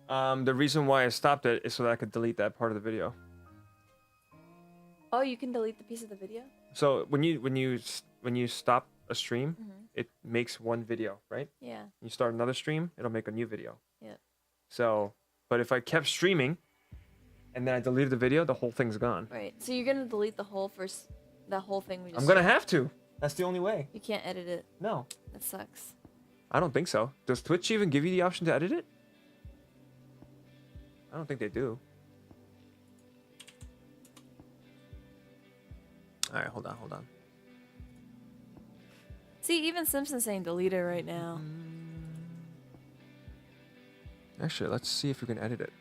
The reason why I stopped it is so that I could delete that part of the video. Oh, you can delete the piece of the video? So when you stop a stream, it makes one video, right? Yeah. You start another stream, it'll make a new video. Yeah. So, but if I kept streaming, and then I deleted the video, the whole thing's gone. Right. So you're gonna delete the whole thing we just. I'm gonna have to. That's the only way. You can't edit it. No. That sucks. I don't think so. Does Twitch even give you the option to edit it? I don't think they do. All right, hold on. See, even Simpson's saying delete it right now. Actually, let's see if we can edit it.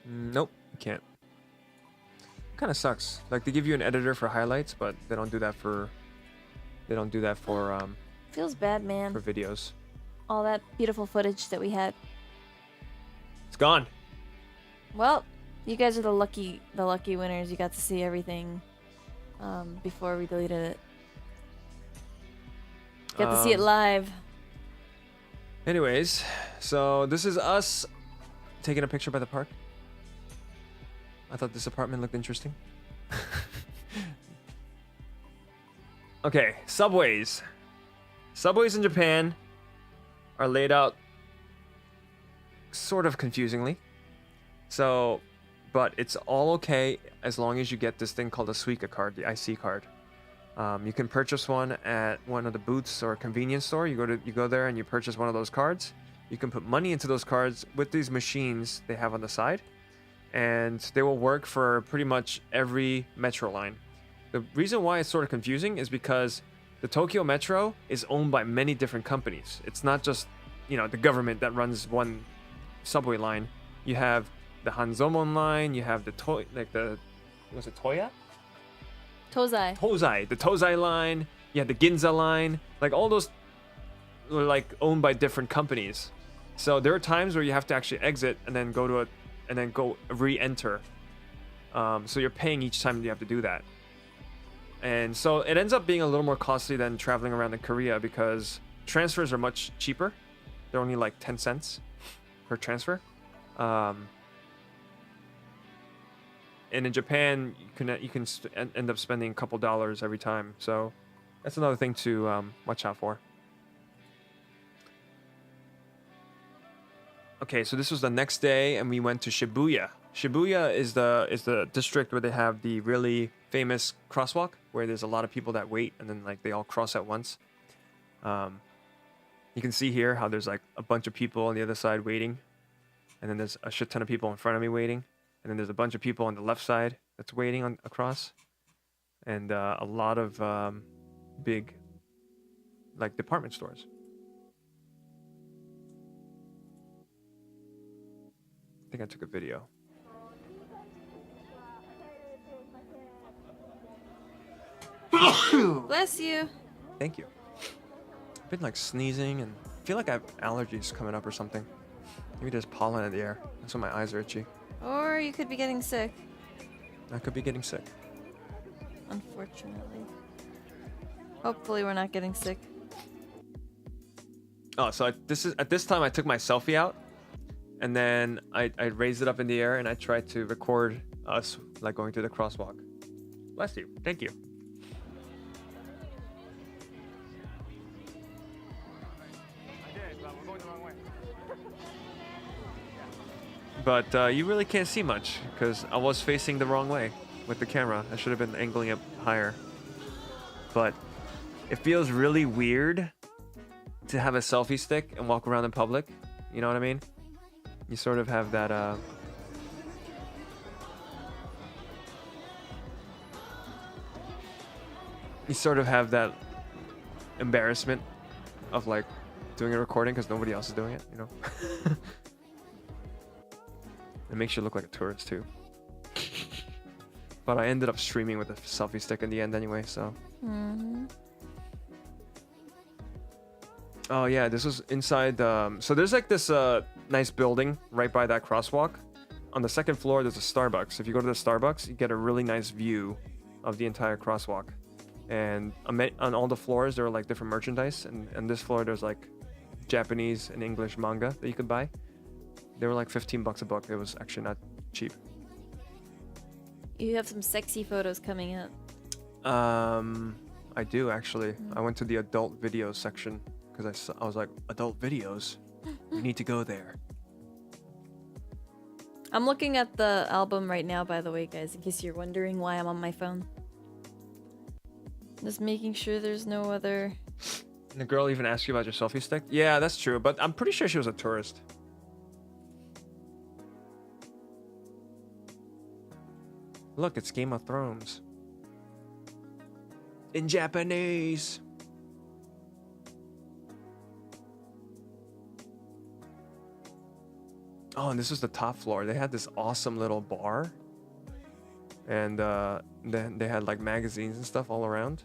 Nope, you can't. Kind of sucks. Like they give you an editor for highlights, but they don't do that for. Feels bad, man. For videos. All that beautiful footage that we had. It's gone. Well, you guys are the lucky winners. You got to see everything before we deleted it. Got to see it live. Anyways, so this is us taking a picture by the park. I thought this apartment looked interesting. Okay, subways. Subways in Japan are laid out sort of confusingly. So, but it's all okay as long as you get this thing called a Suica card, the IC card. You can purchase one at one of the booths or a convenience store. You go there and you purchase one of those cards. You can put money into those cards with these machines they have on the side, and they will work for pretty much every metro line. The reason why it's sort of confusing is because the Tokyo Metro is owned by many different companies. It's not just, the government that runs one subway line. You have the Hanzomon line, you have the Toya? Tozai. The Tozai line, you have the Ginza line. Like all those were like owned by different companies. So there are times where you have to actually exit and then go re-enter. So you're paying each time you have to do that. And so it ends up being a little more costly than traveling around in Korea because transfers are much cheaper. They're only like 10 cents per transfer. And in Japan, you can end up spending a couple dollars every time. So that's another thing to watch out for. Okay, so this was the next day, and we went to Shibuya. Shibuya is the district where they have the really famous crosswalk, where there's a lot of people that wait, and then like they all cross at once. You can see here how there's like a bunch of people on the other side waiting, and then there's a shit ton of people in front of me waiting, and then there's a bunch of people on the left side that's waiting across, and a lot of big like department stores. I think I took a video. Bless you. Thank you. I've been like sneezing and I feel like I have allergies coming up or something. Maybe there's pollen in the air. That's why my eyes are itchy. Or you could be getting sick. I could be getting sick. Unfortunately. Hopefully we're not getting sick. Oh, so at this time I took my selfie out, and then I raised it up in the air and I tried to record us like going through the crosswalk. Bless you. Thank you. But you really can't see much because I was facing the wrong way with the camera. I should have been angling it higher. But it feels really weird to have a selfie stick and walk around in public. You know what I mean? You sort of have that embarrassment of like doing a recording because nobody else is doing it, you know? It makes you look like a tourist too. But I ended up streaming with a selfie stick in the end anyway, so. Oh yeah, this was inside. So there's like this nice building right by that crosswalk. On the second floor, there's a Starbucks. If you go to the Starbucks, you get a really nice view of the entire crosswalk. And on all the floors, there are like different merchandise. And on this floor, there's like Japanese and English manga that you could buy. They were like 15 bucks a book. It was actually not cheap. You have some sexy photos coming up. I do actually. I went to the adult videos section because I was like, adult videos? We need to go there. I'm looking at the album right now, by the way, guys, in case you're wondering why I'm on my phone. Just making sure there's no other... And the girl even asked you about your selfie stick? Yeah, that's true, but I'm pretty sure she was a tourist. Look, it's Game of Thrones. In Japanese. Oh, and this is the top floor. They had this awesome little bar. And then they had like magazines and stuff all around.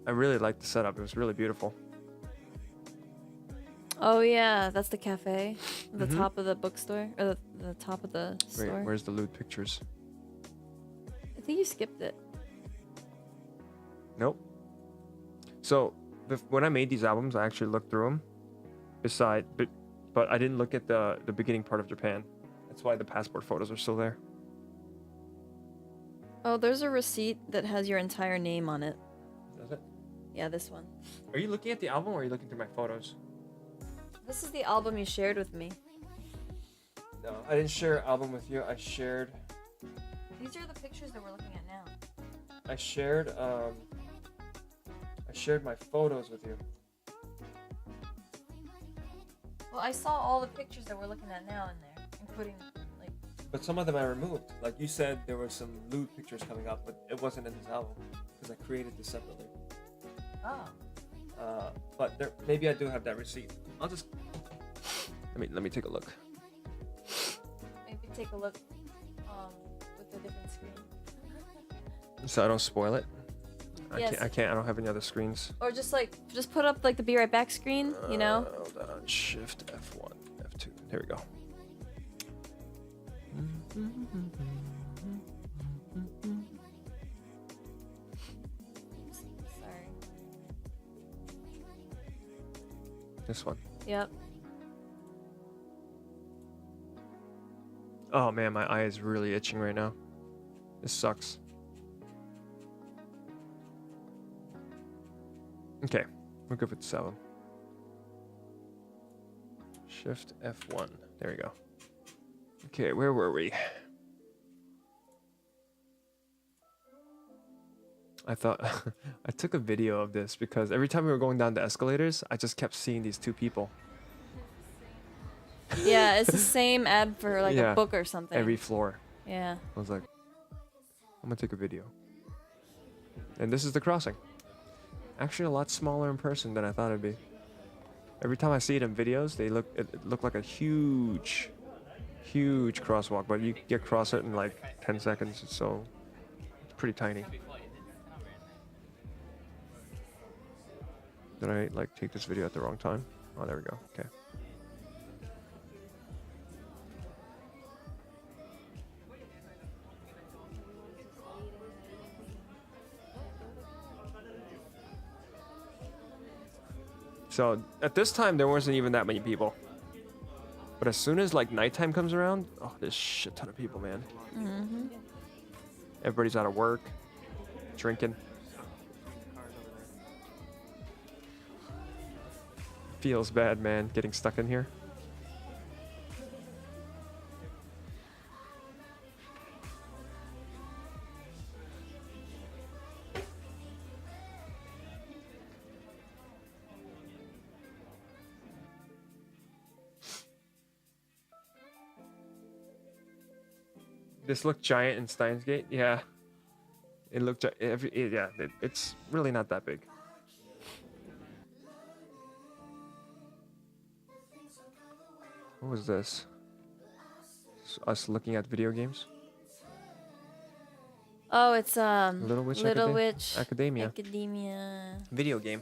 I really liked the setup. It was really beautiful. Oh yeah, that's the cafe. The top of the bookstore. Or the top of the store. Wait, where's the lewd pictures? I think you skipped it. Nope. So when I made these albums, I actually looked through them. But I didn't look at the beginning part of Japan. That's why the passport photos are still there. Oh, there's a receipt that has your entire name on it. Does it? Yeah, this one. Are you looking at the album or are you looking through my photos? This is the album you shared with me. No, I didn't share an album with you. I shared These are the pictures that we're looking at now. I shared my photos with you. Well, I saw all the pictures that we're looking at now in there, including, like... But some of them I removed. Like you said, there were some lewd pictures coming up, but it wasn't in this album because I created this separately. Oh. But maybe I do have that receipt. I'll just let me take a look. Maybe take a look with a different screen. So I don't spoil it. Yes. I can't. I don't have any other screens. Or just put up like the Be Right Back screen, you know? Hold on. Shift F1, F2. There we go. Sorry. This one. Yep. Oh man, my eye is really itching right now. This sucks. Okay, we're good with the 7. Shift F1. There we go. Okay, where were we? I thought I took a video of this because every time we were going down the escalators, I just kept seeing these two people. Yeah, it's the same ad for like a book or something. Every floor. Yeah. I was like, I'm gonna take a video. And this is the crossing. Actually, a lot smaller in person than I thought it'd be. Every time I see it in videos, it looked like a huge crosswalk, but you get across it in like 10 seconds, so it's pretty tiny. Did I like take this video at the wrong time? Oh, there we go. Okay. So at this time, there wasn't even that many people. But as soon as like nighttime comes around, oh, there's a shit ton of people, man. Mm-hmm. Everybody's out of work, drinking. Feels bad, man, getting stuck in here. This looked giant in Steins Gate. Yeah, it looked it's really not that big. What was this? Us looking at video games? Oh, it's Little Witch Academia. Academia. Video game.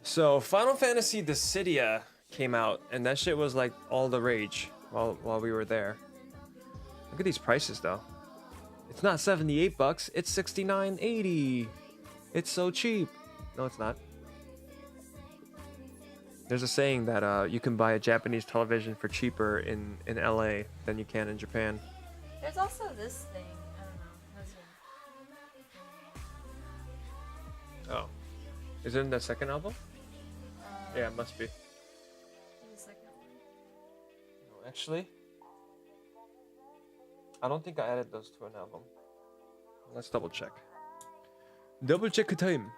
So Final Fantasy Dissidia came out, and that shit was like all the rage while we were there. Look at these prices though. It's not 78 bucks, it's 69.80. It's so cheap. No, it's not. There's a saying that you can buy a Japanese television for cheaper in LA than you can in Japan. There's also this thing. I don't know. Oh. Is it in the second album? Yeah, it must be. The second one. No, actually, I don't think I added those to an album. Let's double check. Double check time.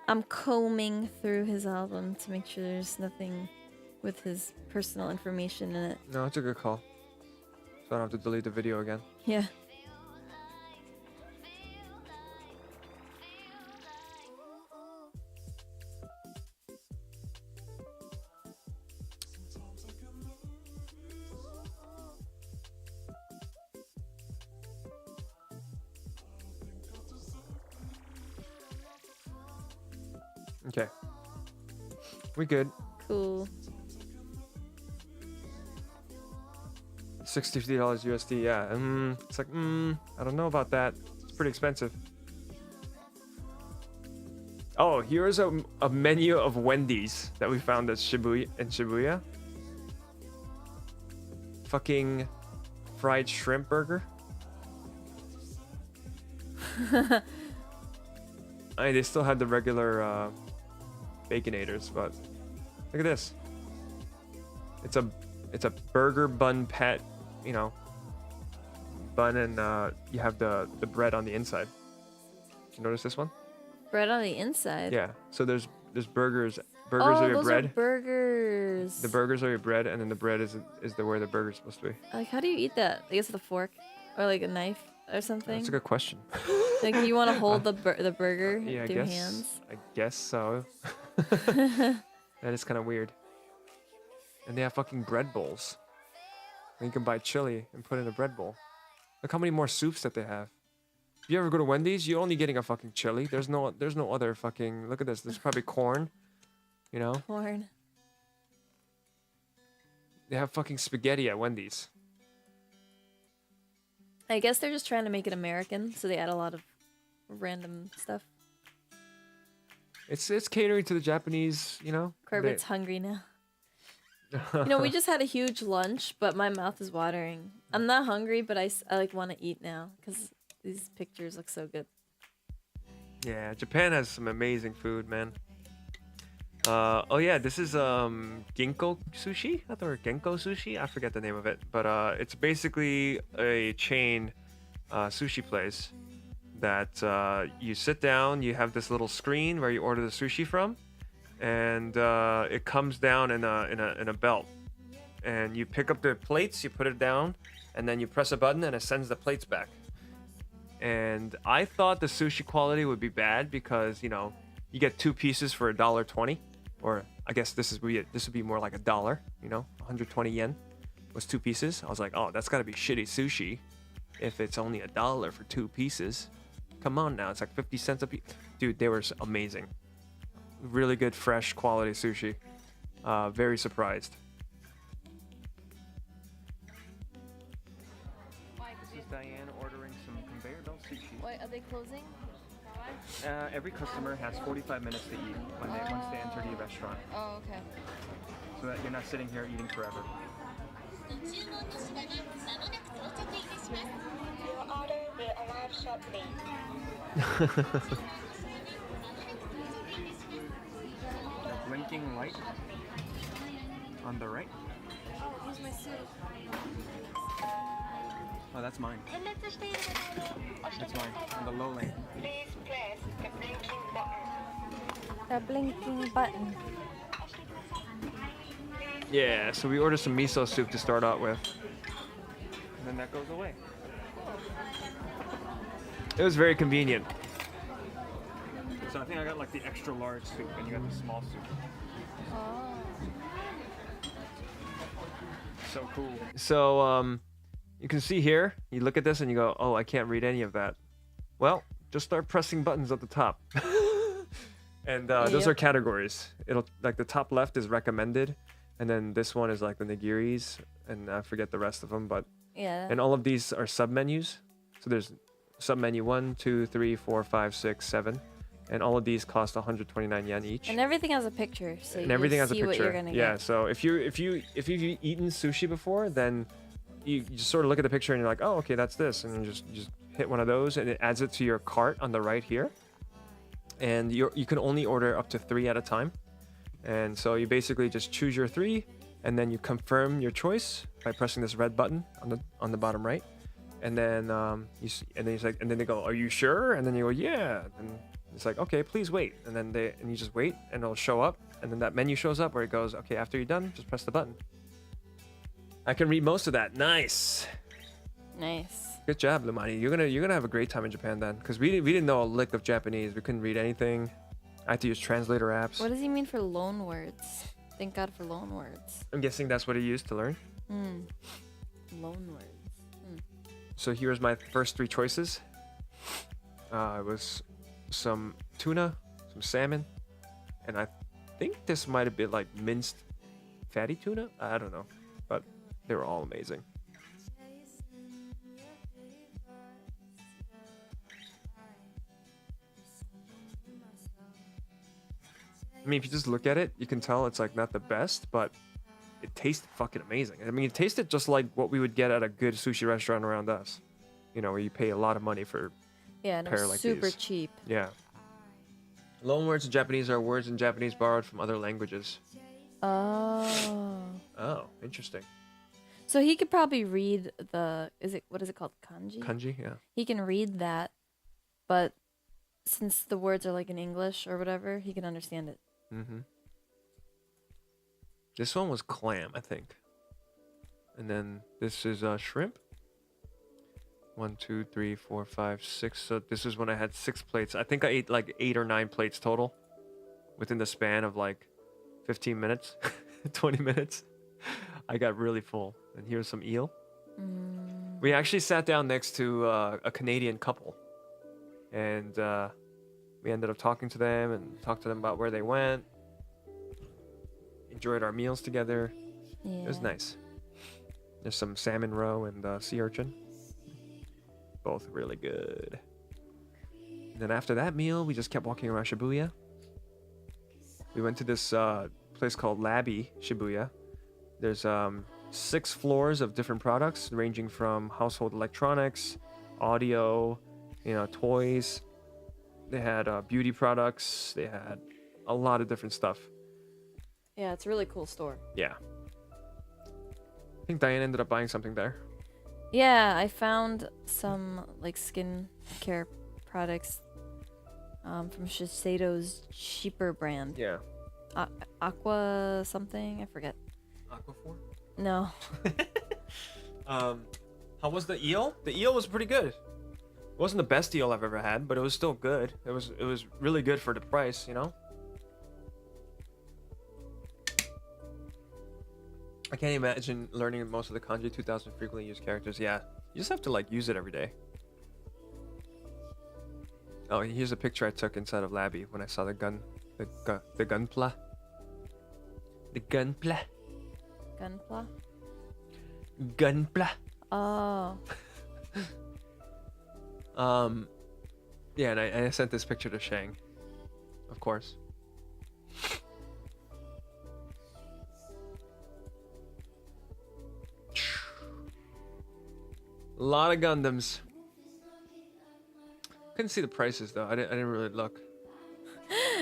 I'm combing through his album to make sure there's nothing with his personal information in it. No, it's a good call. So I don't have to delete the video again. Yeah. Okay. We good. Cool. $60 USD, yeah. It's like, I don't know about that. It's pretty expensive. Oh, here's a menu of Wendy's that we found at Shibuya. Fucking fried shrimp burger. I mean, they still had the regular Baconators, but look at this. It's a burger bun pet, you know, bun, and you have the bread on the inside. You notice this one? Bread on the inside. Yeah. So there's burgers. Burgers are your those bread. Are burgers. The burgers are your bread, and then the bread is where the burger's supposed to be. Like, how do you eat that? I guess with a fork or like a knife or something. That's a good question. Like, you want to hold the burger Yeah, with your hands. I guess so. That is kind of weird. And they have fucking bread bowls. And you can buy chili and put in a bread bowl. Look how many more soups that they have. If you ever go to Wendy's, you're only getting a fucking chili. There's no other fucking. Look at this. There's probably corn. You know. Corn. They have fucking spaghetti at Wendy's. I guess they're just trying to make it American, so they add a lot of random stuff. It's catering to the Japanese, you know. Corbett's hungry now. You know, we just had a huge lunch, but my mouth is watering. I'm not hungry, but I like want to eat now because these pictures look so good. Yeah, Japan has some amazing food, man. Oh yeah, this is Ginkgo sushi. I thought it was Genko sushi. I forget the name of it, but it's basically a chain sushi place that you sit down. You have this little screen where you order the sushi from, and it comes down in a belt. And you pick up the plates, you put it down, and then you press a button, and it sends the plates back. And I thought the sushi quality would be bad because, you know, you get 2 pieces for $1.20. Or I guess this would be more like $1, you know, 120 yen was 2 pieces. I was like, oh, that's gotta be shitty sushi if it's only $1 for 2 pieces. Come on now, it's like 50 cents a piece. Dude, they were amazing. Really good, fresh, quality sushi. Very surprised. This is Diane ordering some conveyor belt sushi. Wait, are they closing? Every customer has 45 minutes to eat once they enter the restaurant. Oh, okay. So that you're not sitting here eating forever. Your order will arrive shortly. The blinking light on the right. Oh, here's my soup. Oh, that's mine. 点列しているボタンを押して That's くだ mine. さい。 On the low lane. Please press the blinking button. The blinking button. Yeah, so we ordered some miso soup to start out with. And then that goes away. It was very convenient. So I think I got like the extra large soup and you got the small soup. Oh. So cool. So you can see here, you look at this and you go, oh, I can't read any of that. Well, just start pressing buttons at the top. And those are categories. It'll like the top left is recommended, and then this one is like the nigiris, and I forget the rest of them, but Yeah. And all of these are sub menus. So there's sub menu 1, 2, 3, 4, 5, 6, 7, and all of these cost 129 yen each. And everything has a picture, so And you everything has a see what you're picture. gonna Yeah. get. So if you've eaten sushi before, then you just sort of look at the picture and you're like, oh, okay, that's this, and you just hit one of those, and it adds it to your cart on the right here. And you can only order up to 3 at a time. And so you basically just choose your 3, and then you confirm your choice by pressing this red button on the bottom right. And then and then they go, are you sure? And then you go, yeah. And it's like, okay, please wait. And then you just wait, and it'll show up, and then that menu shows up where it goes, okay, after you're done, just press the button. I can read most of that. Nice. Nice. Good job, Lumani. You're gonna have a great time in Japan then, because we didn't know a lick of Japanese. We couldn't read anything. I had to use translator apps. What does he mean for loan words? Thank God for loan words. I'm guessing that's what he used to learn. Loan words. So here's my first 3 choices. It was some tuna, some salmon, and I think this might have been like minced fatty tuna. I don't know, but they were all amazing. I mean, if you just look at it, you can tell it's like not the best, but it tasted fucking amazing. I mean, it tasted just like what we would get at a good sushi restaurant around us. You know, where you pay a lot of money for. Yeah, and it Pair was like super these. cheap. Yeah. Loan words in Japanese are words in Japanese borrowed from other languages. Oh. Oh, interesting. So he could probably read what is it called? Kanji? Kanji, yeah. He can read that, but since the words are like in English or whatever, he can understand it. Mm-hmm. This one was clam, I think. And then this is shrimp. 1, 2, 3, 4, 5, 6. So this is when I had 6 plates. I think I ate like 8 or 9 plates total within the span of like 15 minutes, 20 minutes. I got really full. And here's some eel. We actually sat down next to a Canadian couple. And we ended up talking to them and talked to them about where they went. Enjoyed our meals together. Yeah. It was nice. There's some salmon roe and sea urchin. Both really good. And then after that meal, we just kept walking around Shibuya. We went to this place called Labby Shibuya. There's 6 floors of different products, ranging from household electronics, audio, toys. They had beauty products. They had a lot of different stuff. Yeah, it's a really cool store. Yeah. I think Diane ended up buying something there. Yeah, I found some like skin care products from Shiseido's cheaper brand. Yeah. Aqua something, I forget. Aquaphor? No. How was the eel? The eel was pretty good. It wasn't the best eel I've ever had, but it was still good. It was really good for the price, I can't imagine learning most of the kanji 2000 frequently used characters. Yeah, you just have to like use it every day. Oh, and here's a picture I took inside of Labby when I saw the gunpla. The gunpla. Gunpla? Gunpla. Oh. Yeah, and I sent this picture to Shang, of course. A lot of Gundams. Couldn't see the prices though. I didn't really look.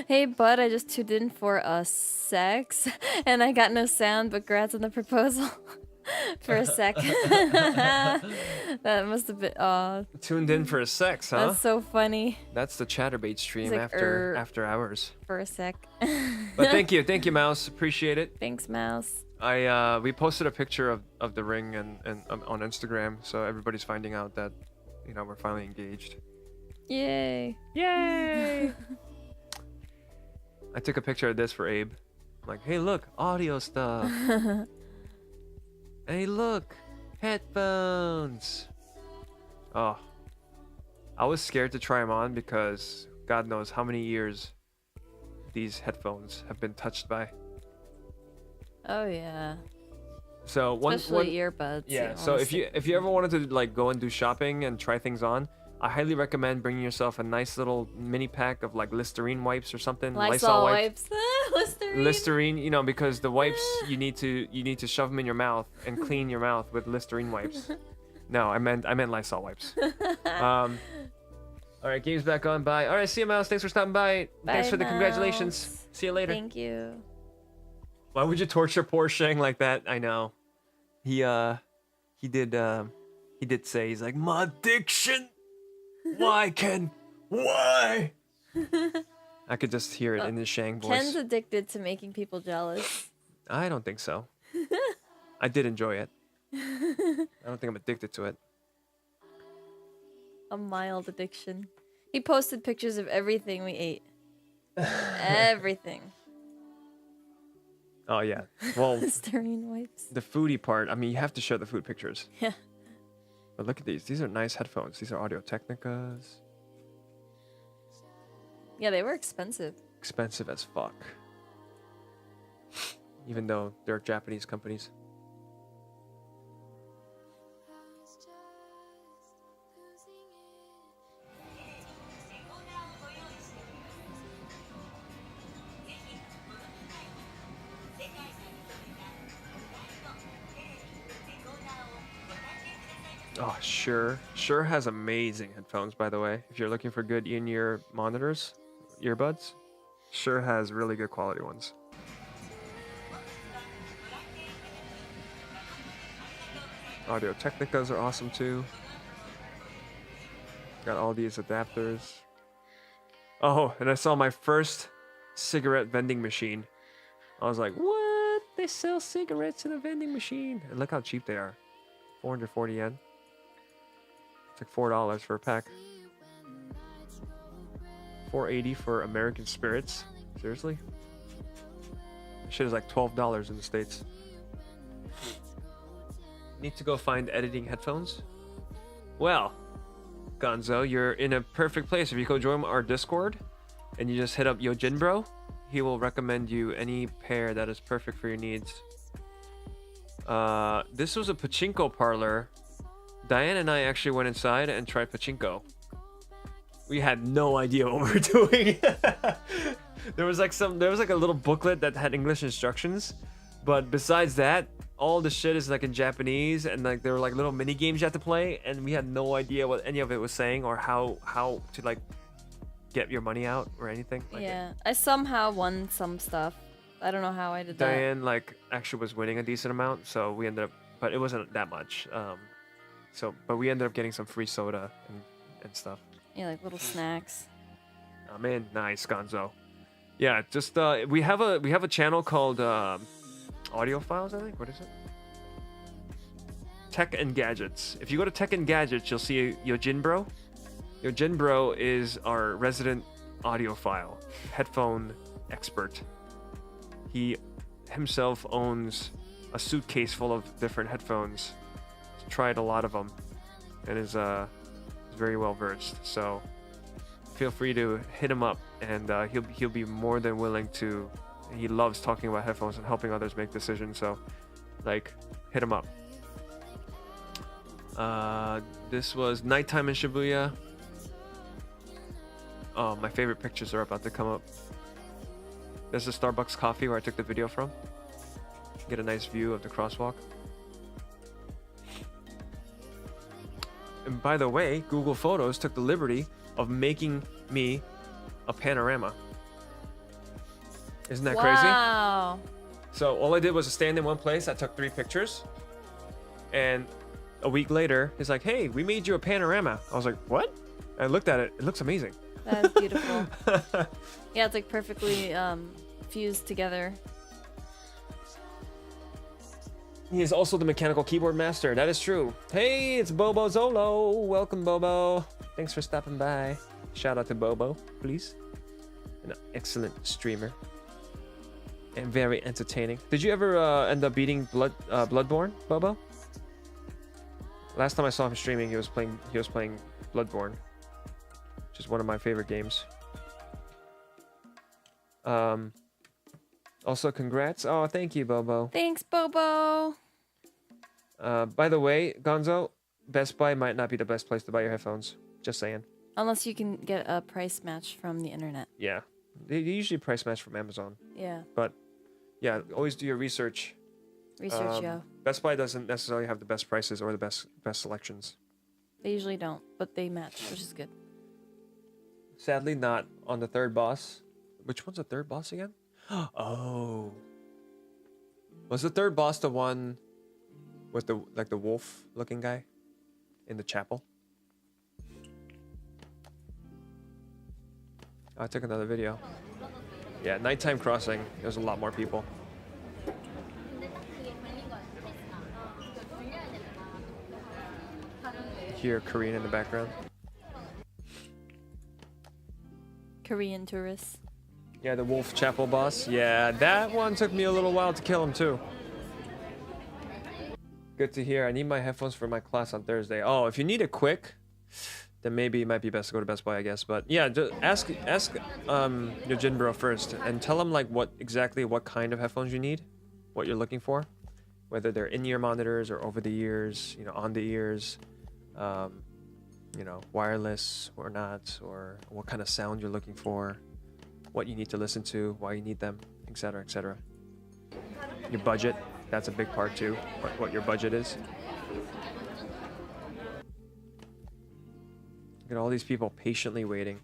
Hey, bud, I just tuned in for a sex, and I got no sound, but congrats on the proposal for a sec. That must have been, Tuned in for a sex, huh? that's so funny. That's the Chatterbait stream like, after hours. For a sec. But thank you, Mouse. Appreciate it. Thanks, Mouse. We posted a picture of the ring and on Instagram, so everybody's finding out that we're finally engaged. Yay. Yay! I took a picture of this for Abe. I'm like, hey, look, audio stuff. Hey, look, headphones. Oh, I was scared to try them on because God knows how many years these headphones have been touched by. Oh, yeah. So Especially earbuds. yeah. you So wanna if you stick- if you ever wanted to like go and do shopping and try things on, I highly recommend bringing yourself a nice little mini pack of like Listerine wipes or something. Lysol wipes. Listerine. Listerine, you know, because the wipes you need to shove them in your mouth and clean your mouth with Listerine wipes. No, I meant Lysol wipes. All right, game's back on. Bye. All right, see you, Mouse. Thanks for stopping by. Thanks Bye, for the congratulations. Mouse. See you later. Thank you. Why would you torture poor Shang like that? I know. He did say, he's like, my addiction. Why, Ken? Why? I could just hear it in the Shang voice. Ken's addicted to making people jealous. I don't think so. I did enjoy it. I don't think I'm addicted to it. A mild addiction. He posted pictures of everything we ate. Everything. Oh yeah. Well, Listerine wipes. the foodie part. I mean, you have to show the food pictures. Yeah. But look at these. These are nice headphones. These are Audio Technicas. Yeah, they were expensive. Expensive as fuck. Even though they're Japanese companies. Oh, Shure. Shure has amazing headphones, by the way. If you're looking for good in-ear monitors, earbuds, Shure has really good quality ones. Audio Technicas are awesome too. Got all these adapters. Oh, and I saw my first cigarette vending machine. I was like, what? They sell cigarettes in a vending machine. And look how cheap they are. 440 yen. It's like $4 for a pack. 480 for American Spirits. Seriously? Shit is like $12 in the States. Need to go find editing headphones? Well, Gonzo, you're in a perfect place. If you go join our Discord and you just hit up Yojinbro, he will recommend you any pair that is perfect for your needs. This was a pachinko parlor. Diane and I actually went inside and tried pachinko. We had no idea what we were doing. there was like a little booklet that had English instructions, but besides that, all the shit is like in Japanese, and like there were like little mini games you had to play, and we had no idea what any of it was saying or how to like get your money out or anything. Like Yeah, I somehow won some stuff. I don't know how I did that. Diane like actually was winning a decent amount, so we ended up, but it wasn't that much. But we ended up getting some free soda and stuff. Yeah, like little snacks. Oh man, nice, Gonzo. Yeah, just we have a channel called Audio Files, I think. What is it? Tech and Gadgets. If you go to Tech and Gadgets, you'll see Yojinbro. Yojinbro is our resident audiophile, headphone expert. He himself owns a suitcase full of different headphones. He's tried a lot of them, and is very well versed. So feel free to hit him up, and he'll be more than willing to. He loves talking about headphones and helping others make decisions. So, like, hit him up. This was nighttime in Shibuya. Oh, my favorite pictures are about to come up. There's a Starbucks coffee where I took the video from. Get a nice view of the crosswalk. And by the way, Google Photos took the liberty of making me a panorama. Isn't that crazy? Wow. So all I did was stand in one place. I took 3 pictures. And a week later, he's like, hey, we made you a panorama. I was like, what? I looked at it. It looks amazing. That is beautiful. Yeah, it's like perfectly fused together. He is also the mechanical keyboard master. That is true. Hey, it's Bobo Zolo. Welcome, Bobo. Thanks for stopping by. Shout out to Bobo, please. An excellent streamer. And very entertaining. Did you ever end up beating Bloodborne, Bobo? Last time I saw him streaming, he was playing Bloodborne, which is one of my favorite games. Also, congrats. Oh, thank you, Bobo. Thanks, Bobo. By the way, Gonzo, Best Buy might not be the best place to buy your headphones. Just saying. Unless you can get a price match from the internet. Yeah, they usually price match from Amazon. Yeah. But yeah, always do your research. Research, yeah. Best Buy doesn't necessarily have the best prices or the best selections. They usually don't, but they match, which is good. Sadly, not on the third boss. Which one's the third boss again? Oh, was the third boss the one with the wolf-looking guy in the chapel? I took another video. Yeah, nighttime crossing. There's a lot more people. Hear Korean in the background. Korean tourists. Yeah, the Wolf Chapel boss. Yeah, that one took me a little while to kill him too. Good to hear. I need my headphones for my class on Thursday. Oh, if you need it quick, then maybe it might be best to go to Best Buy, I guess. But yeah, just ask your Jin bro first and tell him like what kind of headphones you need, what you're looking for, whether they're in-ear monitors or over the ears, on the ears, wireless or not, or what kind of sound you're looking for, what you need to listen to, why you need them, etc., etc. Your budget, that's a big part too, what your budget is. Look at all these people patiently waiting.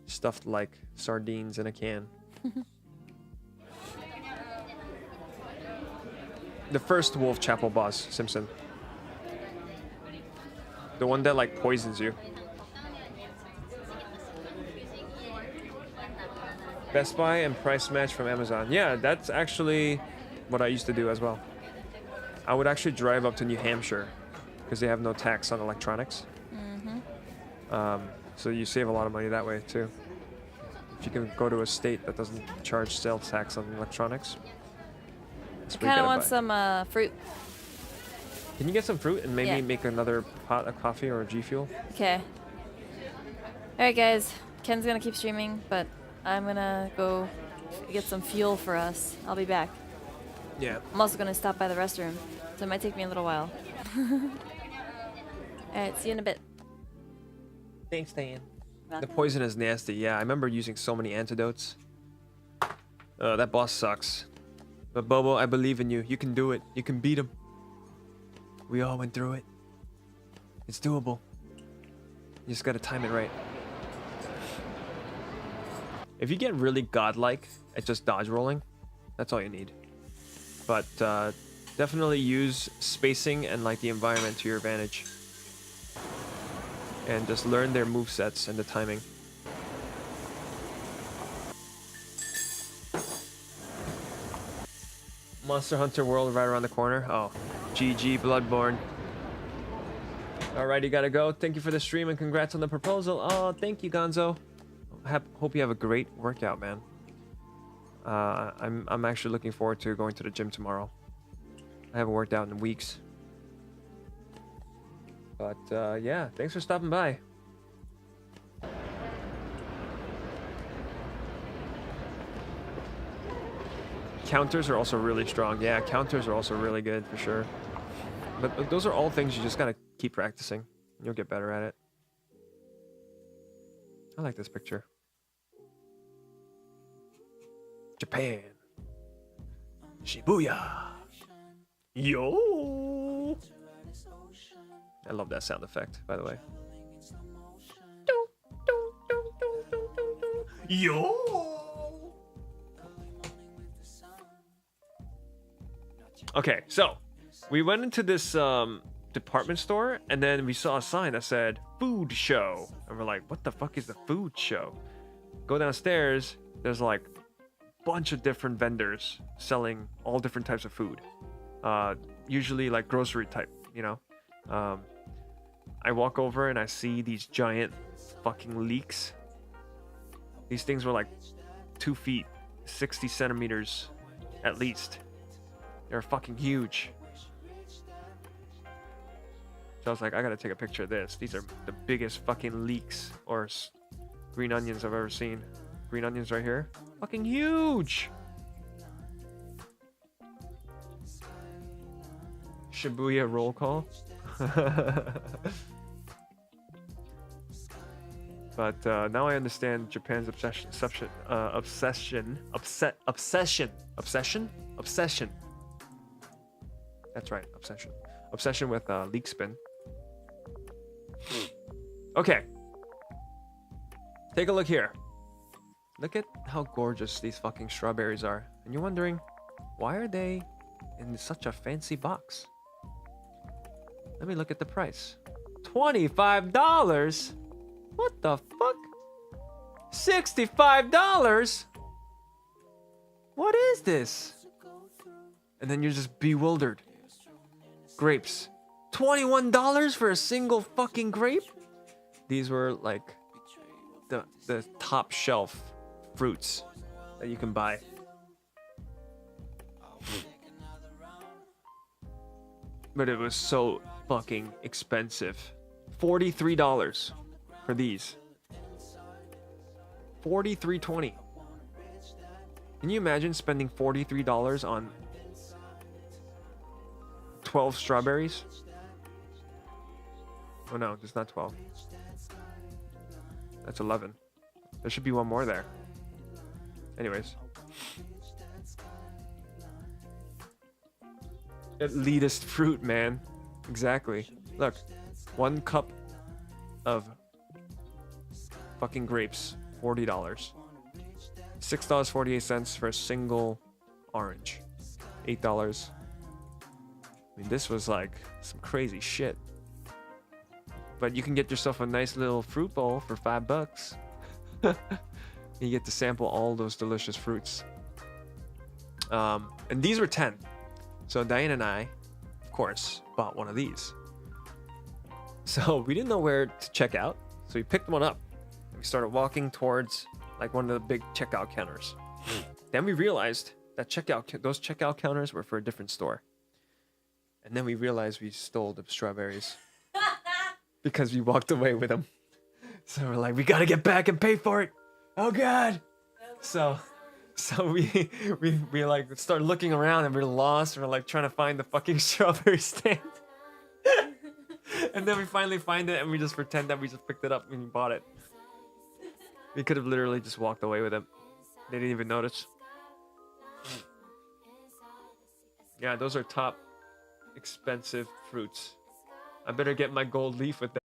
Stuffed like sardines in a can. The first Wolf Chapel boss, Simpson. The one that like poisons you. Best Buy and price match from Amazon. Yeah, that's actually what I used to do as well. I would actually drive up to New Hampshire because they have no tax on electronics. So you save a lot of money that way too. If you can go to a state that doesn't charge sales tax on electronics. I kind of want some fruit. Can you get some fruit and maybe Yeah. make another pot of coffee or G Fuel? Okay. Alright guys, Ken's gonna keep streaming, but I'm gonna go get some fuel for us. I'll be back. Yeah. I'm also gonna stop by the restroom, so it might take me a little while. Alright, see you in a bit. Thanks, Dan. The Welcome. poison is nasty. Yeah, I remember using so many antidotes. That boss sucks. But Bobo, I believe in you. You can do it. You can beat him. We all went through it. It's doable. You just gotta time it right. If you get really godlike at just dodge rolling, that's all you need. But definitely use spacing and like the environment to your advantage. And just learn their movesets and the timing. Monster Hunter World right around the corner. Oh, GG Bloodborne. Alrighty, gotta go. Thank you for the stream and congrats on the proposal. Oh, thank you, Gonzo. Hope you have a great workout, man. I'm actually looking forward to going to the gym tomorrow. I haven't worked out in weeks. But yeah, thanks for stopping by. Counters are also really strong. Yeah, counters are also really good for sure. But those are all things you just gotta keep practicing. You'll get better at it. I like this picture. Japan. Shibuya. Yo. I love that sound effect, by the way. Yo. Okay, so we went into this department store and then we saw a sign that said food show. And we're like, what the fuck is the food show? Go downstairs, there's like a bunch of different vendors selling all different types of food. Usually like grocery type, I walk over and I see these giant fucking leeks. These things were like 2 feet, 60 centimeters at least. They're fucking huge. So I was like, I gotta take a picture of this. These are the biggest fucking leeks or green onions I've ever seen. Green onions right here. Fucking huge! Shibuya roll call. But now I understand Japan's obsession. That's right, obsession with leak spin. Okay, take a look here. Look at how gorgeous these fucking strawberries are, and you're wondering, why are they in such a fancy box? Let me look at the price. $25. What the fuck? $65? What is this? And then you're just bewildered. Grapes. $21 for a single fucking grape? These were like the top shelf fruits that you can buy. But it was so fucking expensive. $43 for these. $43.20. Can you imagine spending $43 on 12 strawberries? Oh no, it's not 12. That's 11. There should be one more there. Anyways. Elitist fruit, man. Exactly. Look, 1 cup of fucking grapes, $40. $6.48 for a single orange. $8. I mean, this was like some crazy shit. But you can get yourself a nice little fruit bowl for $5. You get to sample all those delicious fruits. And these were 10. So Diane and I, of course, bought one of these. So we didn't know where to check out, so we picked one up. We started walking towards like one of the big checkout counters. Then we realized that those checkout counters were for a different store. And then we realized we stole the strawberries because we walked away with them. So we're like, we gotta get back and pay for it. Oh God. So we like start looking around and we're lost. We're like trying to find the fucking strawberry stand. And then we finally find it and we just pretend that we just picked it up and bought it. We could have literally just walked away with it. They didn't even notice. Yeah, those are top expensive fruits. I better get my gold leaf with that.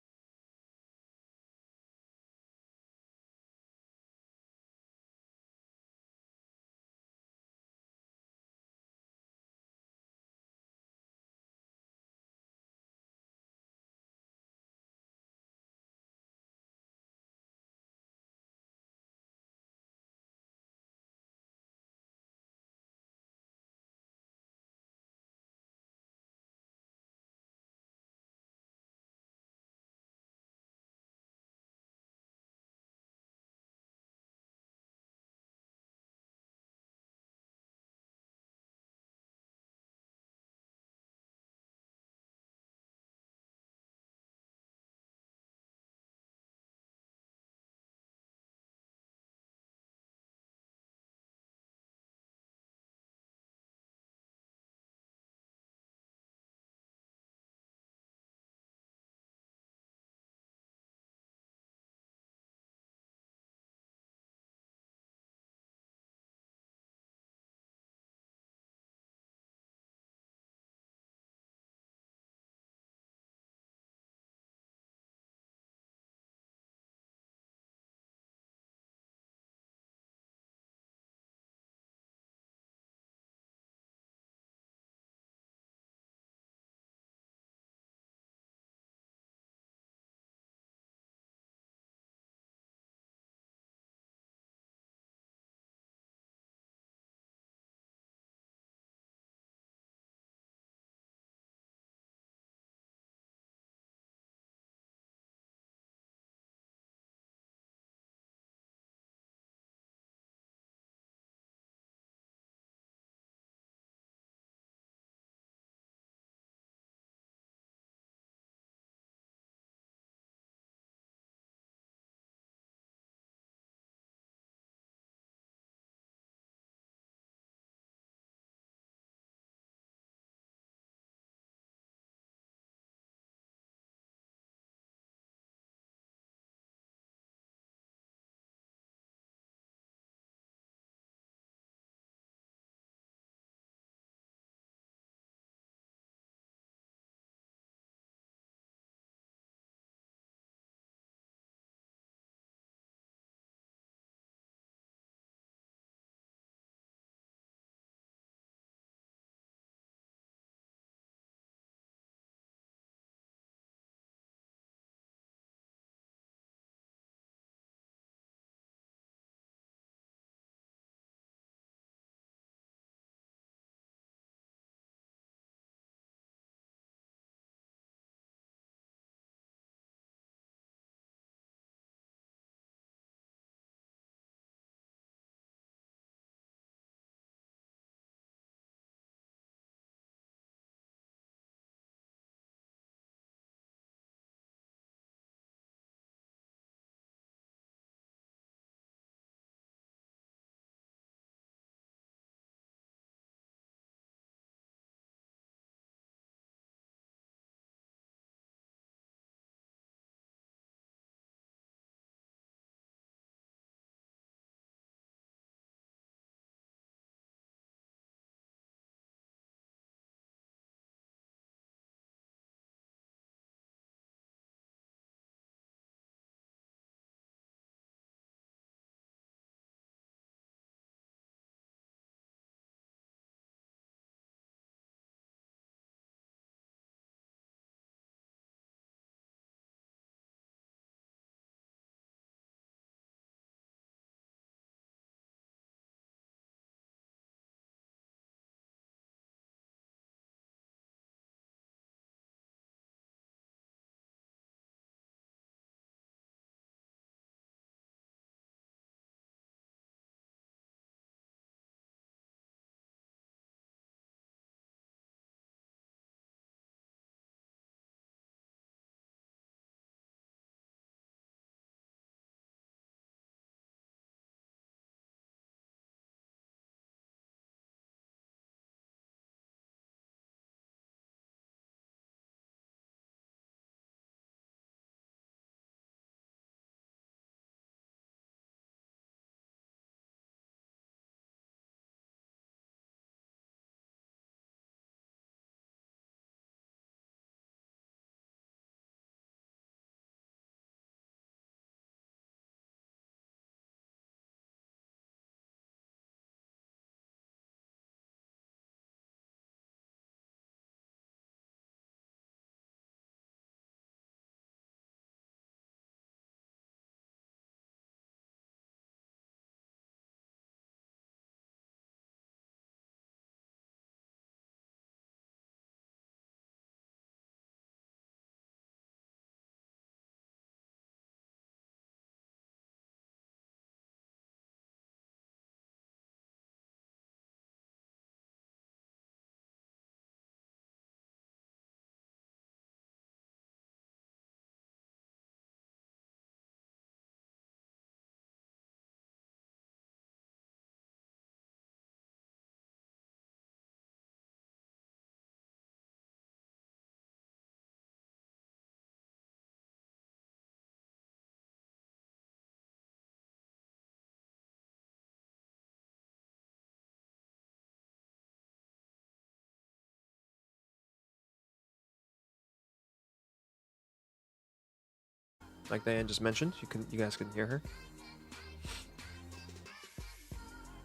like Diane just mentioned. You guys can hear her.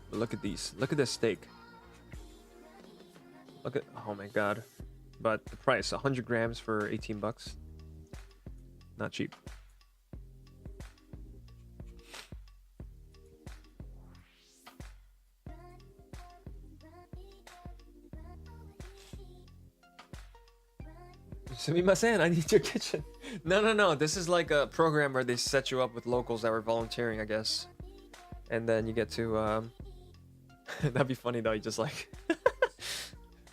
But look at these. Look at this steak. Look at, oh my god. But the price, 100 grams for 18 bucks. Not cheap. Sumimasen, I need your kitchen. No. This is like a program where they set you up with locals that were volunteering, I guess. And then you get to, that'd be funny though. You just like,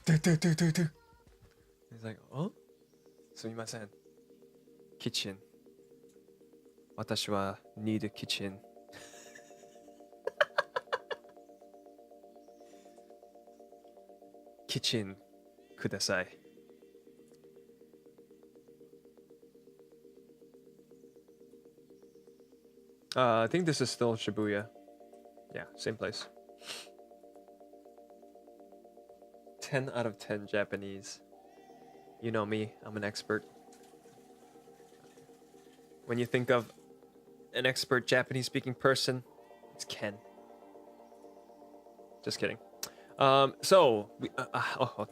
do. He's like, oh, sumimasen. Kitchen. Watashi wa need a kitchen. Kitchen, kudasai. I think this is still Shibuya. Yeah, same place. 10 out of 10 Japanese. You know me, I'm an expert. When you think of an expert Japanese speaking person, it's Ken. Just kidding. So,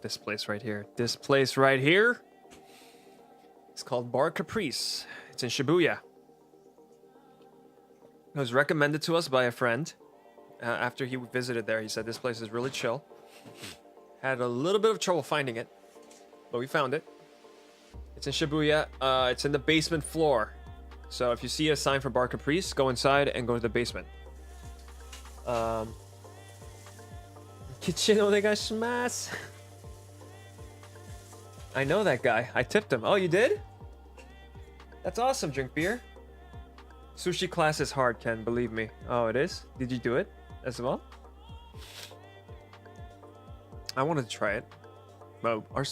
this place right here. This place right here. It's called Bar Caprice. It's in Shibuya. It was recommended to us by a friend. After he visited there, he said this place is really chill. Had a little bit of trouble finding it, but we found it. It's in Shibuya. It's in the basement floor. So if you see a sign for Bar Caprice, go inside and go to the basement. Kitchen onegaishimasu. I know that guy. I tipped him. Oh, you did? That's awesome. Drink beer. Sushi class is hard, Ken. Believe me. Oh, it is? Did you do it as well? I wanted to try it. But our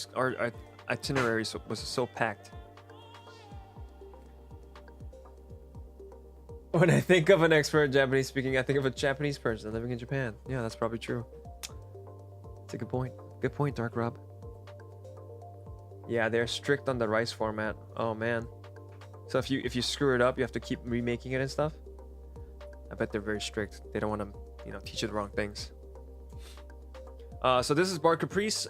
itinerary was so packed. When I think of an expert Japanese speaking, I think of a Japanese person living in Japan. Yeah, that's probably true. It's a good point. Good point, Dark Rob. Yeah, they're strict on the rice format. Oh man. So if you screw it up, you have to keep remaking it and stuff. I bet they're very strict. They don't want to, teach you the wrong things. So this is Bar Caprice.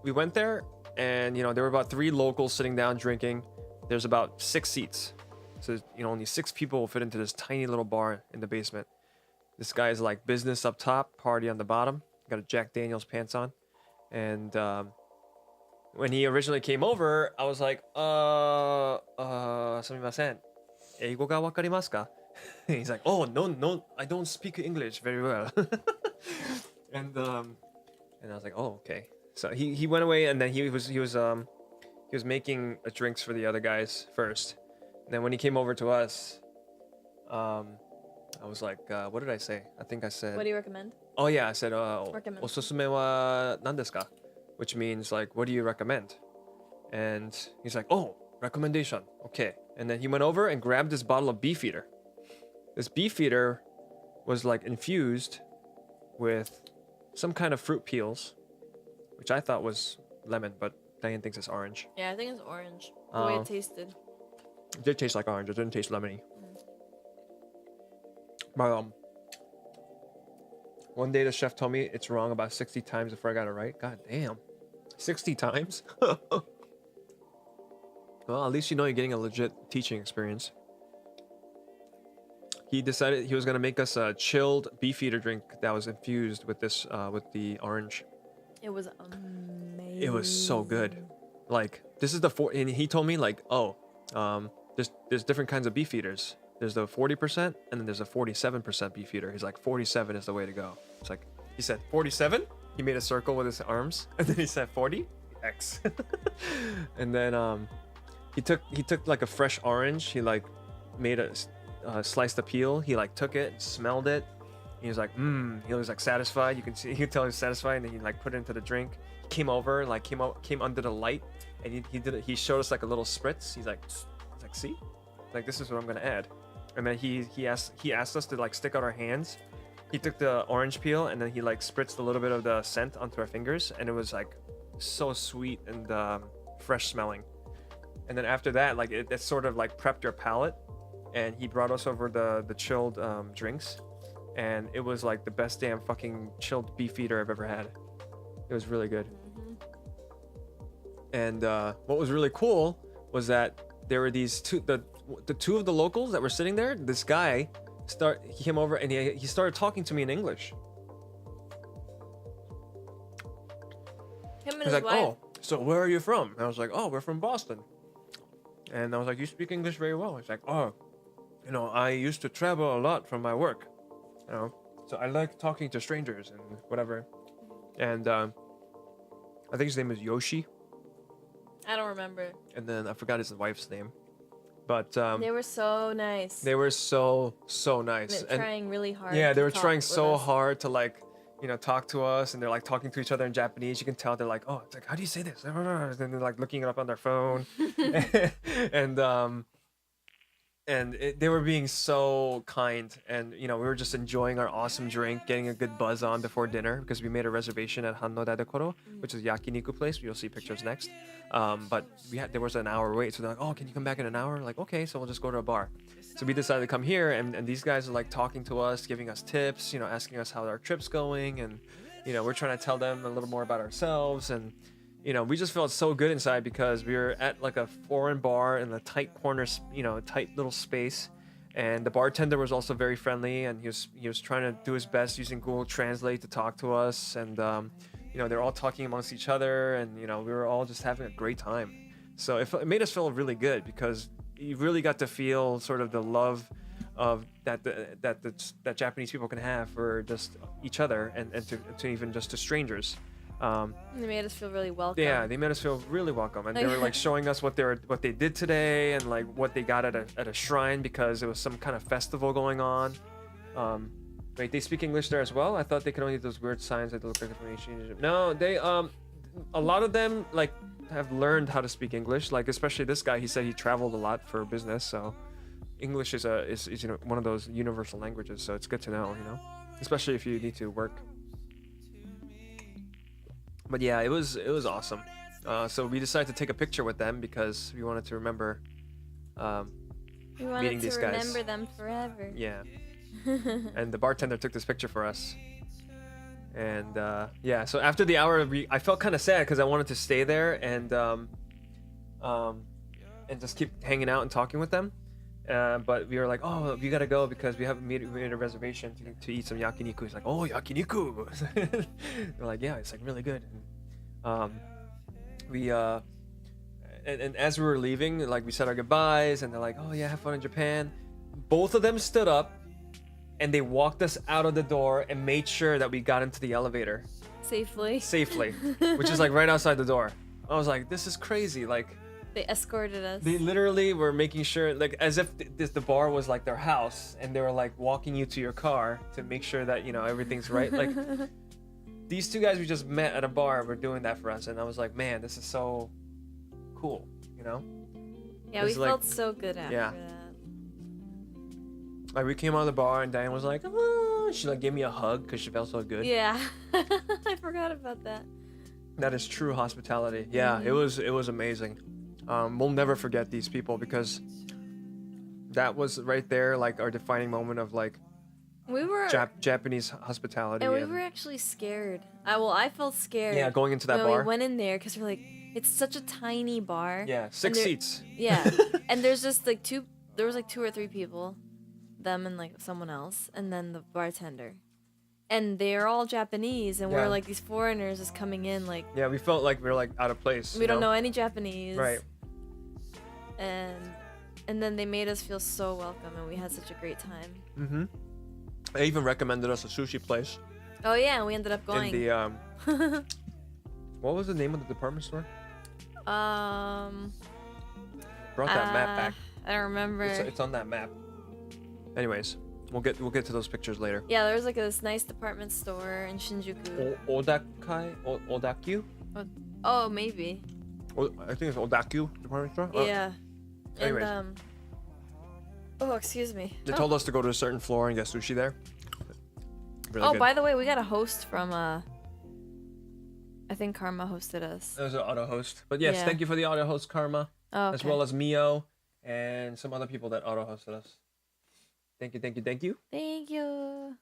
We went there, and there were about 3 locals sitting down drinking. There's about 6 seats, so only 6 people will fit into this tiny little bar in the basement. This guy's like business up top, party on the bottom. Got a Jack Daniels pants on, and when he originally came over, I was like, sumimasen, eigo ga wakarimasu ka? He's like, oh, no, I don't speak English very well. and I was like, oh, okay. So he went away, and then he was making drinks for the other guys first. And then when he came over to us, I was like, what did I say? I think I said, What do you recommend? oh yeah, I said, Recommend. osusume wa nan desu ka? Which means like, what do you recommend? And he's like, oh, recommendation. Okay. And then he went over and grabbed this bottle of Beefeater. This Beefeater was like infused with some kind of fruit peels, which I thought was lemon, but Diane thinks it's orange. Yeah, I think it's orange. The way it tasted. It did taste like orange. It didn't taste lemony. But one day the chef told me it's wrong about 60 times before I got it right. God damn. 60 times? Well, at least you're getting a legit teaching experience. He decided he was going to make us a chilled Beefeater drink that was infused with this, with the orange. It was amazing. It was so good. Like, this is and he told me like, oh, there's different kinds of Beefeaters. There's the 40% and then there's a 47% Beefeater. He's like, 47 is the way to go. It's like, he said 47. He made a circle with his arms, and then he said 40 X. And then he took like a fresh orange. He like made sliced the peel. He like took it, smelled it. He was like, He was like satisfied. You could tell he was satisfied. And then he like put it into the drink. He came over, like came under the light, and he showed us like a little spritz. He's like, see, like this is what I'm gonna add. And then he asked us to like stick out our hands. He took the orange peel and then he like spritzed a little bit of the scent onto our fingers, and it was like so sweet and fresh smelling. And then after that, like it sort of like prepped your palate, and he brought us over the chilled drinks, and it was like the best damn fucking chilled beefeater I've ever had. It was really good. And what was really cool was that there were these the two of the locals that were sitting there. This guy he came over and he started talking to me in English. Him and He's his like, wife. "Oh, so where are you from?" And I was like, "Oh, we're from Boston." And I was like, "You speak English very well." He's like, "Oh, you know, I used to travel a lot from my work, you know, so I like talking to strangers and whatever." And I think his name is Yoshi, I don't remember. and then I forgot his wife's name, but They were so nice. they were so nice. They're trying really hard. Yeah, they to were talk trying with so us. hard to like, you know, talk to us, and they're like talking to each other in Japanese. You can tell they're like, "Oh, it's like, how do you say this?" And they're like looking it up on their phone, and they were being so kind, and you know, we were just enjoying our awesome drink, getting a good buzz on before dinner because we made a reservation at Hanno Dadekoro, which is a yakiniku place. You'll see pictures next. But there was an hour wait, so they're like, "Oh, can you come back in an hour?" Like, okay, so we'll just go to a bar. So we decided to come here, and these guys are like talking to us, giving us tips, you know, asking us how our trip's going, and you know, we're trying to tell them a little more about ourselves, and you know, we just felt so good inside because we were at like a foreign bar in a tight corner, you know, tight little space, and the bartender was also very friendly, and he was trying to do his best using Google Translate to talk to us, and you know, they're all talking amongst each other, and you know, we were all just having a great time. So it made us feel really good because you really got to feel sort of the love of that Japanese people can have for just each other, and to even just to strangers. They made us feel really welcome. Yeah, they made us feel really welcome, and they were like showing us what they did today, and like what they got at a shrine because it was some kind of festival going on. Wait, they speak English there as well? I thought they could only do those weird signs that look like information. No, they a lot of them like have learned how to speak English. Like especially this guy, he said he traveled a lot for business, so English is you know, one of those universal languages. So it's good to know, you know, especially if you need to work. But yeah, it was awesome. So we decided to take a picture with them because we wanted to remember We wanted meeting to these guys. remember them forever. Yeah. And the bartender took this picture for us. And yeah, so after the hour, I felt kind of sad because I wanted to stay there and just keep hanging out and talking with them. But we were like, "Oh, we gotta go because we made a reservation to eat some yakiniku." He's like, "Oh, yakiniku!" We're like, "Yeah, it's like really good." And, and as we were leaving, like we said our goodbyes, and they're like, "Oh yeah, have fun in Japan." Both of them stood up, and they walked us out of the door and made sure that we got into the elevator Safely. safely, which is like right outside the door. I was like, "This is crazy!" Like. They escorted us. They literally were making sure, like, as if the bar was like their house, and they were like walking you to your car to make sure that, you know, everything's right. Like, these two guys we just met at a bar were doing that for us, and I was like, man, this is so cool, you know? Yeah, we It's like- felt so good after yeah. that. Like, we came out of the bar, and Diane was like, "Oh," she like gave me a hug because she felt so good. Yeah. I forgot about that. That is true hospitality. Yeah, it was amazing. We'll never forget these people because that was right there, like our defining moment of like We were Japanese hospitality. and we were actually scared. I felt scared. Yeah, going into that when bar. we went in there because we're like, it's such a tiny bar. Yeah, 6 there- seats. Yeah, and there's just like there was like 2 or 3 people, them and like someone else, and then the bartender, and they're all Japanese, and Yeah. we're like these foreigners just coming in, like Yeah, we felt like we were like out of place. we don't know any Japanese. Right. And then they made us feel so welcome, and we had such a great time. Mm-hmm. They even recommended us a sushi place Oh yeah, and we ended up going. in the what was the name of the department store? Brought that map back. I don't remember. It's on that map. Anyways, we'll get to those pictures later. Yeah, there was like this nice department store in Shinjuku. Odakyu? Oh, maybe. I think it's Odakyu department store. Yeah. anyways. And oh, excuse me. They told us to go to a certain floor and get sushi there. Really Oh, good. by the way, we got a host from I think Karma hosted us. That was an auto host. But yes, Yeah. thank you for the auto host, Karma. Oh, okay. as well as Mio and some other people that auto hosted us. Thank you, thank you, thank you. Thank you.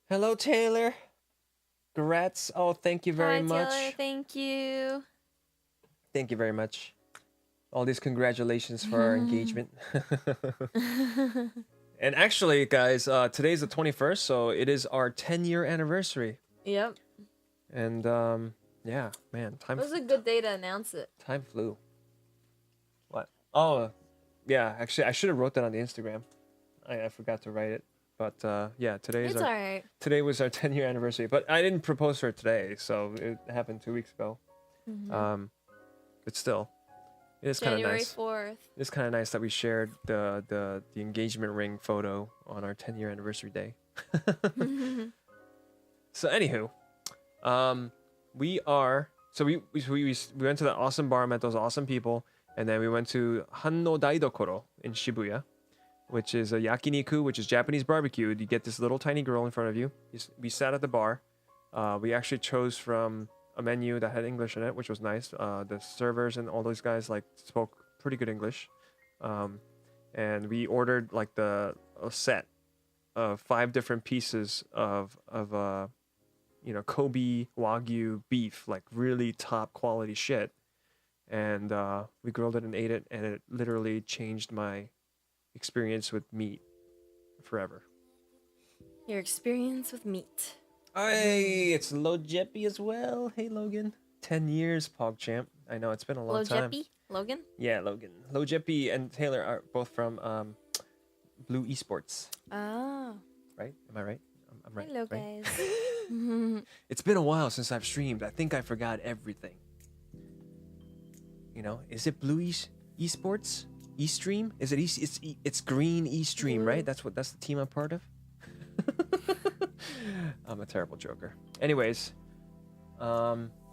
Hello, Taylor. Congrats. Oh, thank you very Hi, much. Taylor. Thank you. Thank you very much. All these congratulations for our engagement. And actually, guys, today's the 21st, so it is our 10-year anniversary. Yep. And yeah, man, It was a good day to announce it. time flew. What? Oh, yeah. Actually, I should have wrote that on the Instagram. I forgot to write it. But yeah, It's alright. today was our 10-year anniversary. But I didn't propose her today, so it happened 2 weeks ago. But still, it is kind of January nice. 4th. It's kind of nice that we shared the engagement ring photo on our 10-year anniversary day. So anywho, we went to that awesome bar, met those awesome people, and then we went to Hanno Daidokoro in Shibuya, which is a yakiniku, which is Japanese barbecue. You get this little tiny grill in front of you. We sat at the bar. We actually chose from a menu that had English in it, which was nice. The servers and all those guys spoke pretty good English, and we ordered like a set of 5 different pieces of Kobe Wagyu beef, like really top quality shit, and we grilled it and ate it, and it literally changed my experience with meat forever. Your experience with meat. Hey, it's Lojeppy as well. Hey, Logan. 10 years, PogChamp. I know, it's been a long time. Lojeppy? Logan? Yeah, Logan. Lojeppy and Taylor are both from Blue Esports, Oh. right? Am I right? I'm right. Hello, right? guys. It's been a while since I've streamed. I think I forgot everything. Is it Blue Esports? Eastream? Is it it's Green Eastream, right? That's the team I'm part of. I'm a terrible joker. Anyways,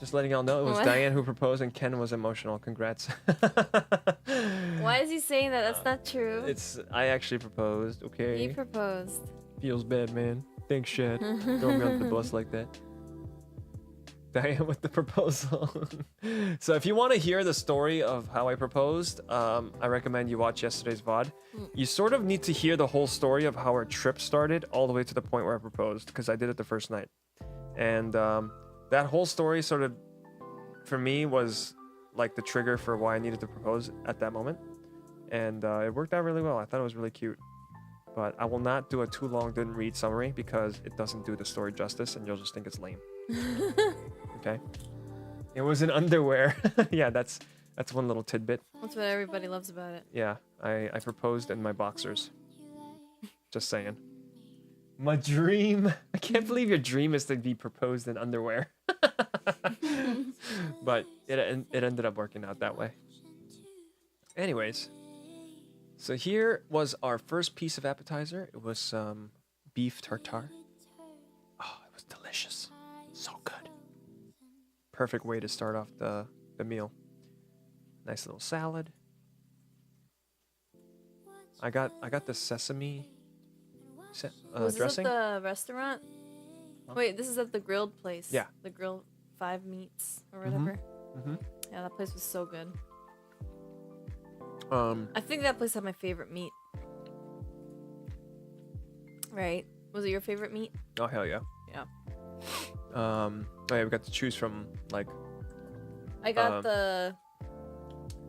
just letting y'all know it was What? Diane who proposed and Ken was emotional. Congrats. Why is he saying that? That's not true. I actually proposed, okay? He proposed. Feels bad, man. Thanks, shit. Throw me under the bus like that. Diane with the proposal. So if you want to hear the story of how I proposed, I recommend you watch yesterday's VOD. You sort of need to hear the whole story of how our trip started all the way to the point where I proposed, because I did it the first night. And that whole story sort of, for me, was like the trigger for why I needed to propose at that moment. And it worked out really well. I thought it was really cute. But I will not do a too long didn't read summary because it doesn't do the story justice and you'll just think it's lame. Okay? It was in underwear. Yeah, that's one little tidbit. That's what everybody loves about it. Yeah, I proposed in my boxers. Just saying. My dream. I can't believe your dream is to be proposed in underwear. But it ended up working out that way. Anyways. So here was our first piece of appetizer. It was beef tartare. Oh, it was delicious. So good. Perfect way to start off the meal. Nice little salad. I got the sesame Was dressing. this at the restaurant? Huh? Wait, this is at the grilled place. Yeah. The grilled 5 meats or whatever. Mhm. Yeah, that place was so good. Um, I think that place had my favorite meat. Right? Was it your favorite meat? oh hell yeah. Yeah. Oh yeah, we got to choose from like I got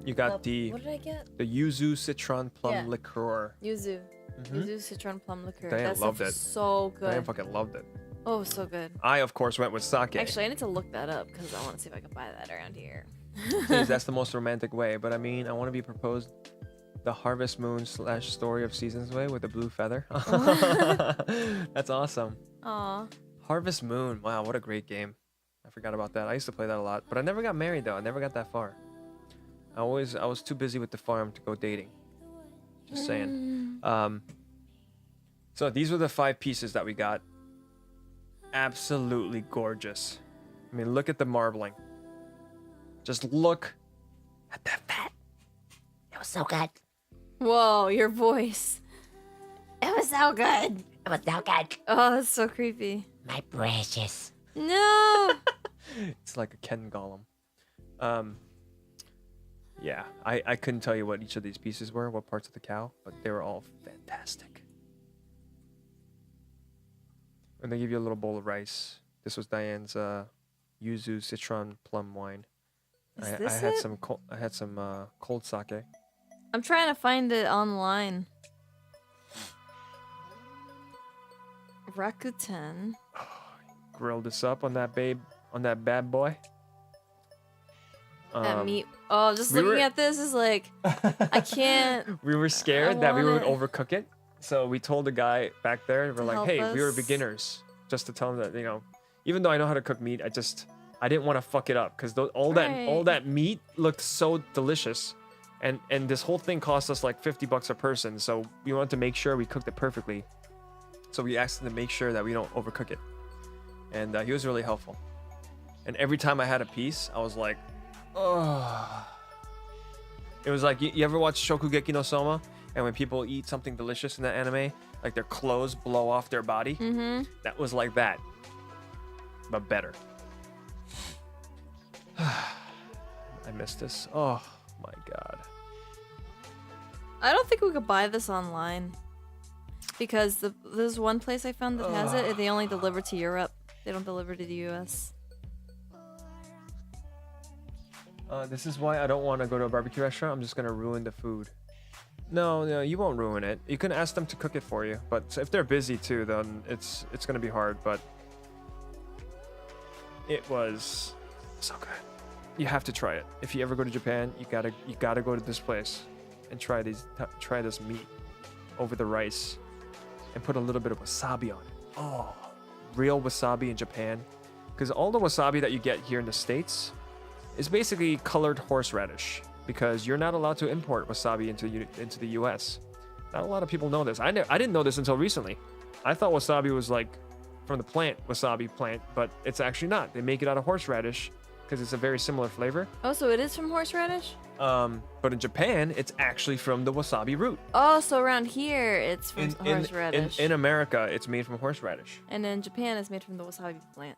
you got the what did I get? yuzu citron plum Yeah. liqueur. Yuzu. Mhm. Yuzu citron plum liqueur. Diane that loved stuff it. was so good. I fucking loved it. Oh, it was so good. I of course went with sake. Actually, I need to look that up because I want to see if I can buy that around here. Jeez, that's the most romantic way. But I mean, I want to be proposed the Harvest Moon / Story of Seasons way with a blue feather. That's awesome. Aw. Harvest Moon. Wow, what a great game. I forgot about that. I used to play that a lot, but I never got married though. I never got that far. I was too busy with the farm to go dating. Just saying. So these were the 5 pieces that we got. Absolutely gorgeous. I mean, look at the marbling. Just look at that fat. It was so good. Whoa, your voice. It was so good. It was so good. Oh, that's so creepy. My precious. No. It's like a Ken golem. Yeah, I couldn't tell you what each of these pieces were, what parts of the cow, but they were all fantastic. And they give you a little bowl of rice. This was Diane's yuzu citron plum wine. Is I this had it? some cold sake. I'm trying to find it online. Rakuten. Grilled this up on that bad boy. That meat. Oh, just we looking were- at this is like, I can't. We were scared that we want would it. overcook it, so we told the guy back there, we're To like, help "Hey, we were us. beginners," just to tell him that, you know, even though I know how to cook meat, I didn't want to fuck it up because all Right. that meat looked so delicious, and this whole thing cost us like $50 a person, so we wanted to make sure we cooked it perfectly. So we asked him to make sure that we don't overcook it, and he was really helpful. And every time I had a piece, I was like, oh. It was like, you ever watch Shokugeki no Soma? And when people eat something delicious in that anime, like their clothes blow off their body? Mm-hmm. That was like that, but better. I miss this. Oh my god. I don't think we could buy this online because there's one place I found that has it. And they only deliver to Europe. They don't deliver to the U.S. This is why I don't want to go to a barbecue restaurant. I'm just gonna ruin the food. No, you won't ruin it. You can ask them to cook it for you, but if they're busy too, then it's gonna be hard. But it was so good. You have to try it. If you ever go to Japan, you gotta go to this place and try this meat over the rice and put a little bit of wasabi on it. Oh, real wasabi in Japan, because all the wasabi that you get here in the States is basically colored horseradish, because you're not allowed to import wasabi into the U.S. Not a lot of people know this. I didn't know this until recently. I thought wasabi was like from the wasabi plant, but it's actually not. They make it out of horseradish because it's a very similar flavor. Oh, so it is from horseradish? But in Japan, it's actually from the wasabi root. Oh, so around here it's from horseradish. In America, it's made from horseradish. And in Japan it's made from the wasabi plant.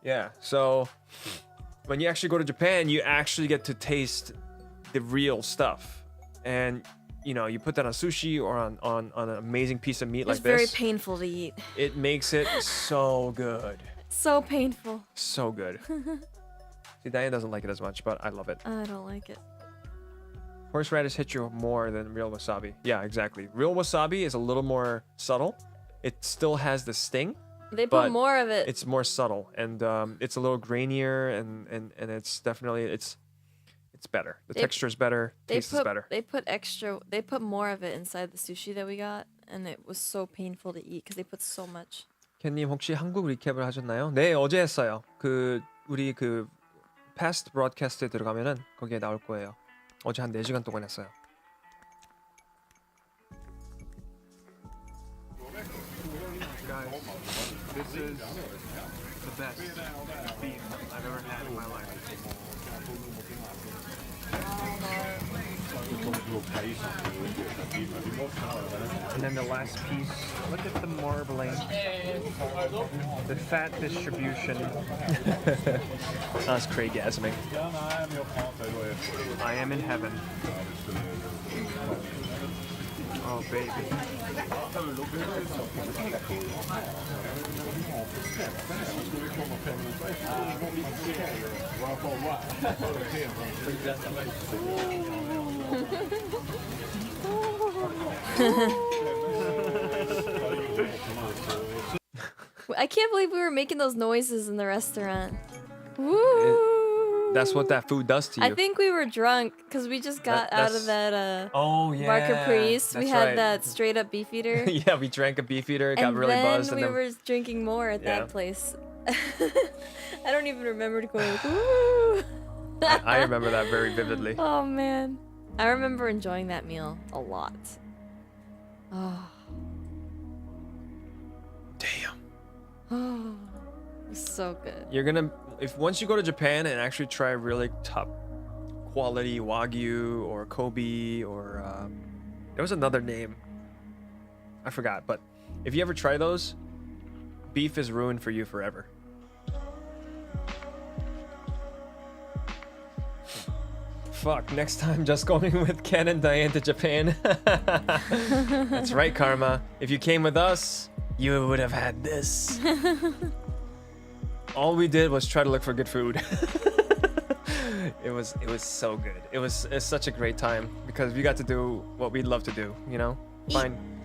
Yeah, so when you actually go to Japan, you actually get to taste the real stuff. And, you know, you put that on sushi or on an amazing piece of meat It's like very this. painful to eat. It makes it so good. So painful. So good. See, Diane doesn't like it as much, but I love it. I don't like it. Horseradish hits you more than real wasabi. Yeah, exactly. Real wasabi is a little more subtle. It still has the sting. They But put more of it. It's more subtle, and it's a little grainier, and it's definitely it's better. The texture is better. Taste is better. They put more of it inside the sushi that we got, and it was so painful to eat because they put so much. 켄님 혹시 한국 리캡을 하셨나요? 네, 어제 했어요. 우리 past broadcast에 들어가면은 거기에 나올 거예요. 어제 한 4시간 동안 했어요. Guys, this is the best beef I've ever had in my life. And then the last piece, look at the marbling, the fat distribution. That's Craigasming. I am in heaven. Oh, baby. I can't believe we were making those noises in the restaurant. Woo! That's what that food does to you. I think we were drunk because we just got out of that Oh yeah. Bar Caprice. We That's had right. that straight up beef eater. Yeah, we drank a beef eater, got and really then buzzed, and we then were drinking more at Yeah. that place. I don't even remember going like, woo! I remember that very vividly. Oh man. I remember enjoying that meal a lot. Oh, Damn. oh, it was so good. You're gonna once you go to Japan and actually try really top quality Wagyu or Kobe or there was another name. I forgot, but if you ever try those, beef is ruined for you forever. Fuck, next time just going with Ken and Diane to Japan. That's right, Karma. If you came with us, you would have had this. All we did was try to look for good food. It was so good. It's such a great time because we got to do what we love to do, you know?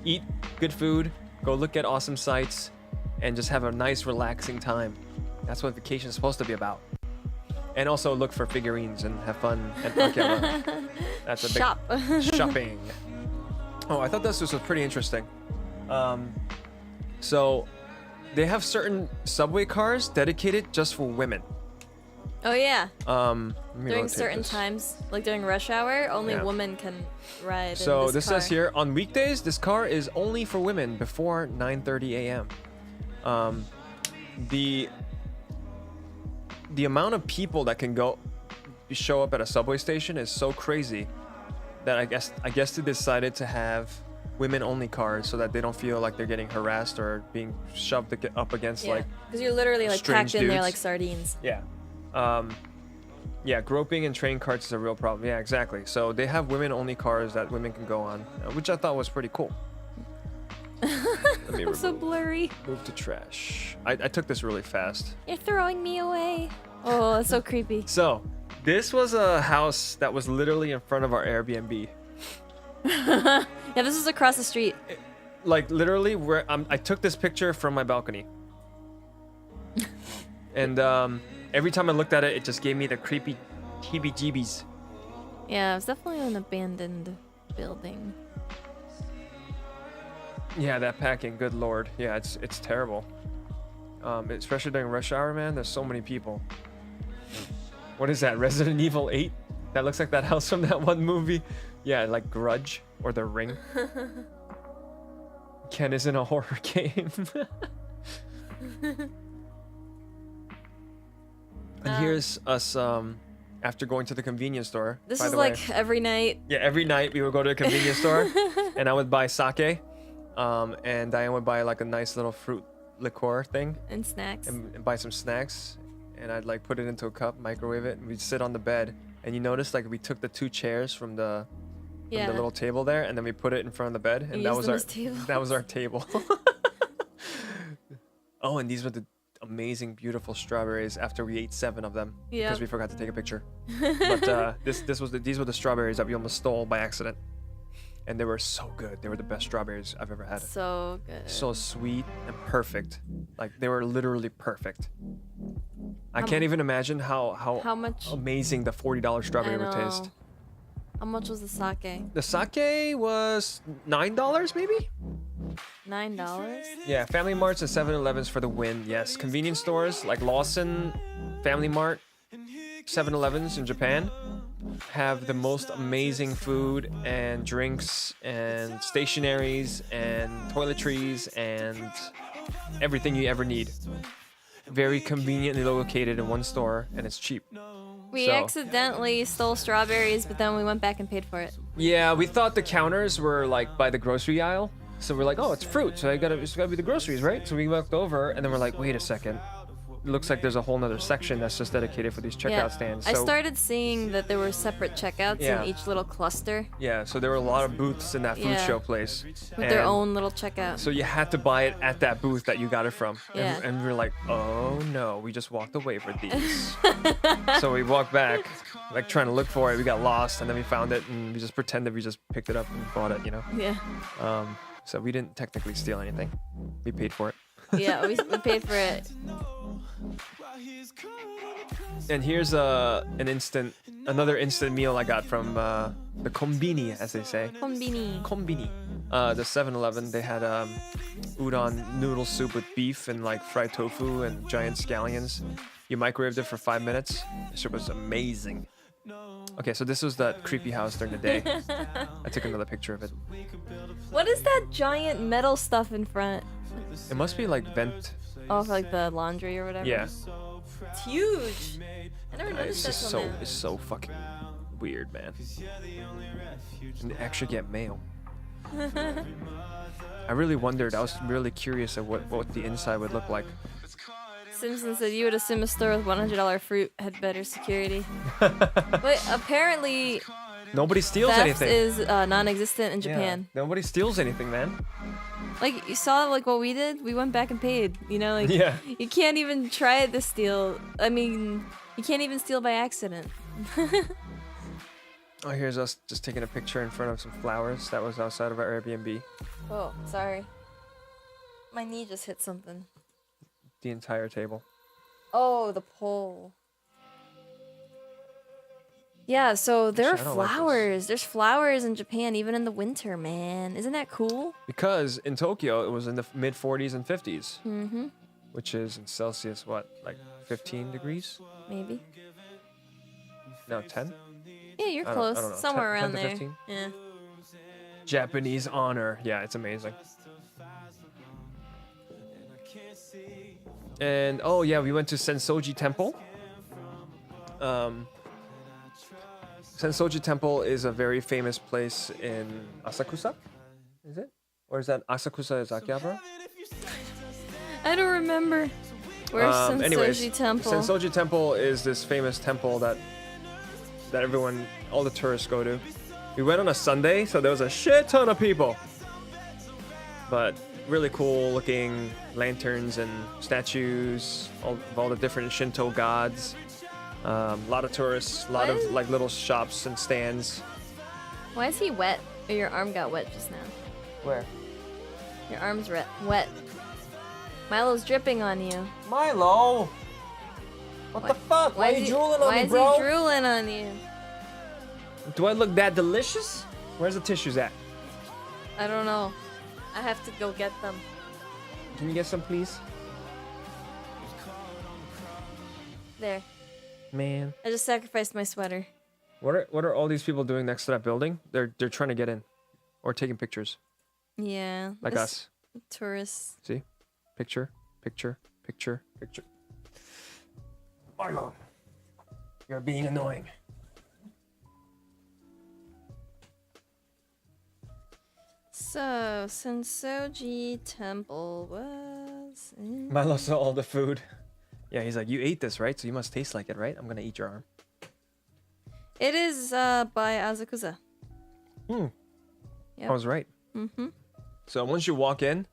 Eat good food, go look at awesome sights, and just have a nice relaxing time. That's what vacation is supposed to be about. And also look for figurines and have fun. And that's a big shopping. Oh, I thought this was pretty interesting. So they have certain subway cars dedicated just for women. Oh yeah. Let me During rotate certain this. times, like during rush hour, only Yeah. women can ride. So in this car. says here on weekdays, this car is only for women before 9:30 a.m. The amount of people that can show up at a subway station is so crazy that I guess they decided to have women-only cars so that they don't feel like they're getting harassed or being shoved up against Yeah, like because you're literally like strange packed in there dudes. like sardines. yeah. Yeah, groping in train carts is a real problem. Yeah, exactly. So they have women-only cars that women can go on, which I thought was pretty cool. Let me I'm so remove- blurry. Move to trash. I took this really fast. You're throwing me away. Oh, that's so creepy. So, this was a house that was literally in front of our Airbnb. Yeah, this is across the street. Like literally, where I took this picture from my balcony, and every time I looked at it, it just gave me the creepy heebie-jeebies. Yeah, it was definitely an abandoned building. Yeah, that packing, good lord. Yeah, it's terrible. Especially during rush hour, man. There's so many people. What is that? Resident Evil 8? That looks like that house from that one movie. Yeah, like Grudge or The Ring. Ken is in a horror game. And here's us after going to the convenience store. This by is the like way. every night. Yeah, every night we would go to the convenience store and I would buy sake. And Diane would buy like a nice little fruit liqueur thing And snacks. and buy some snacks. And I'd like put it into a cup, microwave it, and we'd sit on the bed. And you notice like we took the two chairs from the Yeah. little table there, and then we put it in front of the bed, and And that used was them our as tables. that was our table. Oh, and these were the amazing, beautiful strawberries after we ate 7 of them Yep. because we forgot to take a picture. But these were the strawberries that we almost stole by accident, and they were so good. They were the best strawberries I've ever had. So good. So sweet and perfect. Like they were literally perfect. I How can't mu- even imagine how How much? amazing the $40 strawberry I would know. taste. How much was the sake? The sake was $9 maybe? $9. Yeah, Family Marts and 7-Elevens for the win. Yes, convenience stores like Lawson, Family Mart, 7-Elevens in Japan have the most amazing food and drinks and stationaries and toiletries and everything you ever need. Very conveniently located in one store, and it's cheap. We So- accidentally stole strawberries, but then we went back and paid for it. Yeah, we thought the counters were like by the grocery aisle. So we're like, oh, it's fruit, so it's gotta be the groceries, right? So we walked over, and then we're like, wait a second. It looks like there's a whole nother section that's just dedicated for these checkout stands. I So, started seeing that there were separate checkouts Yeah. in each little cluster yeah, so there were a lot of booths in that food Yeah. show place. with their And own little checkout. So you had to buy it at that booth that you got it from. Yeah. And we were like, oh no, we just walked away for these. So we walked back, like trying to look for it. We got lost, and then we found it, and we just pretended we just picked it up and bought it, you know? Yeah. So we didn't technically steal anything. We paid for it. Yeah, we paid for it. And here's another instant meal I got from the kombini, as they say. Konbini. Kombini. The 7-Eleven, they had udon noodle soup with beef and like fried tofu and giant scallions. You microwaved it for 5 minutes. This shit was amazing. Okay, so this was that creepy house during the day. I took another picture of it. What is that giant metal stuff in front? It must be like vent. Oh, for like the laundry or whatever. Yeah. It's huge. I never It's noticed just that so till now. it's so fucking weird, man. And they actually get mail. I really wondered. I was really curious of what the inside would look like. Simpson said you would assume a store with $100 fruit had better security. But apparently, Nobody steals theft anything. is non-existent in Japan. Yeah, nobody steals anything, man. Like, you saw like what we did? We went back and paid. You know, like Yeah. you can't even try to steal. I mean, you can't even steal by accident. Oh, here's us just taking a picture in front of some flowers that was outside of our Airbnb. Oh, sorry. My knee just hit something. The entire table. Oh, the pole. Yeah, so there are Actually, I don't like this. flowers. There's flowers in Japan even in the winter, man. Isn't that cool? Because in Tokyo, it was in the mid 40s and 50s. Mm-hmm. Which is in Celsius, what, like 15 degrees? Maybe. No, 10? Yeah, you're I close. don't know. Somewhere 10 around to there. 15? Yeah. Japanese honor. Yeah, it's amazing. And, oh yeah, we went to Sensoji Temple. Sensoji Temple is a very famous place in Asakusa. Is it? Or is that Asakusa is Akihabara? I don't remember. Where's Sensoji anyways, Temple? Sensoji Temple is this famous temple that everyone, all the tourists go to. We went on a Sunday, so there was a shit ton of people. But really cool looking lanterns and statues of all the different Shinto gods. A lot of tourists, a lot of like little shops and stands. Why is he wet? Or your arm got wet just now. Where? Your arm's wet. Milo's dripping on you. Milo! What the fuck? Why are you drooling on me, bro? Why is he drooling on you? Do I look that delicious? Where's the tissues at? I don't know. I have to go get them. Can you get some, please? There. Man. I just sacrificed my sweater. What are all these people doing next to that building? They're trying to get in. Or taking pictures. Yeah. Like us. Tourists. See? Picture, picture, picture, picture. Milo, you're being annoying. So, Sensoji Temple was in... Milo saw all the food. Yeah, he's like, you ate this, right? So you must taste like it, right? I'm gonna eat your arm. It is by Asakusa. Hmm. Yep. I was right. Mm-hmm. So once you walk in,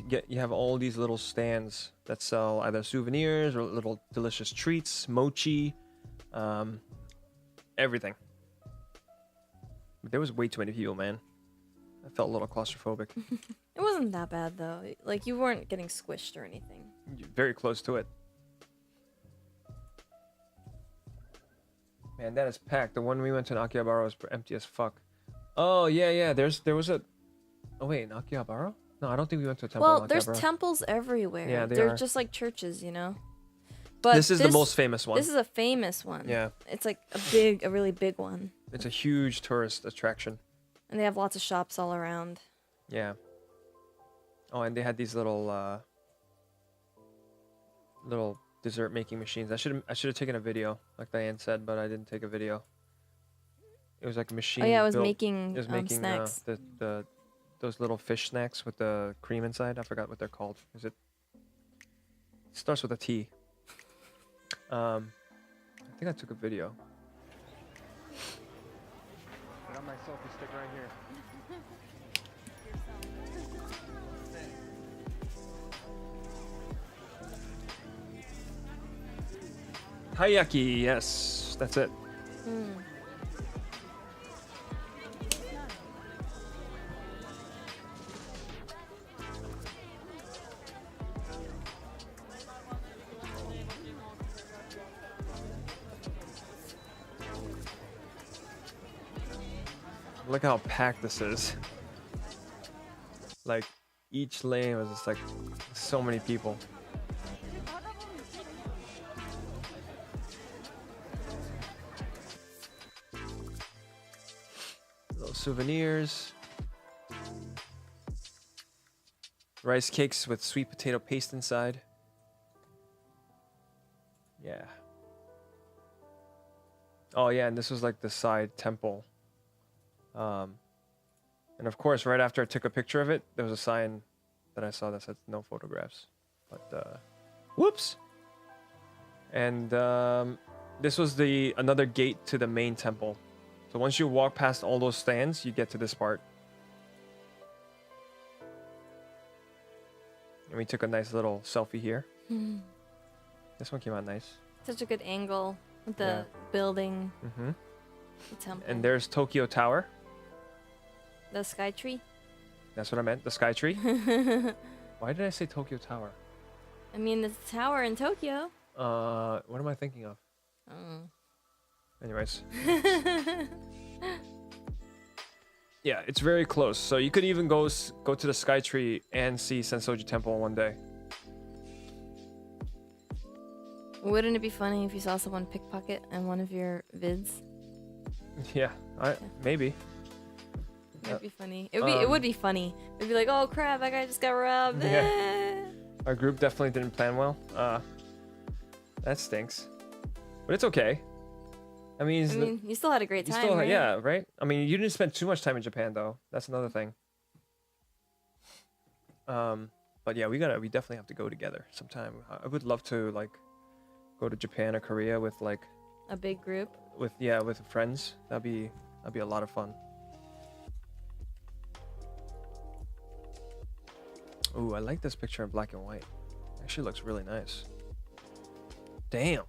you have all these little stands that sell either souvenirs or little delicious treats, mochi, everything. But there was way too many people, man. I felt a little claustrophobic. It wasn't that bad, though. Like, you weren't getting squished or anything. You're very close to it. Man, that is packed. The one we went to in Akihabara was empty as fuck. Oh, yeah. There was a... Oh, wait, in Akihabara? No, I don't think we went to a temple Well, in there's Akihabara. temples everywhere. Yeah, They're are. just like churches, you know? But This is the most famous one. This is a famous one. Yeah. It's like a really big one. It's a huge tourist attraction. And they have lots of shops all around. Yeah. Oh, and they had these little dessert making machines. I should have taken a video, like Diane said, but I didn't take a video. It was like a machine. Oh yeah, it was built- making, It was making snacks. those little fish snacks with the cream inside. I forgot what they're called. It starts with a T. I think I took a video. I got my selfie stick right here. Hayaki, yes, that's it. Look how packed this is. Like, each lane was just like so many people. Little souvenirs. Rice cakes with sweet potato paste inside. Yeah. Oh yeah, and this was like the side temple. And of course, right after I took a picture of it, there was a sign that I saw that said no photographs. But Whoops. And this was another gate to the main temple. So once you walk past all those stands, you get to this part. And we took a nice little selfie here. This one came out nice. Such a good angle with the building, the temple. And there's Tokyo Tower. The sky tree. That's what I meant, the sky tree. Why did I say Tokyo Tower? I mean, it's a tower in Tokyo. What am I thinking of? Oh. Anyways. Yeah, it's very close. So you could even go to the sky tree and see Sensoji Temple in one day. Wouldn't it be funny if you saw someone pickpocket in one of your vids? Yeah, maybe. It'd be funny. It would be funny. It'd be like, oh crap, that guy just got robbed. Yeah. Our group definitely didn't plan well. That stinks. But it's okay. I mean, you still had a great time, right? Yeah, right? I mean, you didn't spend too much time in Japan, though. That's another thing. But yeah, we definitely have to go together sometime. I would love to, like, go to Japan or Korea with, like... A big group? With friends. That'd be a lot of fun. Ooh, I like this picture in black and white. Actually looks really nice. Damn.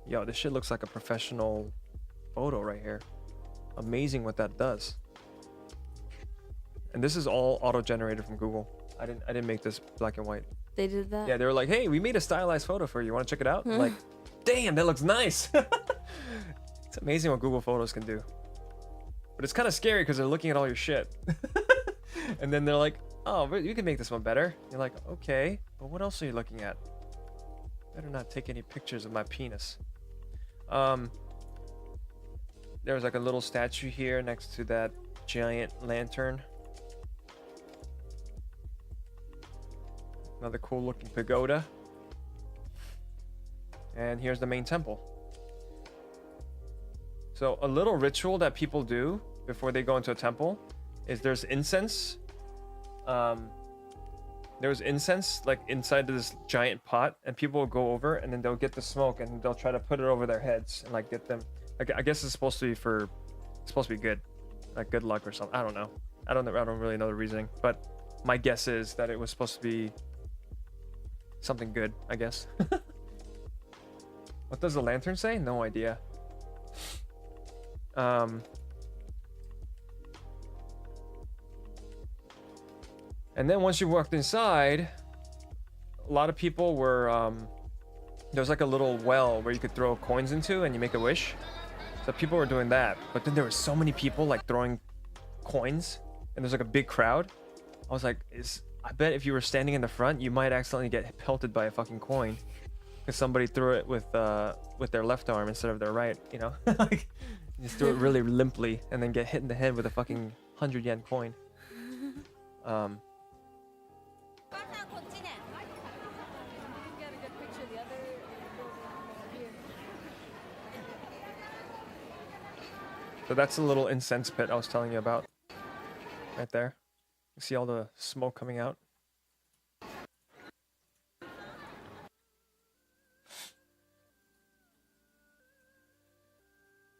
Yo, this shit looks like a professional photo right here. Amazing what that does. And this is all auto-generated from Google. I didn't make this black and white. They did that? Yeah, they were like, hey, we made a stylized photo for you. Want to check it out? I'm like, damn, that looks nice. It's amazing what Google Photos can do. But it's kind of scary because they're looking at all your shit. And then they're like, oh, you can make this one better. You're like, okay, but what else are you looking at? Better not take any pictures of my penis. There's like a little statue here next to that giant lantern. Another cool looking pagoda. And here's the main temple. So a little ritual that people do before they go into a temple is there's incense. There's incense like inside of this giant pot, and people will go over and then they'll get the smoke and they'll try to put it over their heads and like get them. Like, I guess it's supposed to be good, like good luck or something. I don't know. I don't really know the reasoning, but my guess is that it was supposed to be something good, I guess. What does the lantern say? No idea. And then once you walked inside, a lot of people were, there's like a little well where you could throw coins into and you make a wish. So people were doing that. But then there were so many people like throwing coins and there's like a big crowd. I was like, I bet if you were standing in the front, you might accidentally get pelted by a fucking coin. Because somebody threw it with their left arm instead of their right, you know? Like, you just threw it really limply and then get hit in the head with a fucking 100 yen coin. So that's the little incense pit I was telling you about. Right there. You see all the smoke coming out?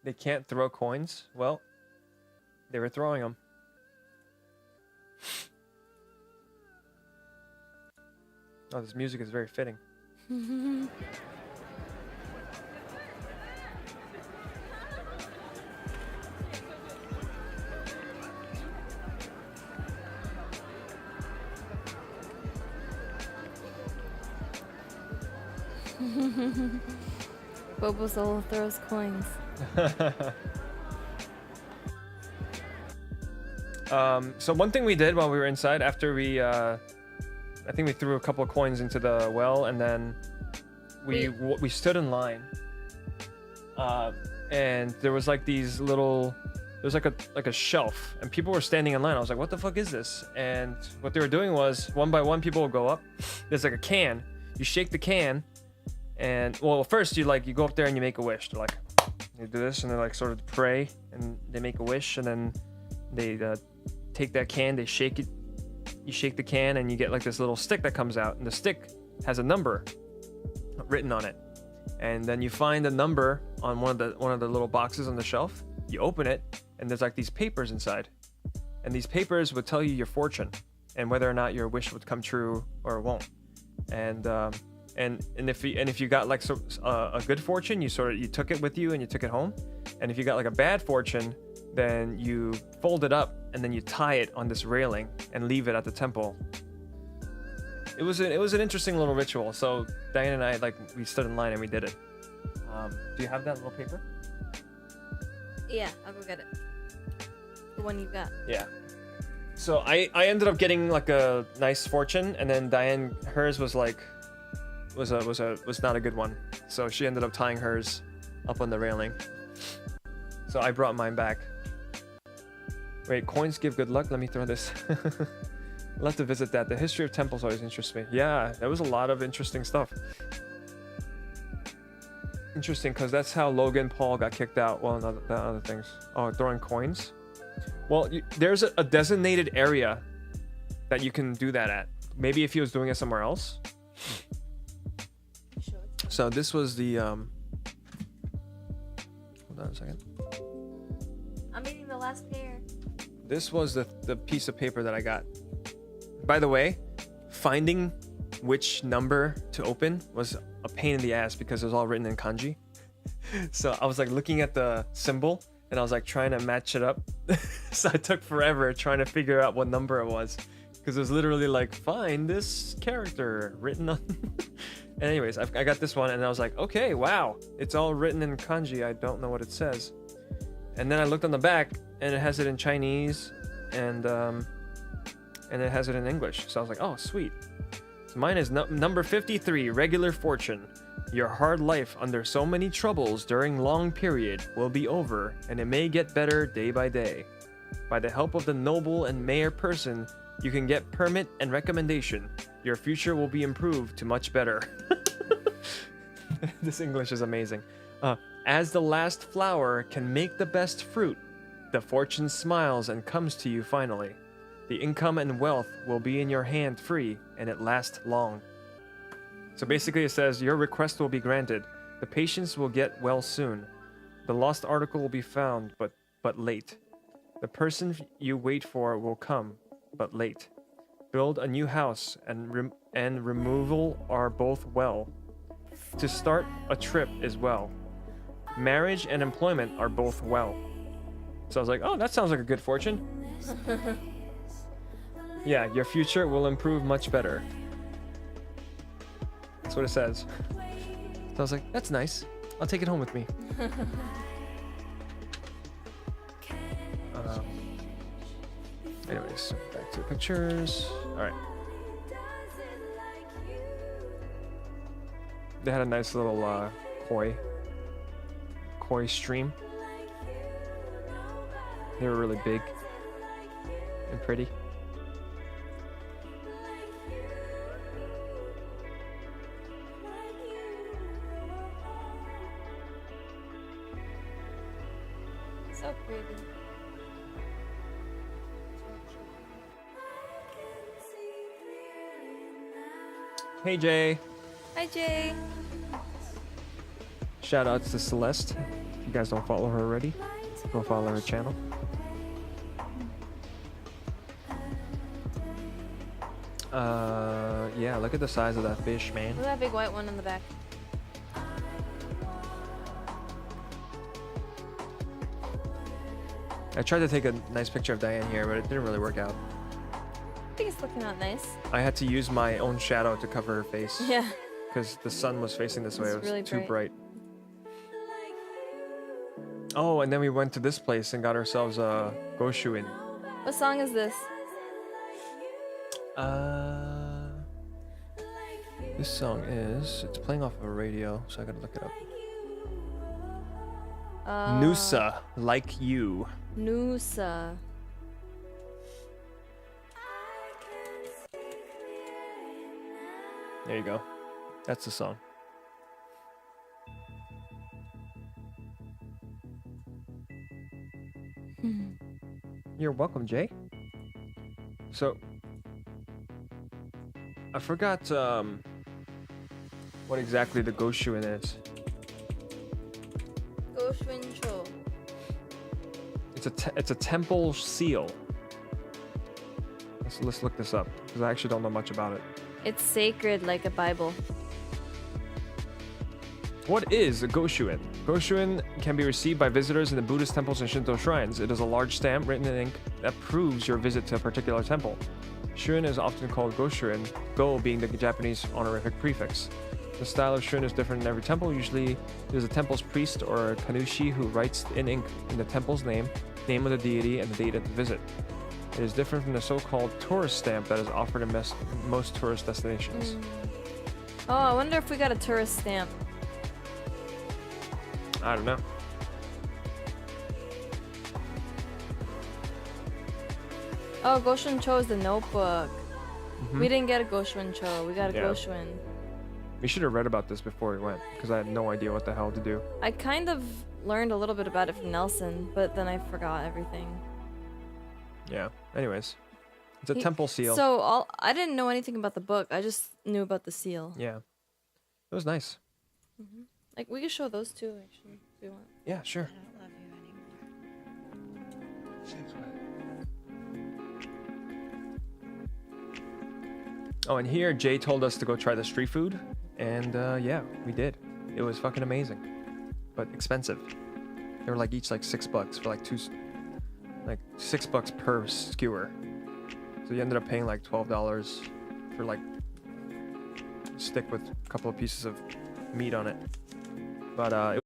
They can't throw coins? Well, they were throwing them. Oh, this music is very fitting. Bobo Soul throws coins. So one thing we did while we were inside, after we, I think we threw a couple of coins into the well, and then we stood in line. And there was like these little, there was like a shelf, and people were standing in line. I was like, what the fuck is this? And what they were doing was, one by one, people would go up. There's like a can. You shake the can, and well, first you go up there and you make a wish. They're like, they do this, and they like sort of pray, and they make a wish, and then they take that can, they shake it. you shake the can and you get like this little stick that comes out, and the stick has a number written on it. And then you find a number on one of the little boxes on the shelf. You open it, and there's like these papers inside, and these papers would tell you your fortune and whether or not your wish would come true or it won't. And if you got like a good fortune, you took it with you and you took it home. And if you got like a bad fortune, then you fold it up and then you tie it on this railing and leave it at the temple. It was an interesting little ritual. So Diane and I, we stood in line and we did it. Do you have that little paper? Yeah, I'll go get it. The one you got. Yeah. So I ended up getting like a nice fortune, and then Diane, hers was not a good one. So she ended up tying hers up on the railing. So I brought mine back. Wait, coins give good luck? Let me throw this. I'll have to visit that. The history of temples always interests me. Yeah, there was a lot of interesting stuff. Interesting, because that's how Logan Paul got kicked out. Well, not other things. Oh, throwing coins? Well, there's a designated area that you can do that at. Maybe if he was doing it somewhere else. So this was the... Hold on a second. I'm eating the last pear. This was the piece of paper that I got. By the way, finding which number to open was a pain in the ass because it was all written in kanji. So I was like looking at the symbol and I was like trying to match it up. So I took forever trying to figure out what number it was, because it was literally like, find this character written on. And anyways, I got this one and I was like, okay, wow, it's all written in kanji. I don't know what it says. And then I looked on the back and it has it in Chinese and it has it in English. So I was like, oh, sweet. So mine is number 53, regular fortune. Your hard life under so many troubles during long period will be over, and it may get better day by day. By the help of the noble and mayor person, you can get permit and recommendation. Your future will be improved to much better. This English is amazing. As the last flower can make the best fruit, the fortune smiles and comes to you finally. The income and wealth will be in your hand free, and it lasts long. So basically it says, your request will be granted. The patients will get well soon. The lost article will be found, but late. The person you wait for will come, but late. Build a new house and removal are both well. To start a trip is well. Marriage and employment are both well. So I was like, oh, that sounds like a good fortune. Yeah, your future will improve much better. That's what it says. So I was like, that's nice. I'll take it home with me. Anyways, back to the pictures. All right. They had a nice little koi stream. They were really big and pretty. So pretty. Hey Jay. Hi Jay. Shout outs to Celeste. If you guys don't follow her already, go follow her channel. Yeah, look at the size of that fish, man. Look at that big white one in the back. I tried to take a nice picture of Diane here, but it didn't really work out. I think it's looking out nice. I had to use my own shadow to cover her face. Yeah. Because the sun was facing this way. It's It was really too bright. bright. Oh, and then we went to this place and got ourselves a goshuin. What song is this? This song it's playing off of a radio, so I gotta look it up. Noosa, Like You. Noosa. There you go. That's the song. You're welcome, Jay. So, I forgot what exactly the Goshuin is. Goshwincho. It's a temple seal. Let's look this up because I actually don't know much about it. It's sacred like a Bible. What is a Goshuin? Goshuin can be received by visitors in the Buddhist temples and Shinto shrines. It is a large stamp written in ink that proves your visit to a particular temple. Shuin is often called Goshuin, go being the Japanese honorific prefix. The style of Shuin is different in every temple. Usually, there's a temple's priest or a kanushi who writes in ink in the temple's name of the deity, and the date of the visit. It is different from the so-called tourist stamp that is offered in most tourist destinations. Oh, I wonder if we got a tourist stamp. I don't know. Oh, Goshwincho is the notebook. Mhm. We didn't get a Goshwincho. We got a Yeah. Goshwin. We should have read about this before we went because I had no idea what the hell to do. I kind of learned a little bit about it from Nelson, but then I forgot everything. Yeah. Anyways, it's a He- temple seal. So I didn't know anything about the book. I just knew about the seal. Yeah. It was nice. Like we could show those two actually if we want. Yeah, sure. I don't love you anymore. Since when? Oh, and here Jay told us to go try the street food, and yeah, we did. It was fucking amazing, but expensive. They were like each like $6 for like like $6 per skewer. So you ended up paying like $12 for like a stick with a couple of pieces of meat on it. But it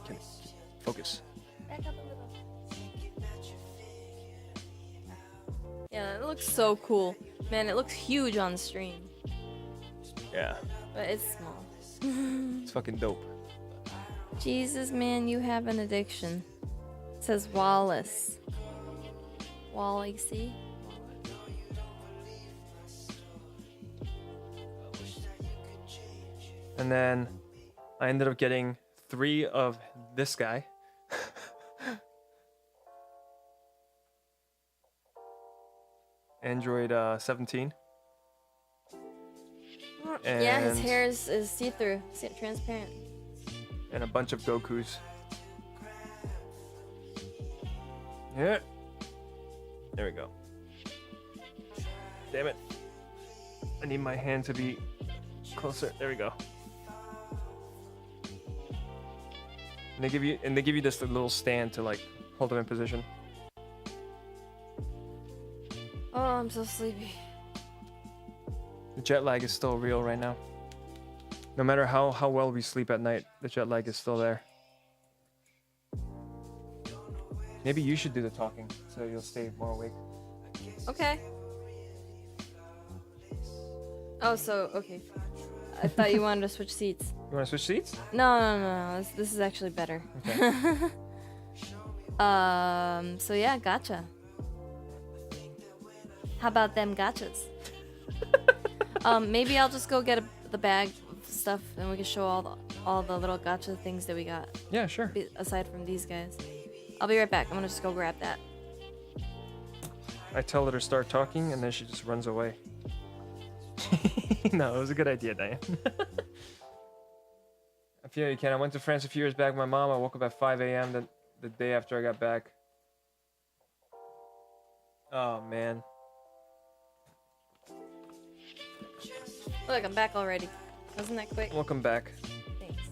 Can focus. Back up a little. Yeah, it looks so cool. Man, it looks huge on stream. Yeah, But it's small. it's fucking dope. Jesus, man, you have an addiction. It says Wallace. Wallace. And then I ended up getting 3 of this guy. Android 17. Yeah, his And- hair is see-through, transparent. And a bunch of Gokus. Yeah. There we go. Damn it. I need my hand to be closer. There we go. And they give you this little stand to like hold them in position. Oh, I'm so sleepy. The jet lag is still real right now. No matter how well we sleep at night, the jet lag is still there. Maybe you should do the talking so you'll stay more awake. Okay. Oh, so okay. I thought you wanted to switch seats. You want to switch seats? No. This is actually better. Okay. So yeah, gotcha. How about them gotchas? Maybe I'll just go get the bag of stuff and we can show all the little gotcha things that we got. Yeah, sure. Aside from these guys. I'll be right back. I'm gonna just go grab that. I tell her to start talking and then she just runs away. No, it was a good idea, Diane. I feel you can. I went to France a few years back with my mom. I woke up at 5 a.m. the day after I got back. Oh, man. Look, I'm back already. Wasn't that quick? Welcome back. Thanks.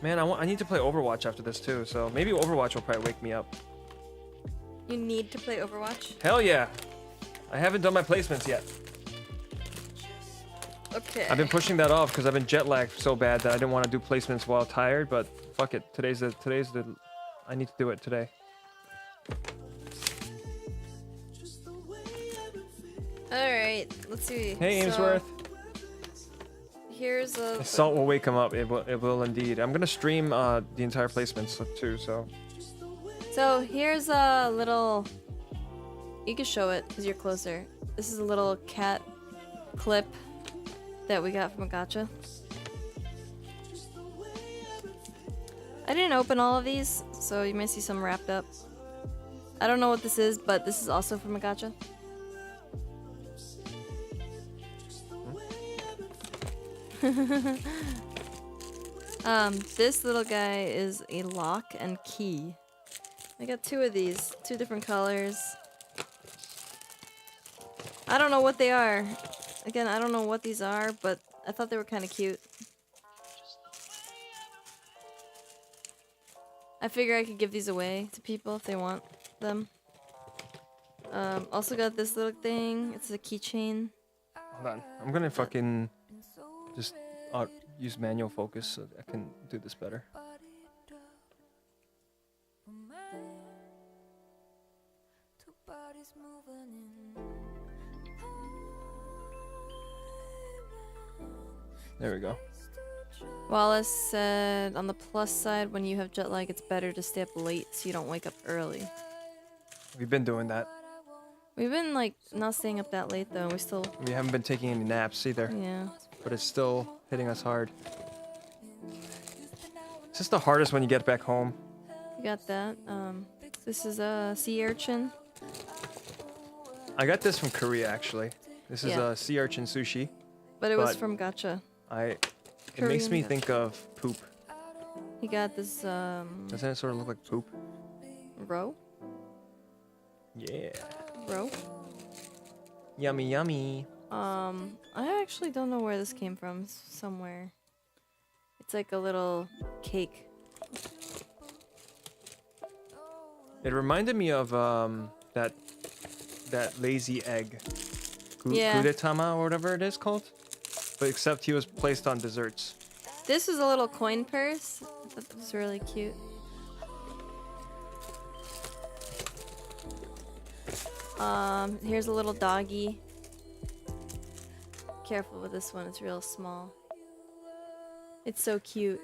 Man, I need to play Overwatch after this too, so maybe Overwatch will probably wake me up. You need to play Overwatch? Hell yeah! I haven't done my placements yet. Okay. I've been pushing that off because I've been jet lagged so bad that I didn't want to do placements while tired, but fuck it. Today's the I need to do it today. Alright, let's see. Hey, So, Amesworth. here's a... Salt will wake him up. It will indeed. I'm gonna stream the entire placements too. So here's a little... You can show it because you're closer. This is a little cat clip that we got from a gacha. I didn't open all of these, so you may see some wrapped up. I don't know what this is, but this is also from a gacha. This little guy is a lock and key. I got 2 of these, 2 different colors. I don't know what they are. Again, I don't know what these are, but I thought they were kind of cute. I figure I could give these away to people if they want them. Also got this little thing. It's a keychain. Hold on. I'm gonna fucking just use manual focus so I can do this better. There we go. Wallace said, on the plus side, when you have jet lag, it's better to stay up late so you don't wake up early. We've been doing that. We've been, like, not staying up that late, though. We haven't been taking any naps either, Yeah. but it's still hitting us hard. It's just the hardest when you get back home. You got that. This is a sea urchin. I got this from Korea actually. This is Yeah. a sea urchin sushi. But it was But- from gacha. It makes me Korean think of poop. He got this, Doesn't it sort of look like poop? roe? Yeah. Roe? Yummy, yummy. I actually don't know where this came from. Somewhere. It's like a little cake. It reminded me of that lazy egg. Yeah. Gudetama or whatever it is called. But except he was placed on desserts. This was a little coin purse. I thought that was really cute. Here's a little doggy. Careful with this one, it's real small. It's so cute.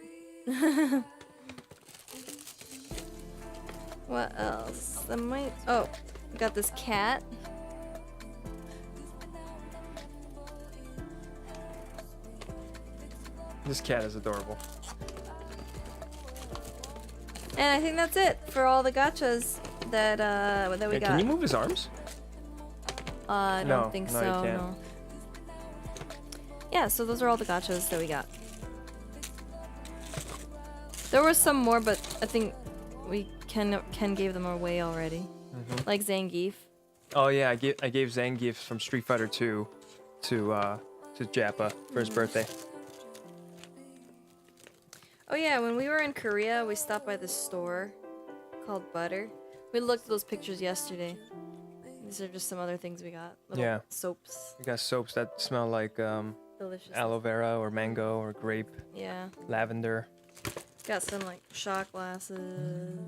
What else? Oh, we got this cat. This cat is adorable. And I think that's it for all the gachas that we Hey, got. can you move his arms? I No, don't think no, you so. can't. No. Yeah, so those are all the gachas that we got. There were some more, but I think Ken gave them away already. Like Zangief. Oh yeah, I gave Zangief from Street Fighter 2 to Jappa for his birthday. Oh yeah, when we were in Korea, we stopped by this store called Butter. We looked at those pictures yesterday. These are just some other things we got. Little Yeah. soaps. We got soaps that smell like Delicious. aloe vera or mango or grape, Yeah. lavender. Got some like shot glasses.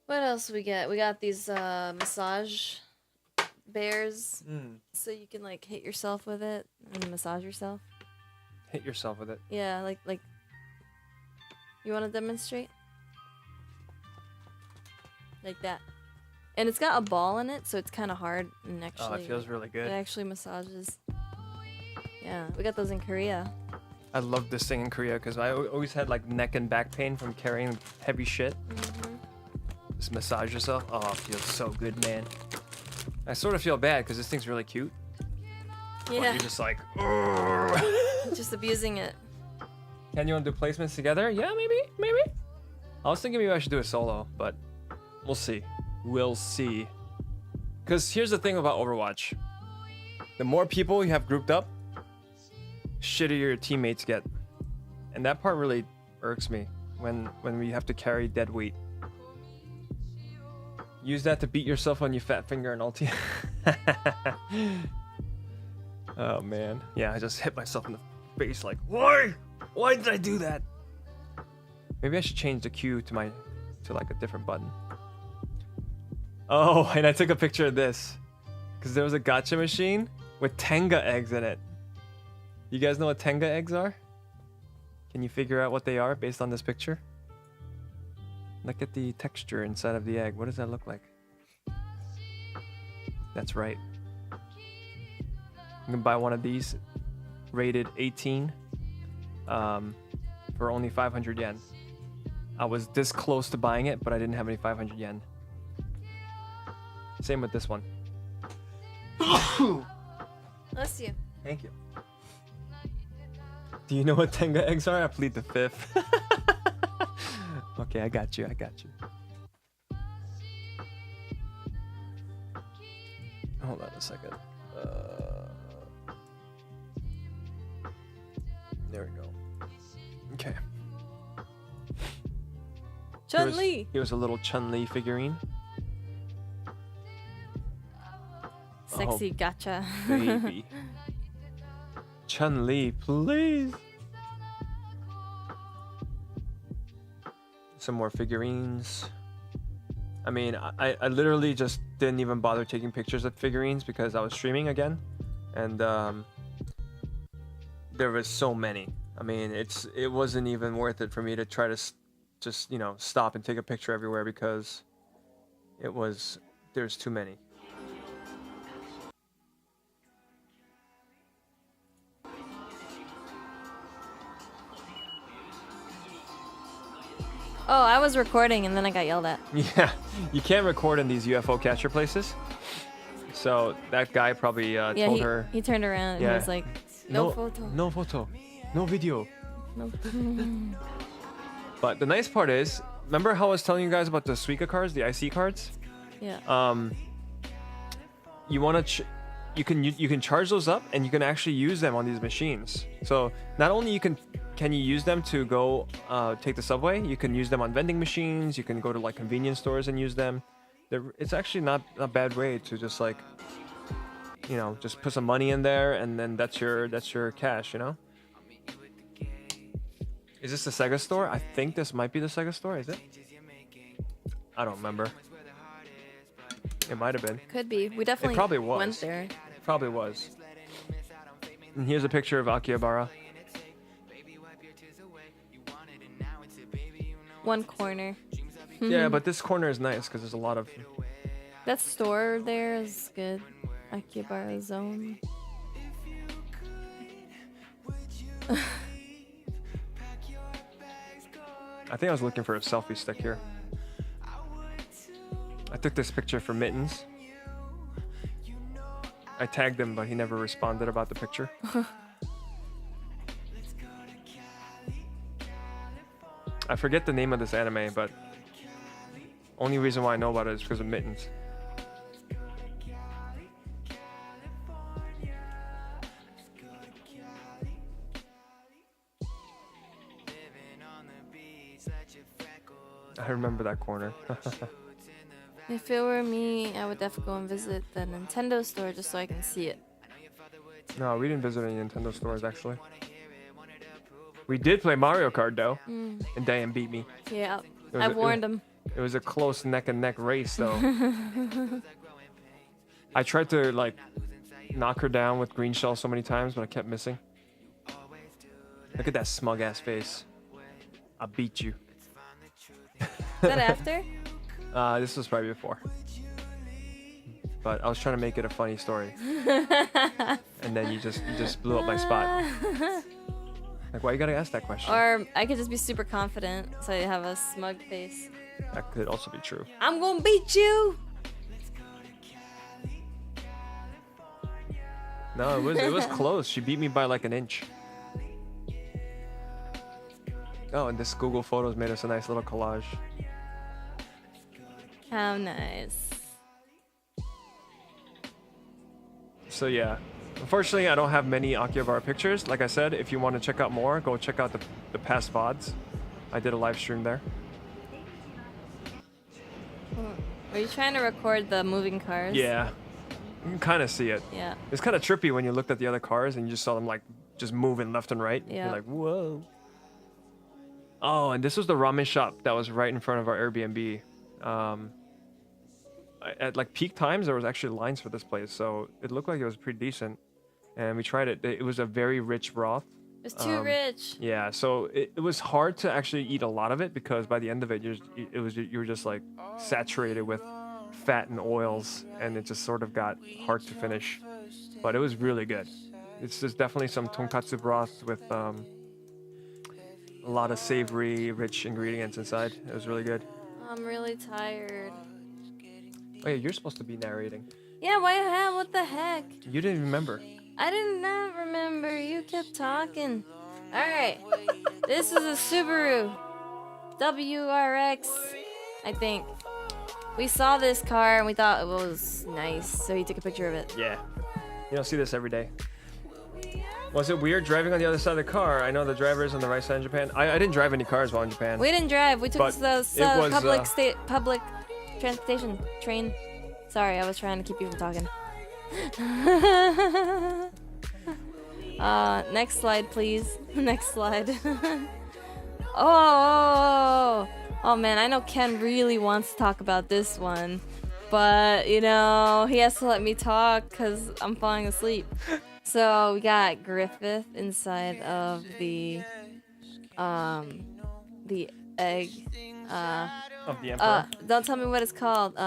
What else we get? We got these massage bears, so you can like hit yourself with it and massage yourself. Hit yourself with it. Yeah, like. You want to demonstrate? Like that. And it's got a ball in it, so it's kind of hard and actually. Oh, it feels really It good. actually massages. Yeah, we got those in Korea. I love this thing in Korea because I always had like neck and back pain from carrying heavy shit. Just massage yourself. Oh, it feels so good, man. I sort of feel bad because this thing's really cute. But Yeah, you're just like, just abusing it. can you want to do placements together? Yeah, maybe. I was thinking maybe I should do it solo, but we'll see. We'll see. Because here's the thing about Overwatch. The more people you have grouped up, shittier your teammates get. And that part really irks me when we have to carry dead weight. Use that to beat yourself on your fat finger and ulti. Oh man. Yeah, I just hit myself in the face like, why? Why did I do that? Maybe I should change the Q to like a different button. Oh, and I took a picture of this. Because there was a gacha machine with Tenga eggs in it. You guys know what Tenga eggs are? Can you figure out what they are based on this picture? Look at the texture inside of the egg. What does that look like? That's right. You can buy one of these, rated 18, for only 500 yen. I was this close to buying it, but I didn't have any 500 yen. Same with this one. Bless you. Thank you. Do you know what Tenga eggs are? I plead the fifth. Okay, I got you. Hold on a second. There we go. Okay. Chun-Li. Here's a little Chun-Li figurine. Sexy gacha. Baby. Chun-Li, please. Some more figurines. I mean, I literally just didn't even bother taking pictures of figurines because I was streaming again, and there was so many. I mean, it wasn't even worth it for me to try to just stop and take a picture everywhere because there's too many. Oh, I was recording and then I got yelled at. Yeah, you can't record in these UFO catcher places. So that guy probably told her. He turned around and he was like, no photo. No photo. No video. No. But the nice part is, remember how I was telling you guys about the Suica cards, the IC cards? Yeah. You want to, you can charge those up, and you can actually use them on these machines. So not only can you use them to go take the subway, you can use them on vending machines. You can go to like convenience stores and use them. It's actually not a bad way to just like you know, just put some money in there, and then that's your cash, you know. Is this the Sega store? I think this might be the Sega store. Is it? I don't remember. It might have been. Could be. We definitely probably was. went there. It probably was. And here's a picture of Akihabara. One corner. Yeah, but this corner is nice because there's a lot of. That store there is good. Akihabara Zone. I think I was looking for a selfie stick here. I took this picture for Mittens. I tagged him, but he never responded about the picture. I forget the name of this anime, but only reason why I know about it is because of Mittens. I remember that corner. If it were me, I would definitely go and visit the Nintendo store just so I can see it. No, we didn't visit any Nintendo stores actually. We did play Mario Kart though, and Diane beat me. Yeah, was I a- warned him. It was a close neck and neck race though. I tried to like knock her down with green shell so many times, but I kept missing. Look at that smug ass face. I beat you. Is that after? This was probably before. But I was trying to make it a funny story. And then you just blew up my spot. Like, why you gotta ask that question? Or I could just be super confident, so I have a smug face. That could also be true. I'm gonna beat you! No, it was close. She beat me by like an inch. Oh, and this Google Photos made us a nice little collage. How nice. So yeah, unfortunately I don't have many Akihabara pictures. Like I said, if you want to check out more, go check out the past VODs. I did a live stream there. Were you trying to record the moving cars? Yeah, you can kind of see it. Yeah. It's kind of trippy when you looked at the other cars and you just saw them like just moving left and right. Yeah. You're like, whoa. Oh, and this was the ramen shop that was right in front of our Airbnb. At like peak times, there was actually lines for this place, so it looked like it was pretty decent. And we tried it. It was a very rich broth. It was too rich. Yeah, so it was hard to actually eat a lot of it because by the end of it, you were just like saturated with fat and oils, and it just sort of got hard to finish. But it was really good. It's just definitely some tonkatsu broth with a lot of savory, rich ingredients inside. It was really good. I'm really tired. Oh yeah, you're supposed to be narrating. Yeah, what the heck? You didn't remember. I did not remember. You kept talking. Alright. This is a Subaru WRX, I think. We saw this car and we thought it was nice, so he took a picture of it. Yeah. You don't see this every day. Was it weird driving on the other side of the car? I know the driver is on the right side in Japan. I didn't drive any cars while in Japan. We didn't drive. We took But the it was, public transportation train. Sorry, I was trying to keep you from talking. Next slide, please. Next slide. Oh man, I know Ken really wants to talk about this one, but you know he has to let me talk because I'm falling asleep. So we got Griffith inside of the egg. Of the Emperor. Don't tell me what it's called.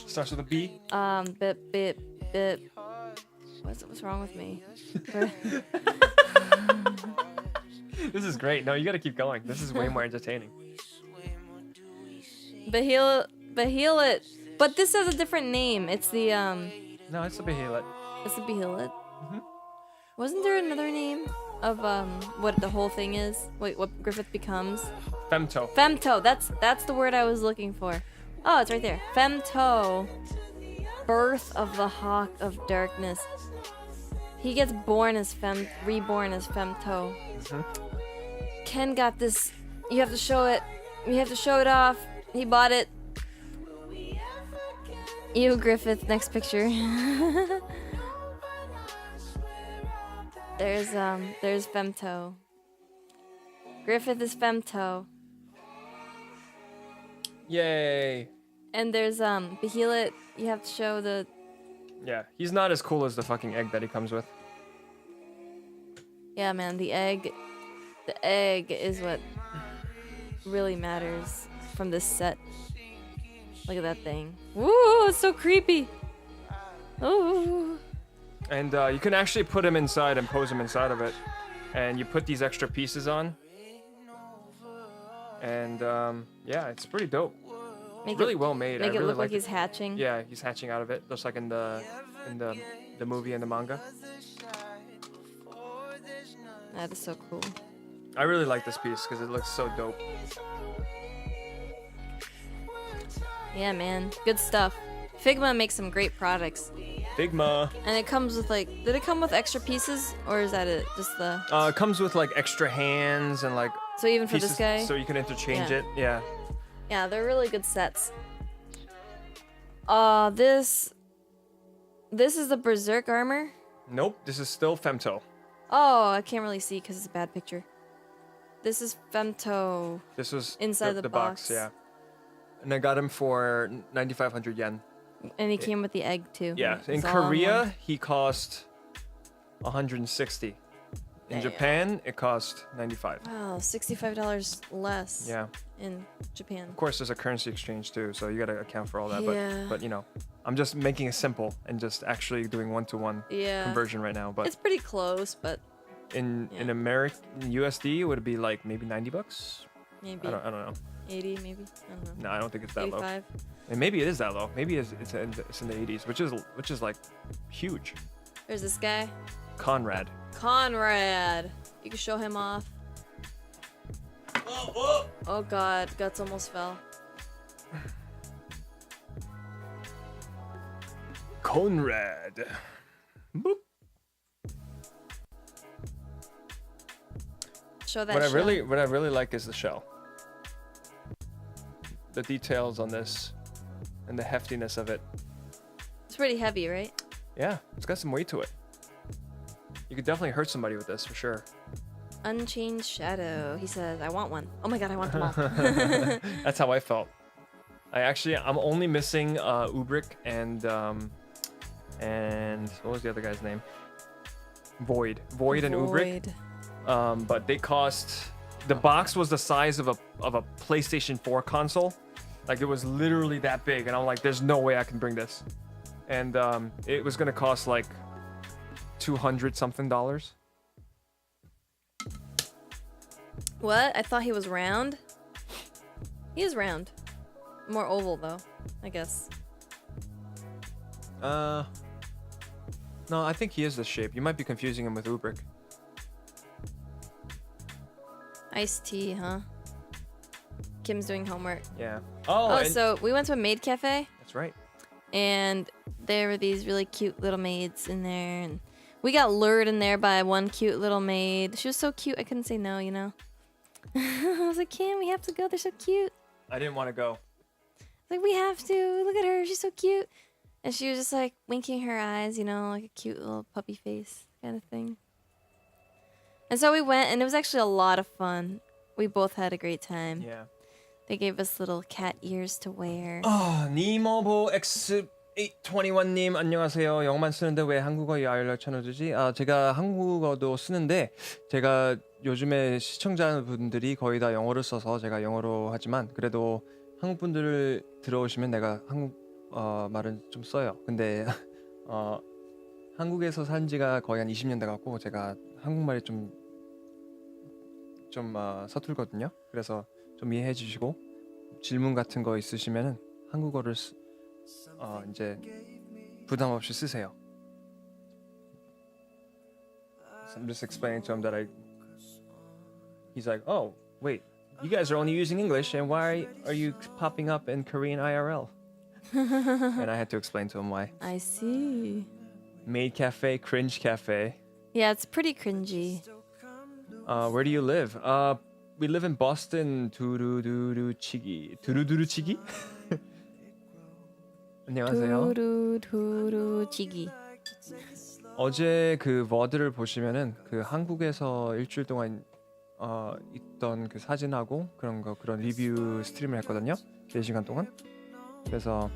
Starts with a B. Bit. What's wrong with me? This is great. No, you gotta keep going. This is way more entertaining. Beheel it. But this has a different name. It's the No, it's a Behelit. It's the Behelit. Wasn't there another name of what the whole thing is? Wait, what Griffith becomes? Femto. Femto. That's the word I was looking for. Oh, it's right there. Femto. Birth of the Hawk of Darkness. He gets reborn as Femto. Ken got this. You have to show it. You have to show it off. He bought it. You, Griffith. Next picture. There's Femto. Griffith is Femto. Yay. And there's Behelit. You have to show the. Yeah, he's not as cool as the fucking egg that he comes with. Yeah, man, the egg. The egg is what really matters from this set. Look at that thing. Woo, it's so creepy. Ooh. And you can actually put him inside and pose him inside of it. And you put these extra pieces on. And yeah, it's pretty dope. Really well made. Make I it really look like it. he's hatching. Yeah, he's hatching out of it, just like in the movie and the manga. That is so cool. I really like this piece because it looks so dope. Yeah, man, good stuff. Figma makes some great products. Figma. And it comes with like, did it come with extra pieces or is that it? Just the. It comes with like extra hands and like. So even for pieces, this guy. so you can interchange Yeah. it. Yeah. Yeah, they're really good sets. This is the Berserk armor. Nope, this is still Femto. Oh, I can't really see because it's a bad picture. This is Femto. This was Inside the box. yeah. And I got him for 9,500 yen. And he came with the egg too. Yeah, in It's all in Korea one. he cost 160. In Damn. Japan it cost 95. Wow, $65 less. Yeah. In Japan. Of course, there's a currency exchange too, so you gotta account for all that. Yeah. But you know, I'm just making it simple and just actually doing one-to-one Yeah. conversion right now. But It's pretty close, but in yeah. American USD, would it be like maybe $90? maybe I don't know. 80, maybe. I don't know. No, I don't think it's that low. 85. And maybe it is that low. Maybe it's in the 80s, which is like huge. There's this guy, Conrad. Conrad. You can show him off. Oh God, Guts almost fell. Conrad. Boop. Show that. What I shell. really like is the shell. The details on this and the heftiness of it. It's pretty heavy, right? Yeah, it's got some weight to it. You could definitely hurt somebody with this for sure. Unchained Shadow. He says, "I want one." Oh my God, I want them all. That's how I felt. I'm only missing Ubrick and what was the other guy's name? Void and Ubrick. But they cost. The box was the size of a PlayStation 4 console. Like it was literally that big, and I'm like, there's no way I can bring this. And it was gonna cost like $200 something. What? I thought he was round. He is round. More oval though, I guess. No, I think he is this shape. You might be confusing him with Ubrick. Iced tea, huh? Kim's doing homework. Yeah. Oh, and so we went to a maid cafe, that's right. and there were these really cute little maids in there, and we got lured in there by one cute little maid. She was so cute, I couldn't say no, you know? I was like, Kim, we have to go. They're so cute. I didn't want to go. Like, we have to. Look at her. She's so cute. And she was just like winking her eyes, you know, like a cute little puppy face kind of thing. And so we went, and it was actually a lot of fun. We both had a great time. Yeah. They gave us little cat ears to wear. 니모보 X821님 안녕하세요. 영어만 쓰는데 왜 한국어 알려 쳐주지? 제가 한국어도 쓰는데 제가 요즘에 시청자분들이 거의 다 영어를 써서 제가 영어로 하지만 그래도 한국 분들 들어오시면 내가 한국 말은 좀 써요. 근데 한국에서 산 지가 거의 한 20년 돼 갖고 제가 한국말이 좀 서툴거든요. 그래서 좀 이해해 주시고 질문 같은 거 있으시면은 한국어를 이제 부담 없이 쓰세요. So I'm just explaining to him that he's like, "Oh, wait. You guys are only using English and why are you popping up in Korean IRL?" And I had to explain to him why. I see. Maid cafe, cringe cafe. Yeah, it's pretty cringy. Where do you live? We live in Boston. 두루두루치기. 두루두루치기? 안녕하세요. 두루두루치기. 어제 그 워드를 보시면은 그 한국에서 일주일 동안 있던 그 사진하고 그런 리뷰 스트림을 했거든요. 4시간 동안. 그래서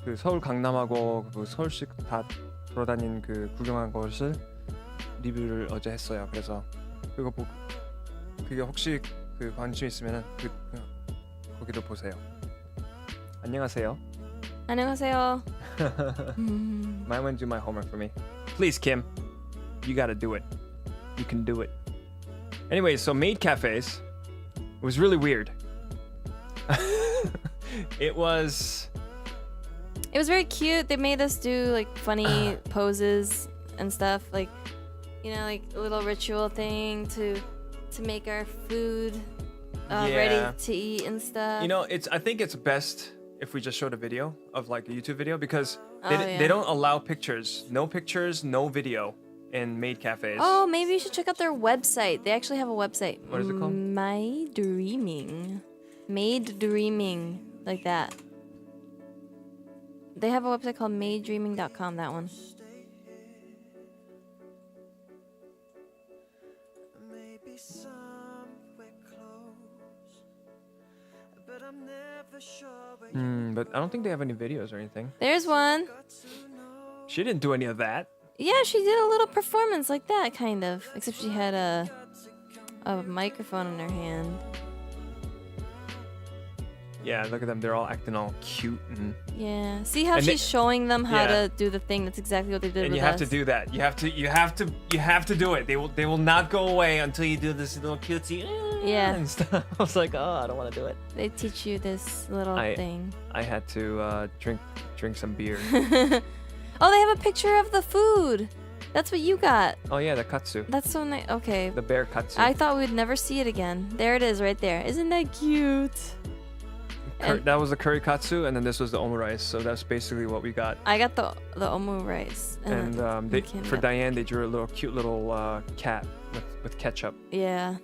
그 서울 강남하고 그 서울시 다 돌아다닌 그 구경한 것을 리뷰를 어제 했어요. 그래서 그거 보고 그게 혹시 그 관심 있으면은 거기도 보세요. 안녕하세요. 안녕하세요. Might want to do my homework for me. Please, Kim. You gotta do it. You can do it. Anyway, so maid cafes. It was really weird. It was very cute. They made us do like funny poses and stuff, like like a little ritual thing to make our food ready to eat and stuff. I think it's best if we just showed a video of like a YouTube video because Oh, yeah. they don't allow pictures, no video in maid cafes. Oh, maybe you should check out their website. They actually have a website. What is it called? My Dreaming. Made Dreaming, like that. They have a website called madedreaming.com, that one. But I don't think they have any videos or anything. There's one. She didn't do any of that. Yeah, she did a little performance like that, kind of. Except she had a microphone in her hand. Yeah, look at them. They're all acting all cute and Yeah. See how And she's showing them how Yeah. to do the thing? That's exactly what they did and with you have us. to do that. You have to do it. They will not go away until you do this little cutesy Yeah. and stuff. I was like, oh, I don't want to do it. They teach you this little thing. I had to drink some beer. Oh, they have a picture of the food. That's what you got. Oh yeah, the katsu, That's so nice. Okay. the bear katsu. I thought we'd never see it again. There it is right there. Isn't that cute? and- That was the curry katsu, and then this was the omurice. So that's basically what we got. I got the omu rice. And Kim for got- Diane, they drew a little cute little cat with ketchup. Yeah.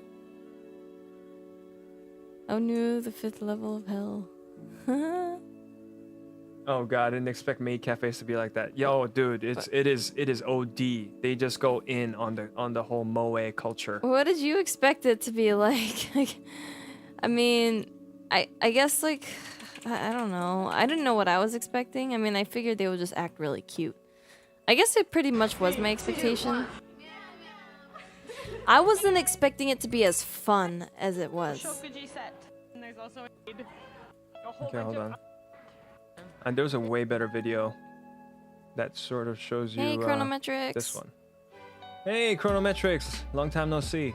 Oh no, the 5th level of hell. Oh god, I didn't expect maid cafes to be like that. Yo, dude, it is OD. They just go in on the whole moe culture. What did you expect it to be like? I mean, I guess like I don't know. I didn't know what I was expecting. I mean, I figured they would just act really cute. I guess it pretty much was my expectation. I wasn't expecting it to be as fun as it was. Shokuji set. And there's also a whole Okay, bunch hold of on. And there's a way better video that sort of shows you Hey, Chronometrics. this one. Hey, Chronometrics, long time no see.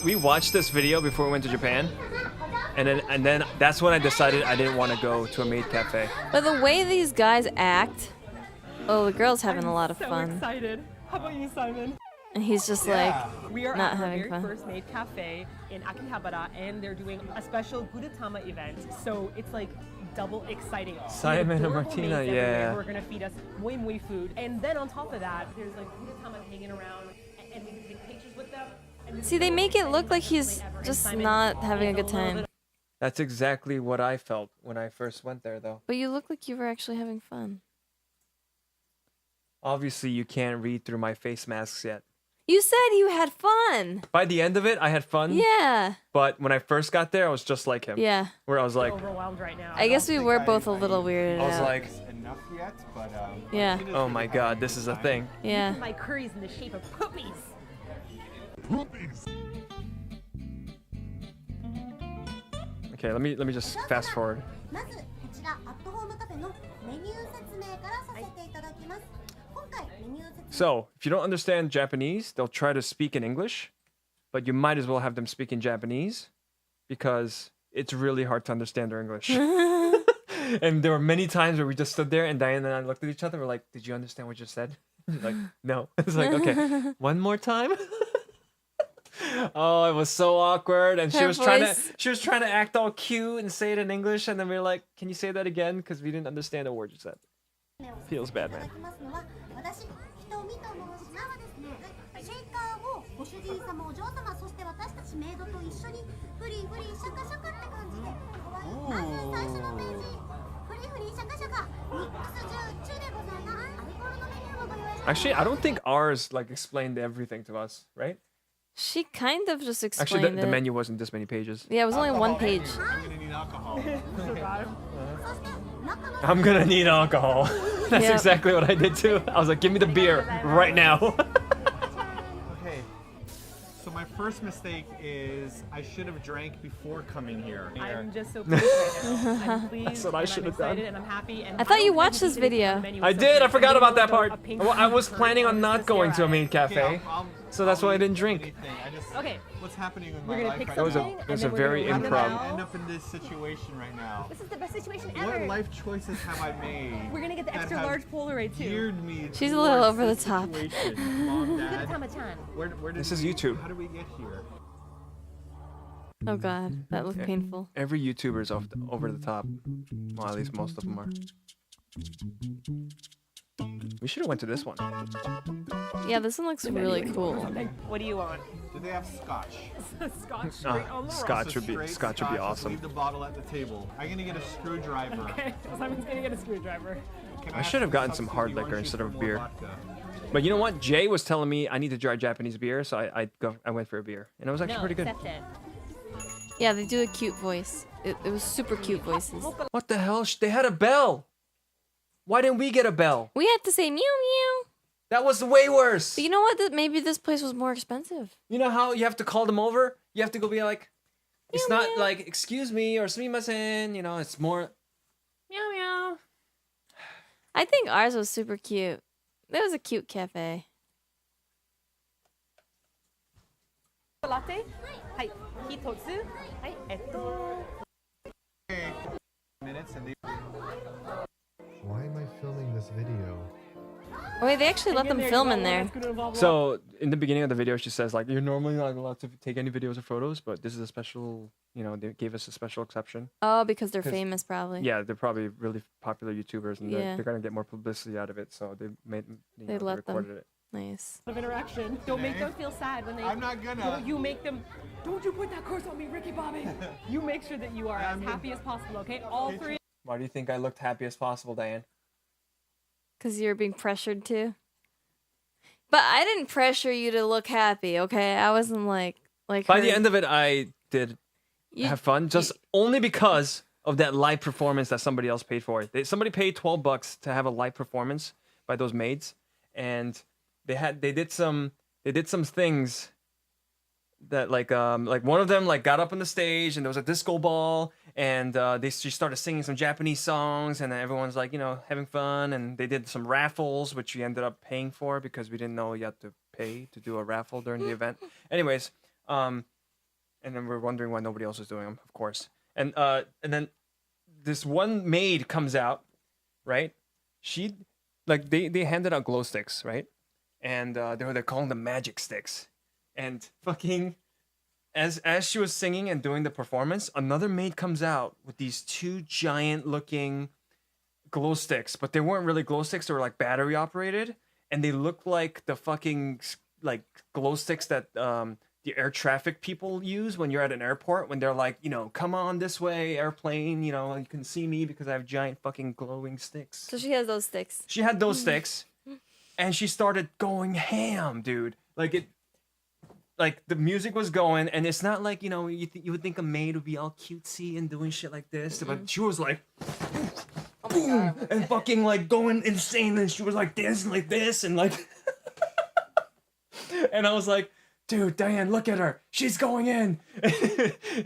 We watched this video before we went to Japan, and then that's when I decided I didn't want to go to a maid cafe. But the way these guys act, oh, the girl's having a lot of so fun, excited. How about you, Simon? and he's just like, We are Not at our having very fun. first maid cafe in Akihabara, and they're doing a special Gudetama event. So it's like double exciting. We have Simon and adorable Martina, maids everywhere yeah. who are gonna feed us muy muy food, and then on top of that, there's like Gudetama hanging around, and we can take pictures with them. And see, they make it look like he's just not having a good time. That's exactly what I felt when I first went there, though. But you look like you were actually having fun. Obviously, you can't read through my face masks yet. You said you had fun. By the end of it, I had fun. Yeah. But when I first got there, I was just like him. Yeah. Where I was like, overwhelmed right now. I guess we think were I- both a little weirded I was out. like, enough yet, but Yeah. oh my god, this is a thing. Yeah. My curry's in the shape of poopies. Okay, let me just fast forward. まずこちらアットホームカフェのメニュー説明からさせていただきます。今回メニュー説明 So, if you don't understand Japanese, they'll try to speak in English, but you might as well have them speak in Japanese because it's really hard to understand their English. And there were many times where we just stood there and Diane and I looked at each other. We're like, "Did you understand what you said?" Like, no. It's like, okay, one more time. Oh, it was so awkward, and she Her was trying voice. to act all cute and say it in English, and then we were like, "Can you say that again?" Because we didn't understand a word you said. を Feels bad, いただ man. きますのは私ひとみと申します。ですね。シェイカーをご主人様お嬢様そして私たちメイドと一緒にフリーフリーシャカシャカって感じで可愛い。まず最初のページフリーフリーシャカシャカミックス中でございます。アルコールのメニューもご用意してます。 Actually, I don't think ours like explained everything to us, right? She kind of just Actually, explained the it. menu wasn't this many pages. Yeah, it was only one page. I'm gonna need alcohol. そして中の I'm gonna need alcohol. That's Yep. exactly what I did too. I was like, give me the beer right now. Okay. So my first mistake is I should have drank before coming here. I'm just so pleased right now. I'm pleased. That's what I and should I'm have done. excited And I'm happy. And I thought you don't watched think this we did anything video. on the menu I was so did. I good. forgot They about that rolled part. out a pink Well, I was curd planning on and not just going to a stare main at it. cafe, so that's why I didn't drink. Okay. What's happening in We're my gonna life pick right That was a- now? something, that and was then a we're very gonna run them improv. I out. end up in this situation right now. This is the best situation What ever. life choices have I made? We're gonna get the that extra have large Polaroid too. geared me She's a little towards over the this top. situation? Mom, Dad, Tama-chan. where did This is we- YouTube. How did we get here? Oh god, that looked Yeah. painful. Every YouTuber's over the top. Well, at least most of them are. We should have went to this one. Yeah, this one looks really cool. What do you want? Do they have scotch? Scotch straight on the Scotch would be Straight Scotch would be Just awesome. Leave the bottle at the table. I'm gonna get a screwdriver. Okay, Simon's gonna get a screwdriver. Can I ask should have you to gotten some hard substitute liquor orange instead juice of for beer. more vodka? But you know what? Jay was telling me I need to try Japanese beer, so I went for a beer, and it was actually No, pretty good. accept it. Yeah, they do a cute voice. It was super cute voices. What the hell? They had a bell. Why didn't we get a bell? We had to say meow meow. That was way worse. But you know what? Maybe this place was more expensive. You know how you have to call them over? You have to go be like, it's Meow, not meow. like excuse me or sumimasen. You know, it's more meow meow. I think ours was super cute. It was a cute cafe. Latte? Hi. Hitotsu? Hi. Okay. Minutes and they Why am I filming this video? Oh, wait, they actually let them film in there. So in the beginning of the video, she says like, you're normally not allowed to take any videos or photos, but this is a special. You know, they gave us a special exception. Oh, because they're 'Cause- famous, probably. Yeah, they're probably really popular YouTubers, and Yeah. they're gonna get more publicity out of it. So they made. They let them. recorded it. Nice. of interaction. Don't make them feel sad when they. I'm not gonna. No, you make them. Don't you put that curse on me, Ricky Bobby. You make sure that you are as happy as possible, okay? All three. Why do you think I looked happy as possible, Diane? Because you're being pressured to. But I didn't pressure you to look happy, okay? I wasn't like By her. the end of it, I did You- have fun, just only because of that live performance that somebody else paid for. Somebody paid $12 to have a live performance by those maids, and they did some things that like one of them like got up on the stage and there was a disco ball, and she started singing some Japanese songs, and then everyone's like, you know, having fun, and they did some raffles which we ended up paying for because we didn't know you had to pay to do a raffle during the event. Anyways, and then we're wondering why nobody else is doing them, of course. And then this one maid comes out, right? She like they handed out glow sticks, right? And they're calling them magic sticks. And fucking as she was singing and doing the performance, another maid comes out with these two giant looking glow sticks, but they weren't really glow sticks, they were like battery operated, and they looked like the fucking like glow sticks that the air traffic people use when you're at an airport, when they're like, you know, come on this way, airplane, you know, you can see me because I have giant fucking glowing sticks. So she has those sticks. She had those sticks, and she started going ham, dude. Like the music was going, and it's not like, you know, you would think a maid would be all cutesy and doing shit like this, but she was like, boom, and fucking like going insane, and she was like dancing like this, and like, and I was like, dude, Diane, look at her, she's going in,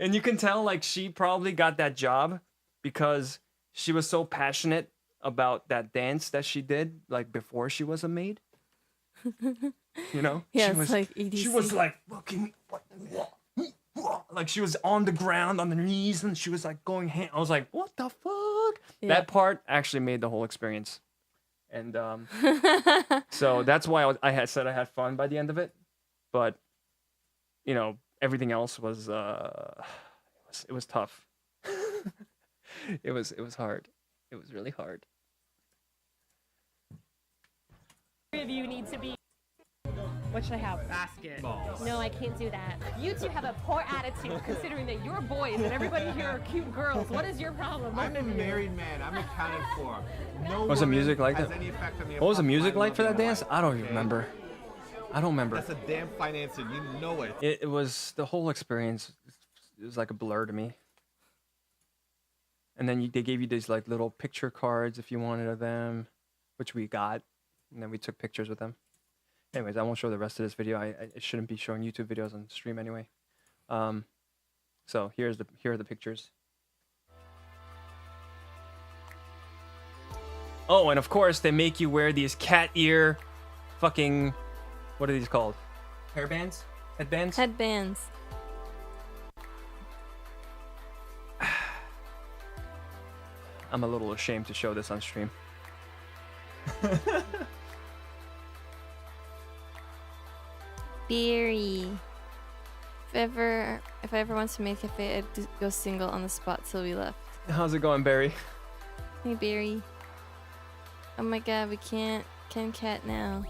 and you can tell like she probably got that job because she was so passionate about that dance that she did like before she was a maid. You know? Yeah, she it's was, like EDC. She was like fucking like she was on the ground on the knees, and she was like going ham. I was like, what the fuck? Yeah. That part actually made the whole experience. And so that's why I had said I had fun by the end of it. But you know, everything else was it was tough. it was hard. It was really hard. Three of you need to be. What should I have? Basketballs. No, I can't do that. You two have a poor attitude considering that you're boys and everybody here are cute girls. What is your problem? I'm a married man. I'm accounted for. No What's the woman music like has that? any effect on me What was the apart from music my like for that loving dance? wife, I don't even okay? remember. I don't remember. That's a damn fine answer. You know it. It was the whole experience. It was like a blur to me. And then they gave you these like little picture cards if you wanted of them, which we got, and then we took pictures with them. Anyways, I won't show the rest of this video. I shouldn't be showing YouTube videos on stream anyway. So here are the pictures. Oh, and of course they make you wear these cat ear, fucking, what are these called? Hairbands? Headbands? Headbands. I'm a little ashamed to show this on stream. Beery. If I ever went to Maid Cafe, I'd go single on the spot till we left. How's it going, Barry? Hey, Beery. Oh my god, we can't cat now.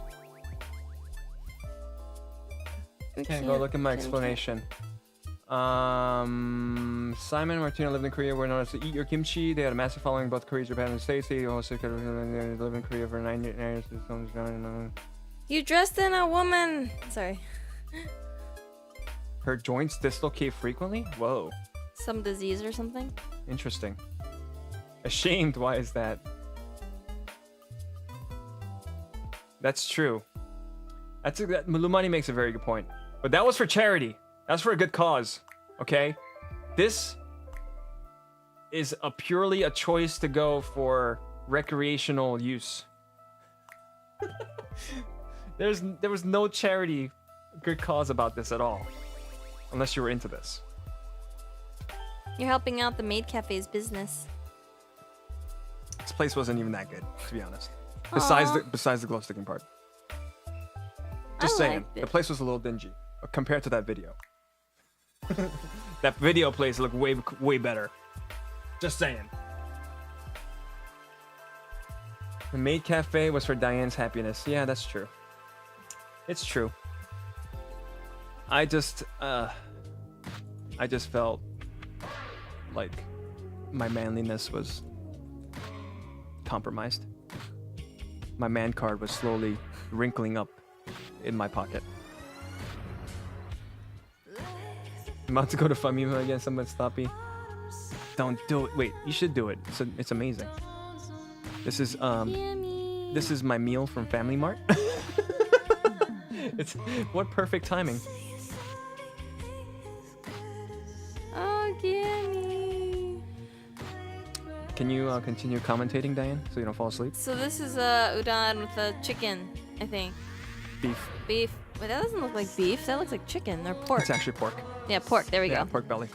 We Can't go look at my Ken explanation. Simon and Martina lived in Korea, were known as to eat your kimchi. They had a massive following in both Korea, Japan, and the States. They also lived in Korea for 9 years. You dressed in a woman. Sorry. Her joints dislocate frequently? Whoa. Some disease or something? Interesting. Ashamed, why is that? That's true. That Mulumani makes a very good point. But that was for charity. That's for a good cause. Okay? This is purely a choice to go for recreational use. There was no charity good cause about this at all. Unless you were into this. You're helping out the Maid Cafe's business. This place wasn't even that good, to be honest. Besides Aw. besides the glow sticking part. Just I saying, liked the it. place was a little dingy compared to that video. That video place looked way better. Just saying. The Maid Cafe was for Diane's happiness. Yeah, that's true. It's true. I just felt like my manliness was compromised. My man card was slowly wrinkling up in my pocket. I'm about to go to Famima again. Someone stop me. Don't do it. Wait, you should do it. It's amazing. This is Yummy. this is my meal from Family Mart. It's what perfect timing. Oh, gimme. Can you continue commentating, Diane, so you don't fall asleep? So this is udon with a chicken, I think. Beef. Beef. Wait, that doesn't look like beef. That looks like chicken or pork. It's actually pork. Yeah, pork. There we Yeah, go. pork belly.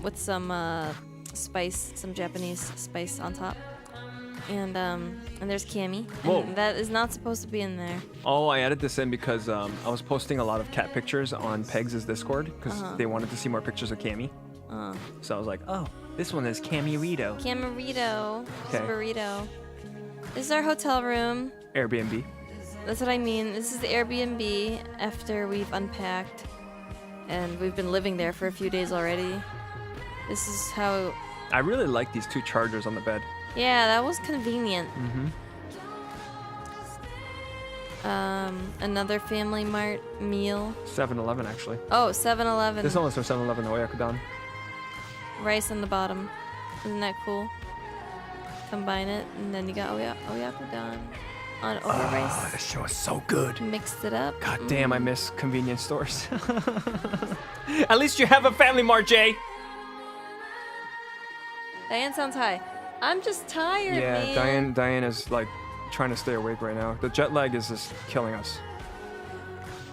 With some spice, some Japanese spice on top. And there's Cammy. Whoa. And that is not supposed to be in there. Oh, I added this in because I was posting a lot of cat pictures on Pegs' Discord because they wanted to see more pictures of Cammy. So I was like, oh, this one is Camirito. Camarito. Okay. Burrito. This is our hotel room. Airbnb. That's what I mean. This is the Airbnb after we've unpacked. And we've been living there for a few days already. This is how... I really like these two chargers on the bed. Yeah, that was convenient. Another Family Mart meal. 7-Eleven, actually. Oh, 7-Eleven. This one was from 7-Eleven Oyakudon. Rice on the bottom. Isn't that cool? Combine it, and then you got oyakudon on over rice. This show is so good. Mixed it up. God damn, I miss convenience stores. At least you have a Family Mart, Jay. Diane sounds high. I'm just tired, Yeah, man. Diane is like trying to stay awake right now. The jet lag is just killing us.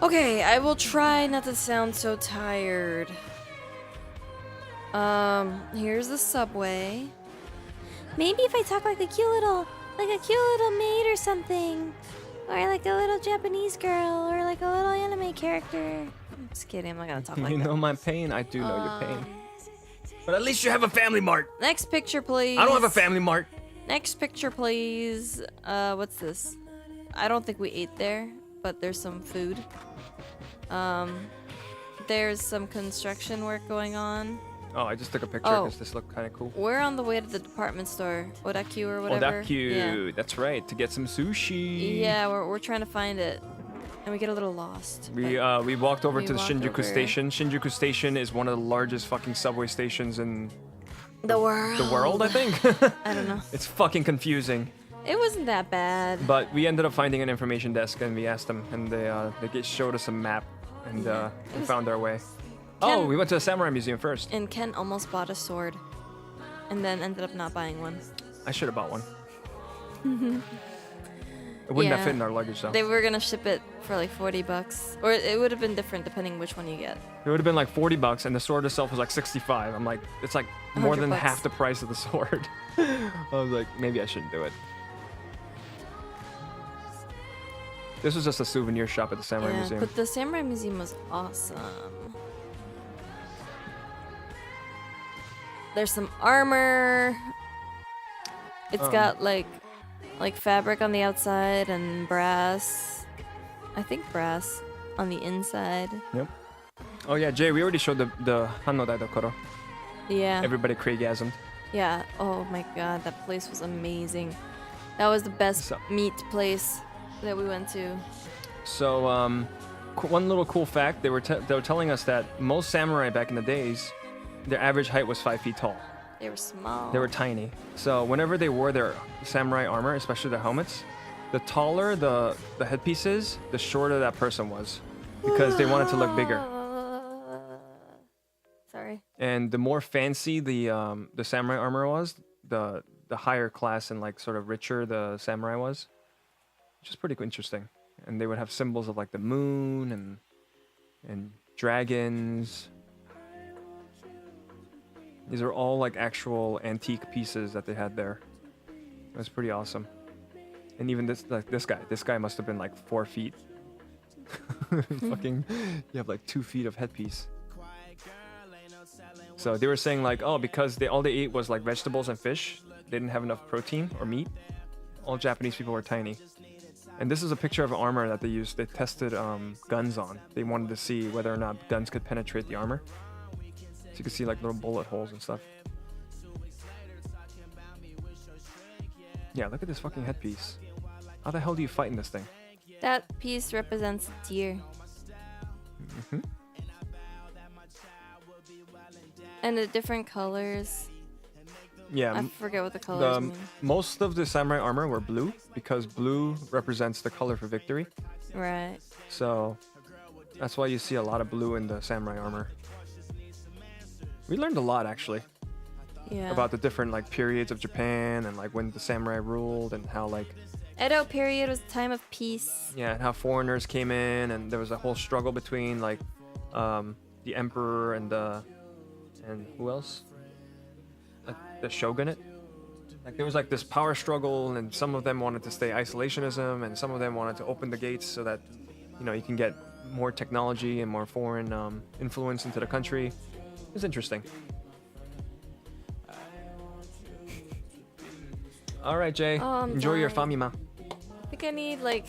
Okay, I will try not to sound so tired. Here's the subway. Maybe if I talk like a cute little maid or something. Or like a little Japanese girl, or like a little anime character. I'm just kidding, I'm not gonna talk like You that. know my pain? I do know your pain. But at least you have a Family Mart. Next picture, please. I don't have a Family Mart. Next picture, please. What's this? I don't think we ate there, but there's some food. There's some construction work going on. Oh, I just took a picture Oh. because this looked kind of cool. We're on the way to the department store, Odakyu or whatever. Odakyu, that's right, to get some sushi. Yeah, we're trying to find it, and we get a little lost. We but we walked over we to the walked Shinjuku over. Station. Shinjuku Station is one of the largest fucking subway stations in the world. the world, I think. I don't know. It's fucking confusing. It wasn't that bad. But we ended up finding an information desk and we asked them, and they showed us a map, and we found our way. Oh, we went to the Samurai Museum first. And Ken almost bought a sword, and then ended up not buying one. I should have bought one. It wouldn't have Yeah. fit in our luggage though. They were gonna ship it for like $40, or it would have been different depending which one you get. It would have been like $40, and the sword itself was like 65. I'm like, it's like more than $100. half the price of the sword. I was like, maybe I shouldn't do it. This was just a souvenir shop at the Samurai Yeah, Museum. but the Samurai Museum was awesome. There's some armor. It's got like fabric on the outside and brass. I think brass on the inside. Yep. Oh yeah, Jay, we already showed the Hanno Daidokoro. Yeah. Everybody Craigasmed. Yeah. Oh my god, that place was amazing. That was the best So- meat place that we went to. So, one little cool fact: they were telling us that most samurai back in the days, their average height was 5 feet tall. They were small. They were tiny. So whenever they wore their samurai armor, especially their helmets, the taller the headpiece is, the shorter that person was, because they wanted to look bigger. Sorry. And the more fancy the samurai armor was, the higher class and like sort of richer the samurai was, which is pretty interesting. And they would have symbols of like the moon and dragons. These are all like actual antique pieces that they had there. It was pretty awesome. And even this guy must have been like 4 feet. Fucking, you have like 2 feet of headpiece. So they were saying like, oh, because all they ate was like vegetables and fish, they didn't have enough protein or meat. All Japanese people were tiny. And this is a picture of armor that they used. They tested guns on. They wanted to see whether or not guns could penetrate the armor. So you can see like little bullet holes and stuff. Yeah, look at this fucking headpiece. How the hell do you fight in this thing? That piece represents a deer. Hmm. And the different colors. Yeah, I forget what the colors mean. most of the samurai armor were blue because blue represents the color for victory. Right. So that's why you see a lot of blue in the samurai armor. We learned a lot actually Yeah. about the different like periods of Japan and like when the samurai ruled and how like Edo period was a time of peace. yeah, and how foreigners came in and there was a whole struggle between like the emperor and who else? Like the shogunate. Like there was like this power struggle and some of them wanted to stay isolationism and some of them wanted to open the gates so that you can get more technology and more foreign influence into the country. It's interesting. All right, Jay. Oh, I'm Enjoy your dying. famima. I think I need like,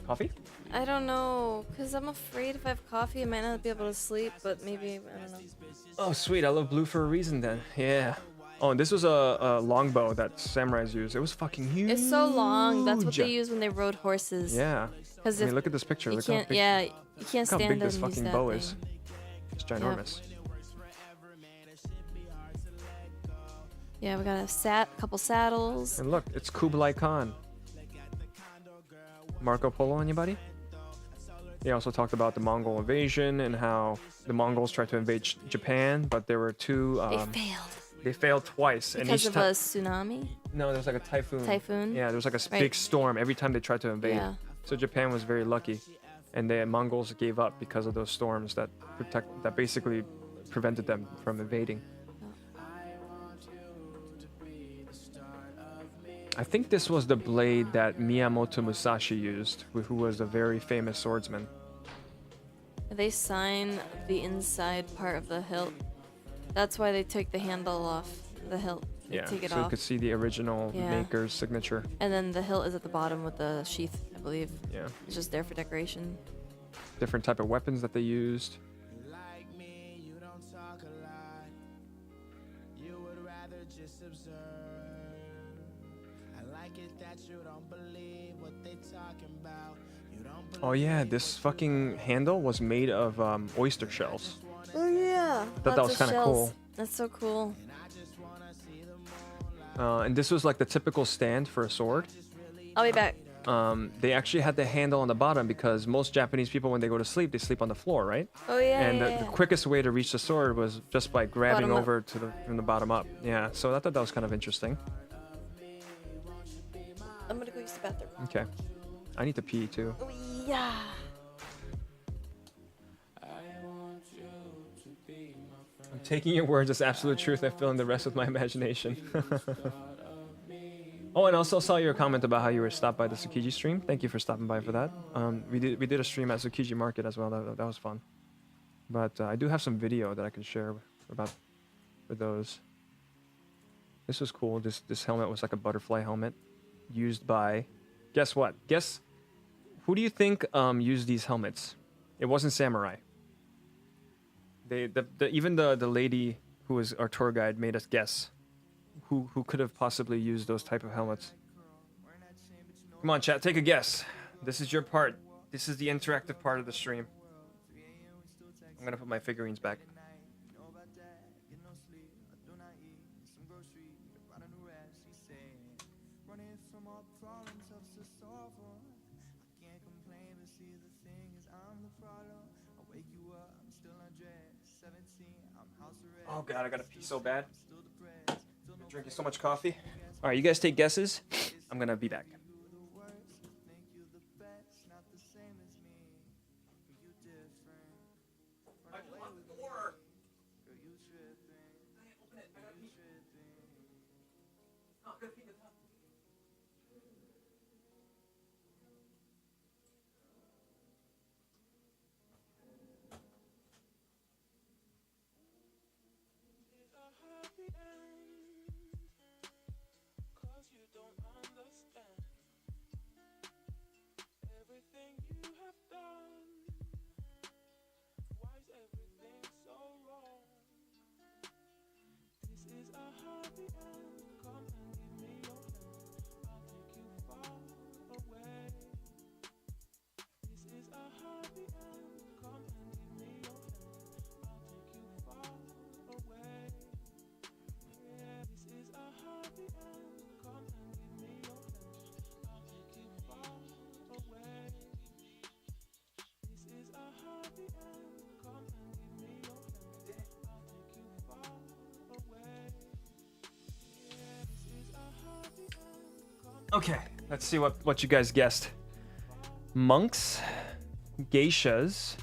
Coffee? I don't know, because I'm afraid if I have coffee I might not be able to sleep, but maybe, I don't know. Oh, sweet. I love blue for a reason then. Yeah. Oh, and this was a longbow that samurais used. It was fucking huge. It's so long. That's what they use when they rode horses. Yeah. Because I if mean, look at this picture. you Look can't, how big, yeah, you can't look how stand big there this and use fucking that bow thing. is. It's ginormous. Yeah, we got a couple saddles. And look, it's Kublai Khan. Marco Polo, anybody? They also talked about the Mongol invasion and how the Mongols tried to invade Japan, but there were two. They failed. They failed twice, and Because each of a time. tsunami? No, there was like a typhoon. Typhoon? Yeah, there was like a Right. big storm every time they tried to invade. Yeah. So Japan was very lucky, and the Mongols gave up because of those storms that basically prevented them from invading. I think this was the blade that Miyamoto Musashi used, who was a very famous swordsman. They sign the inside part of the hilt. That's why they took the handle off the hilt. They Yeah, take it so you off. could see the original Yeah. maker's signature. And then the hilt is at the bottom with the sheath believe. Yeah. It's just there for decoration. Different type of weapons that they used. Oh yeah, this fucking handle was made of oyster shells. Oh yeah. I thought that was kind of cool. That's so cool. And this was like the typical stand for a sword. I'll be back. They actually had the handle on the bottom because most Japanese people, when they go to sleep, they sleep on the floor, right? Oh yeah. And yeah, the quickest way to reach the sword was just by grabbing Bottom up. over to from the bottom up. Yeah, so I thought that was kind of interesting. I'm gonna go use the bathroom. Okay. I need to pee too. Oh yeah. I'm taking your words as absolute truth and filling the rest with my imagination. Oh, and also saw your comment about how you were stopped by the Tsukiji stream. Thank you for stopping by for that. We did a stream at Tsukiji Market as well. That was fun. But I do have some video that I can share about with those. This was cool. This helmet was like a butterfly helmet used by. Guess what? Guess who do you think used these helmets? It wasn't samurai. Even the lady who was our tour guide made us guess who could have possibly used those type of helmets. Come on, chat, take a guess. This is your part. This is the interactive part of the stream. I'm gonna put my figurines back. Oh god, I gotta pee so bad. I'm drinking so much coffee. Alright, you guys take guesses. I'm gonna be back. Okay, let's see what you guys guessed. Monks, geishas,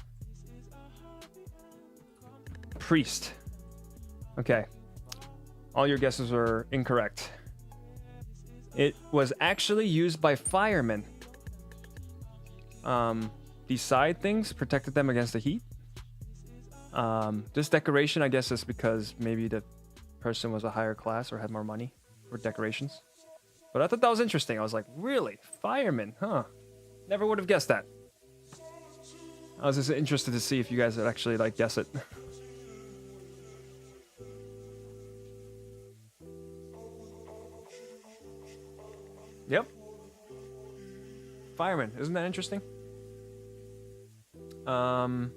priest. Okay, all your guesses were incorrect. It was actually used by firemen. These side things protected them against the heat. This decoration, I guess, is because maybe the person was a higher class or had more money for decorations. But I thought that was interesting. I was like, really? Firemen? Huh. Never would have guessed that. I was just interested to see if you guys would actually, like, guess it. Yep. Firemen. Isn't that interesting? I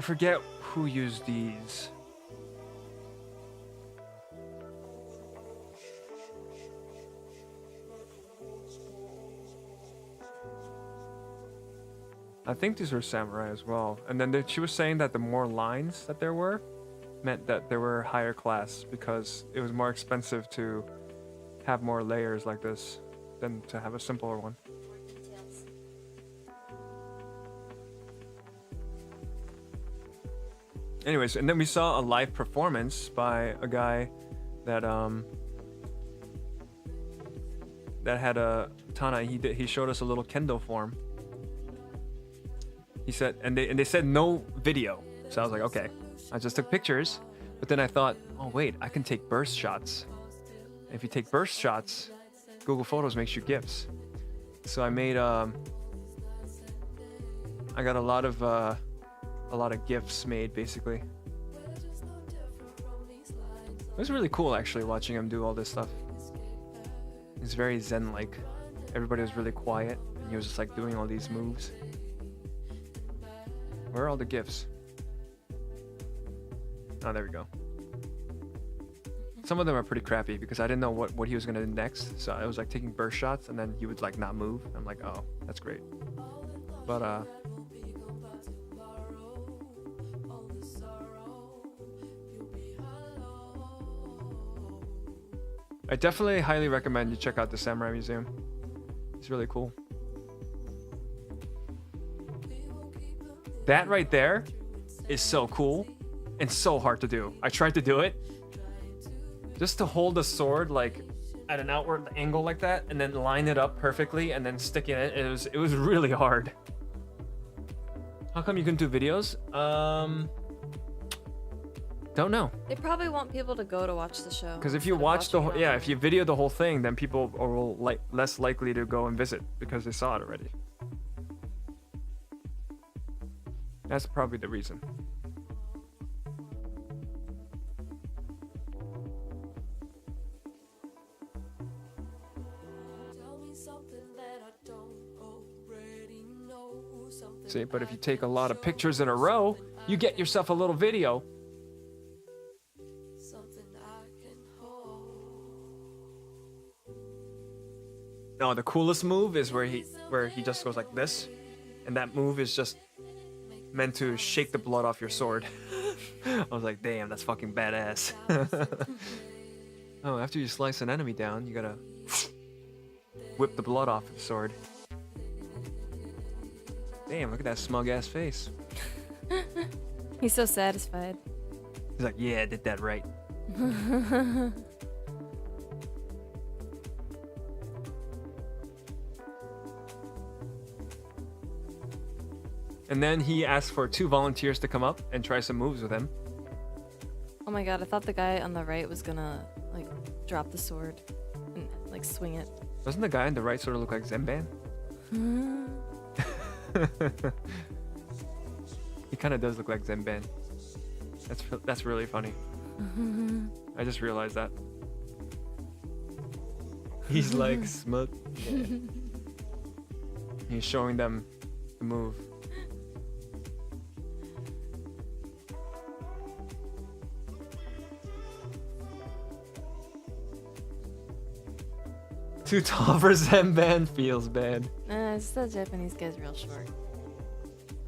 forget who used these. I think these were samurai as well. And then she was saying that the more lines that there were meant that they were higher class because it was more expensive to have more layers like this than to have a simpler one. Anyways, and then we saw a live performance by a guy that that had a katana. He showed us a little kendo form. He said, and they said no video. So I was like, okay. I just took pictures, but then I thought, oh wait, I can take burst shots. If you take burst shots, Google Photos makes you GIFs. So I made I got a lot of GIFs made basically. It was really cool actually watching him do all this stuff. It's very zen-like. Everybody was really quiet and he was just like doing all these moves. Where are all the GIFs? Oh, there we go. Some of them are pretty crappy because I didn't know what he was gonna do next. So I was like taking burst shots and then he would like not move. I'm like, oh, that's great. But I definitely highly recommend you check out the Samurai Museum. It's really cool. That right there is so cool and so hard to do. I tried to do it. Just to hold the sword like at an outward angle like that and then line it up perfectly and then stick it in. It was really hard. How come you can do videos? Don't know. They probably want people to go to watch the show. Because if you instead of watch the watching it if you video the whole thing, then people are less likely to go and visit because they saw it already. That's probably the reason. See, but if you take a lot of pictures in a row, you get yourself a little video. No, the coolest move is where he just goes like this, and that move is just meant to shake the blood off your sword. I was like, damn, that's fucking badass. Oh, after you slice an enemy down, you gotta whip the blood off the sword. Damn, look at that smug ass face. He's so satisfied. He's like, yeah, I did that right. And then he asked for 2 volunteers to come up and try some moves with him. Oh my god, I thought the guy on the right was gonna like drop the sword and like swing it. Doesn't the guy on the right sort of look like Zenban? He kind of does look like Zenban. That's really funny. I just realized that. He's like smug. Yeah. He's showing them the move. Too tall for Zenban feels bad. It's the Japanese guy's real short.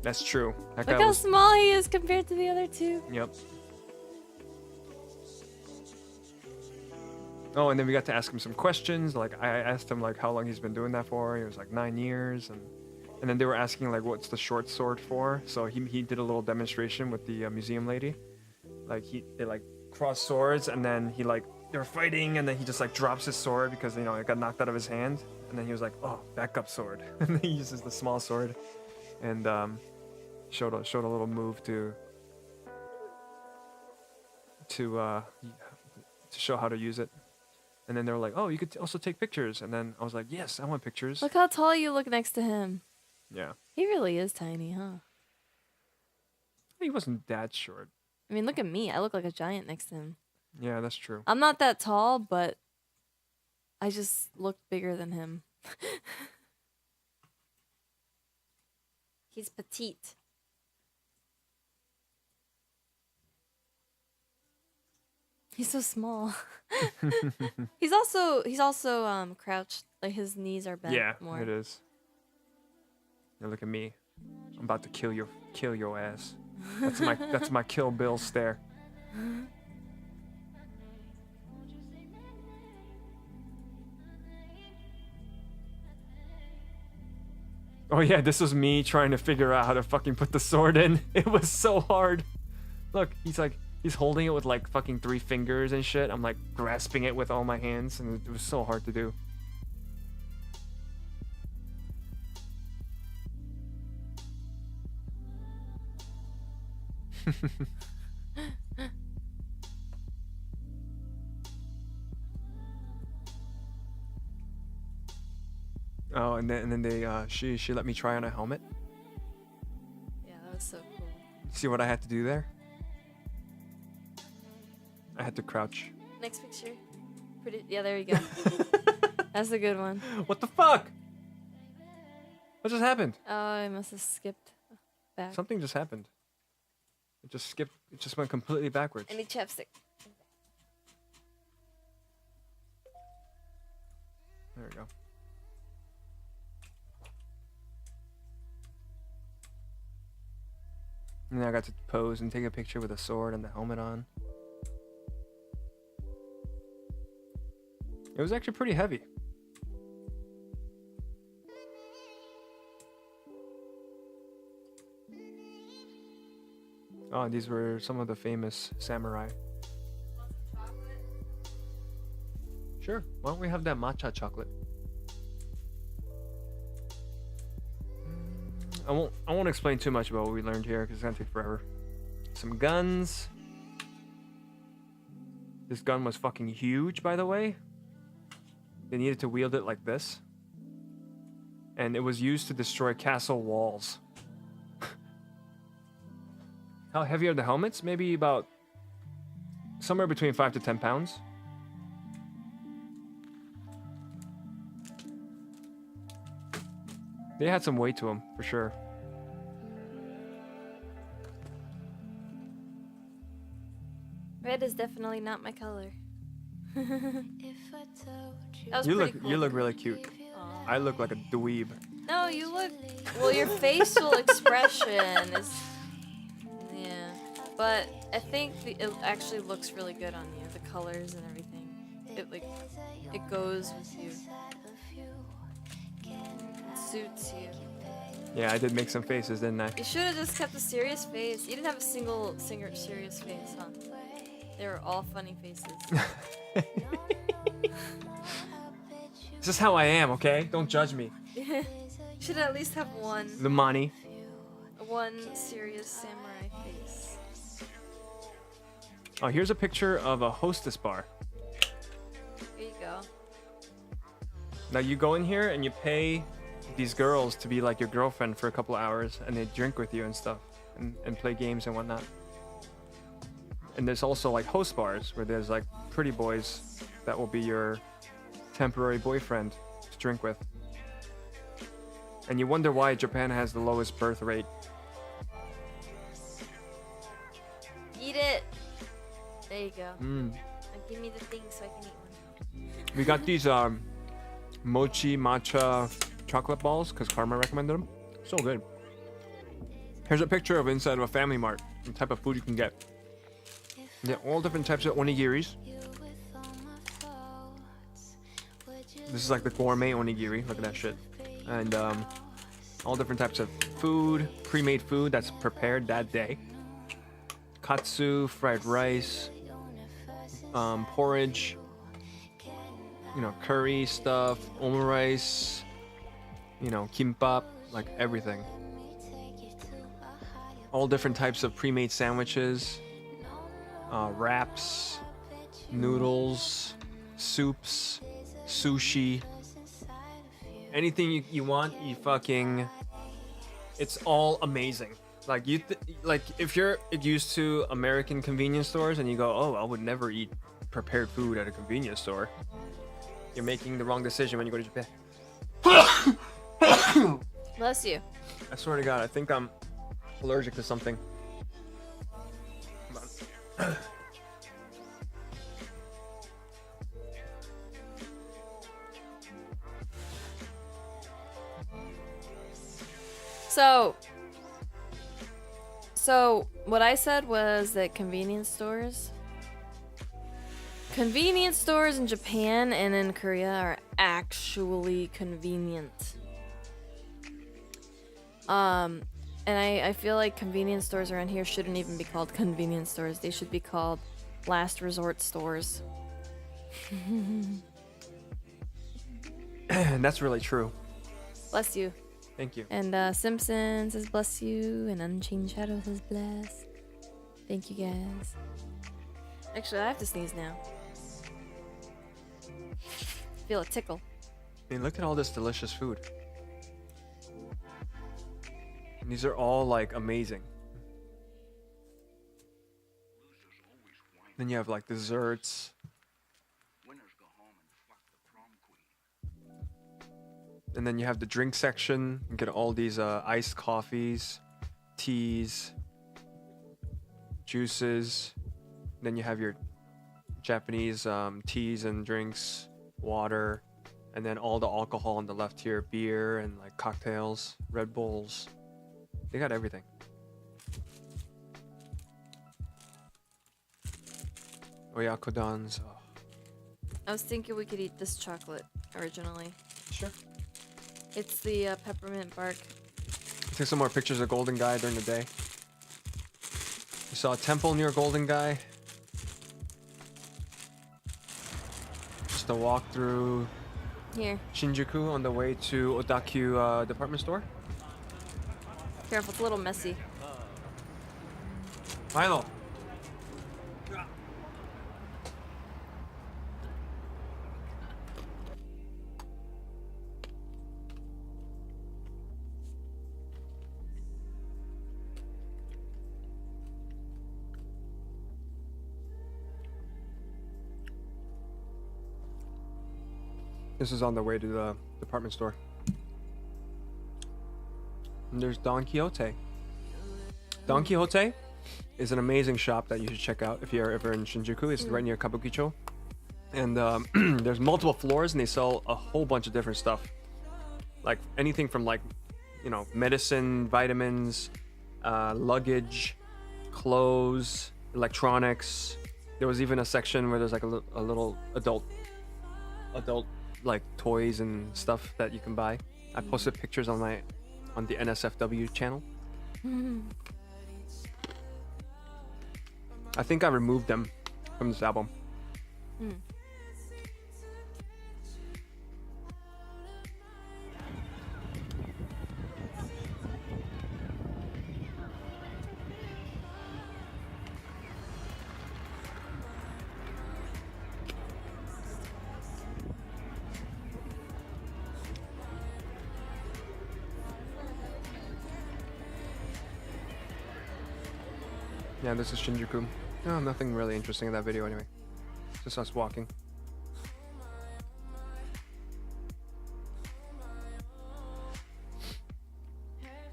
That's true. That Look guy how was. small he is compared to the other two. Yep. Oh, and then we got to ask him some questions. Like I asked him like how long he's been doing that for. He was like 9 years, and then they were asking like what's the short sword for. So he did a little demonstration with the museum lady. Like they like cross swords, and then they were fighting, and then he just like drops his sword because it got knocked out of his hand, and then he was like, oh, backup sword, and then he uses the small sword, and showed a little move to show how to use it. And then they were like, oh, you could also take pictures. And then I was like, yes, I want pictures. Look how tall you look next to him. Yeah. He really is tiny, huh? He wasn't that short. I mean, look at me. I look like a giant next to him. Yeah, that's true. I'm not that tall, but I just look bigger than him. He's petite. He's so small. He's also crouched. Like his knees are bent more. Yeah, it is. Now look at me. I'm about to kill your ass. That's my Kill Bill stare. Oh yeah, this was me trying to figure out how to fucking put the sword in. It was so hard. Look, he's holding it with like fucking 3 fingers and shit. I'm like grasping it with all my hands, and it was so hard to do. and then they she let me try on a helmet. Yeah, that was so cool. See what I had to do there? I had to crouch. Next picture. Pretty. Yeah, there you go. That's a good one. What the fuck? What just happened? Oh, I must have skipped back. Something just happened. It just skipped. It just went completely backwards. I need chapstick. There we go. And then I got to pose and take a picture with a sword and the helmet on. It was actually pretty heavy. Oh, and these were some of the famous samurai. Sure. Why don't we have that matcha chocolate? I won't explain too much about what we learned here because it's gonna take forever. Some guns. This gun was fucking huge, by the way. They needed to wield it like this. And it was used to destroy castle walls. How heavy are the helmets? Maybe about somewhere between 5 to 10 pounds. They had some weight to them, for sure. Red is definitely not my color. That was You pretty look cool. you look really cute. Aw. I look like a dweeb. No, you look. Well, your facial expression is. Yeah, but I think it actually looks really good on you. The colors and everything. It goes with you. It suits you. Yeah, I did make some faces, didn't I? You should have just kept a serious face. You didn't have a single serious face, huh? They were all funny faces. This is how I am, okay? Don't judge me. You should at least have one Lumani. serious samurai face. Oh, here's a picture of a hostess bar. Here you go. Now you go in here and you pay these girls to be like your girlfriend for a couple of hours, and they drink with you and stuff, and play games and whatnot. And there's also like host bars where there's like pretty boys that will be your temporary boyfriend to drink with. And you wonder why Japan has the lowest birth rate. Eat it. There you go. Mm. Now give me the thing so I can eat one. We got these mochi matcha chocolate balls because Karma recommended them. So good. Here's a picture of inside of a Family Mart, the type of food you can get. Yeah, all different types of onigiris. This is like the gourmet onigiri. Look at that shit. And all different types of food, pre-made food that's prepared that day. Katsu, fried rice, porridge, you know, curry stuff, omurice, you know, kimbap, like everything. All different types of pre-made sandwiches, wraps, noodles, soups, sushi, anything you want, you fucking, it's all amazing. Like like if you're used to American convenience stores and you go, oh, I would never eat prepared food at a convenience store, you're making the wrong decision when you go to Japan. Bless you. I swear to God, I think I'm allergic to something. Come on. So what I said was that convenience stores in Japan and in Korea are actually convenient. And I feel like convenience stores around here shouldn't even be called convenience stores. They should be called last resort stores. That's really true. Bless you. Thank you. And Simpson says bless you, and Unchained Shadow says bless. Thank you guys. Actually, I have to sneeze now. Feel a tickle. I mean, look at all this delicious food. And these are all like amazing. Then you have like desserts. And then you have the drink section. You get all these iced coffees, teas, juices. Then you have your Japanese teas and drinks, water, and then all the alcohol on the left here, beer and like cocktails, Red Bulls. They got everything. Oyakodons. Oh. I was thinking we could eat this chocolate originally. Sure. It's the peppermint bark. Take some more pictures of Golden Guy during the day. You saw a temple near Golden Guy. Just a walk through Here, Shinjuku on the way to Odakyu department store. careful, it's a little messy. Milo. This is on the way to the department store. And there's Don Quixote. Don Quixote is an amazing shop that you should check out if you're ever in Shinjuku. It's right near Kabukicho. And there's multiple floors and they sell a whole bunch of different stuff. Like anything from like, you know, medicine, vitamins, luggage, clothes, electronics. There was even a section where there's like a little adult like toys and stuff that you can buy. I posted pictures on the NSFW channel. I think I removed them from this album. Yeah, this is Shinjuku. Oh, nothing really interesting in that video anyway. Just us walking.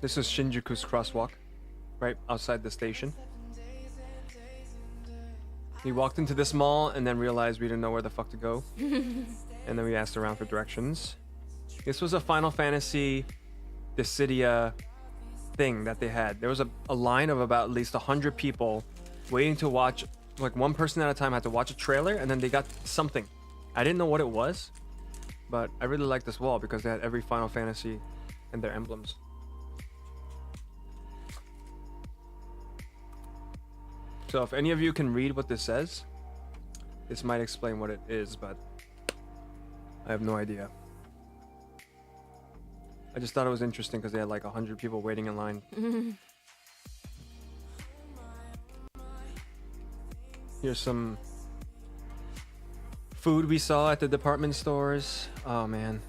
This is Shinjuku's crosswalk, right outside the station. We walked into this mall and then realized we didn't know where the fuck to go. And then we asked around for directions. This was a Final Fantasy Dissidia thing that they had. There was a line of about at least 100 people waiting to watch, like one person at a time had to watch a trailer and then they got something. I didn't know what it was, but I really liked this wall because they had every Final Fantasy and their emblems. So if any of you can read what this says, this might explain what it is, but I have no idea. I just thought it was interesting because they had like 100 people waiting in line. Here's some food we saw at the department stores. Oh man.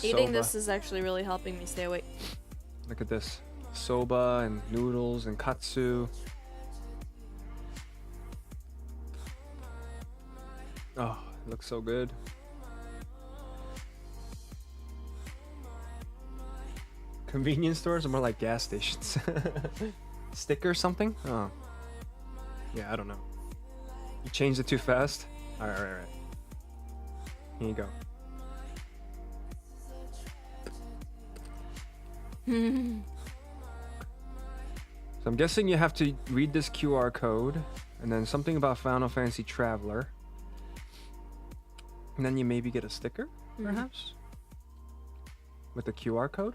Eating Soba. this is actually really helping me stay awake. Look at this. Soba and noodles and katsu. Oh, it looks so good. Convenience stores are more like gas stations. Sticker or something? Oh. Yeah, I don't know. You changed it too fast? Alright. Here you go. So I'm guessing you have to read this QR code and then something about Final Fantasy Traveler. And then you maybe get a sticker, perhaps? With the QR code?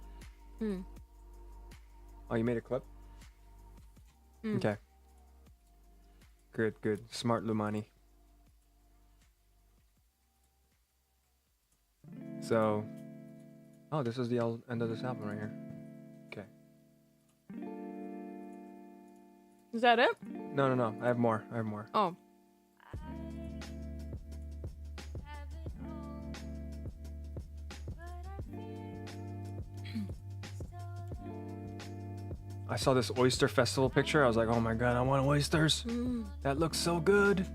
Oh, you made a clip? Okay. Good. Smart Lumani. So, oh, this is the end of this album right here. Okay. Is that it? No. I have more. Oh. I saw this oyster festival picture. I was like, oh my god, I want oysters. That looks so good.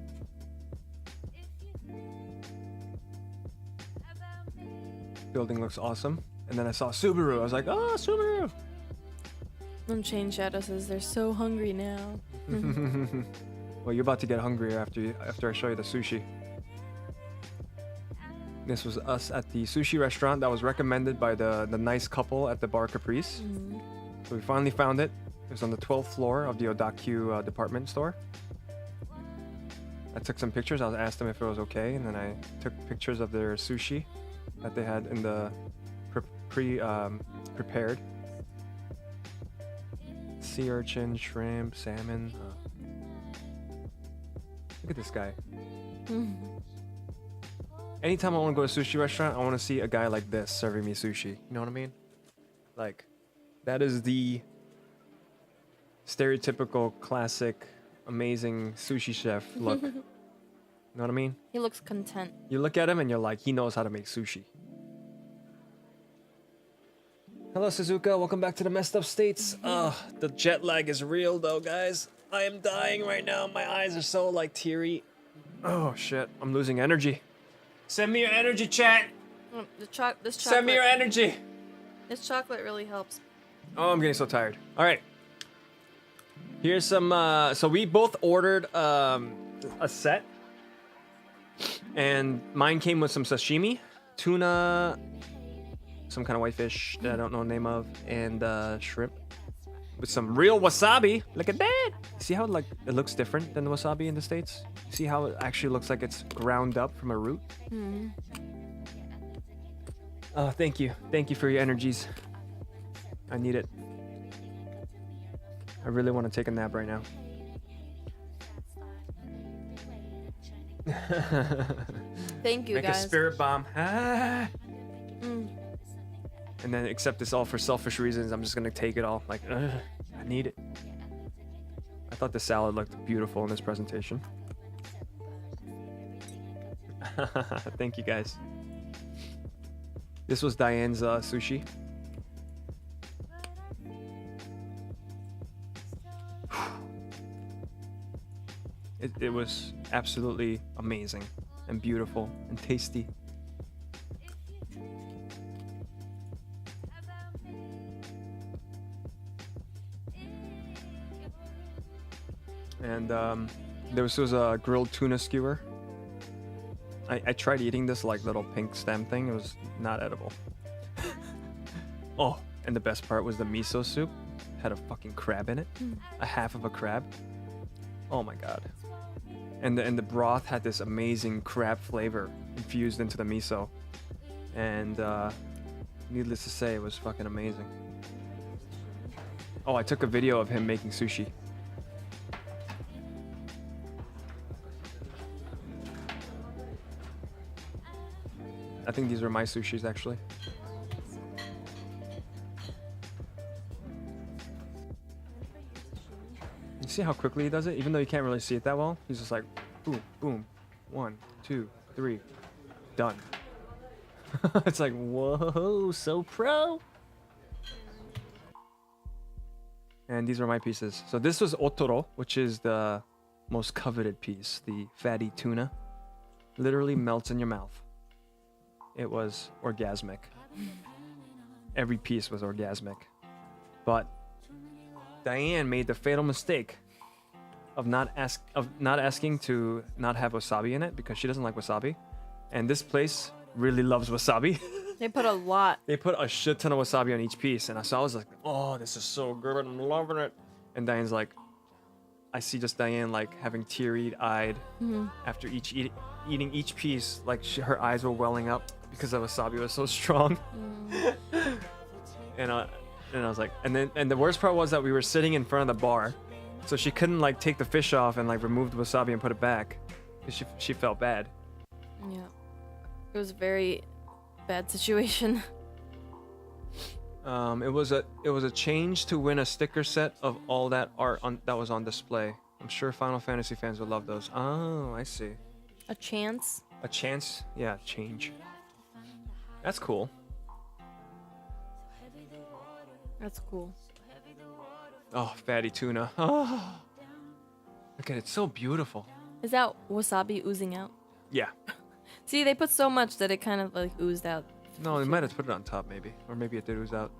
Building looks awesome. And then I saw Subaru. I was like, oh, Subaru. And Chain Shadow says they're so hungry now. Well, you're about to get hungrier after I show you the sushi. This was us at the sushi restaurant that was recommended by the nice couple at the Bar Caprice. So we finally found it. It was on the 12th floor of the Odakyu department store. I took some pictures. I asked them if it was okay, and then I took pictures of their sushi that they had in the prepared. Sea urchin, shrimp, salmon. Look at this guy. Anytime I want to go to a sushi restaurant, I want to see a guy like this serving me sushi. You know what I mean? Like, that is the stereotypical, classic, amazing sushi chef look. You know what I mean? He looks content. You look at him and you're like, he knows how to make sushi. Hello, Suzuka. Welcome back to the messed up states. The jet lag is real, though, guys. I am dying right now. My eyes are so, like, teary. Oh, shit. I'm losing energy. Send me your energy, chat. This chocolate. Send me your energy. This chocolate really helps. Oh, I'm getting so tired. All right. Here's some, so we both ordered a set. And mine came with some sashimi, tuna, some kind of whitefish that I don't know the name of, and shrimp with some real wasabi. Look at that. See how like it looks different than the wasabi in the States? See how it actually looks like it's ground up from a root? Oh, thank you. Thank you for your energies. I need it. I really want to take a nap right now. Thank you, Make guys. a spirit bomb. Ah. And then accept this all for selfish reasons. I'm just gonna take it all. Like, I need it. I thought the salad looked beautiful in this presentation. Thank you, guys. This was Diane's sushi. It was absolutely amazing and beautiful and tasty. And there was a grilled tuna skewer. I tried eating this like little pink stem thing. It was not edible. Oh, and the best part was the miso soup. Had a fucking crab in it. A half of a crab. Oh my god. And the broth had this amazing crab flavor infused into the miso. And needless to say, it was fucking amazing. Oh, I took a video of him making sushi. I think these are my sushis, actually. You see how quickly he does it? Even though you can't really see it that well, he's just like, boom, boom, 1, 2, 3, done. It's like, whoa, so pro. And these are my pieces. So this was otoro, which is the most coveted piece, the fatty tuna. Literally melts in your mouth. It was orgasmic. Every piece was orgasmic. But Diane made the fatal mistake of not asking to not have wasabi in it because she doesn't like wasabi. And this place really loves wasabi. They put a lot. They put a shit ton of wasabi on each piece. And I was like, oh, this is so good. I'm loving it. And Diane's like, I see just Diane like having teary-eyed after eating each piece. Like her eyes were welling up because the wasabi was so strong. And I was like, and the worst part was that we were sitting in front of the bar, so she couldn't like take the fish off and like remove the wasabi and put it back. She felt bad. Yeah, it was a very bad situation. It was a change to win a sticker set of all that art that was on display. I'm sure Final Fantasy fans would love those. Oh, I see. A chance. A chance? Yeah, change. That's cool. That's cool. Oh, fatty tuna. Oh. Look at it, it's so beautiful. Is that wasabi oozing out? Yeah. See, they put so much that it kind of like oozed out. No, they might have put it on top maybe. Or maybe it did ooze out.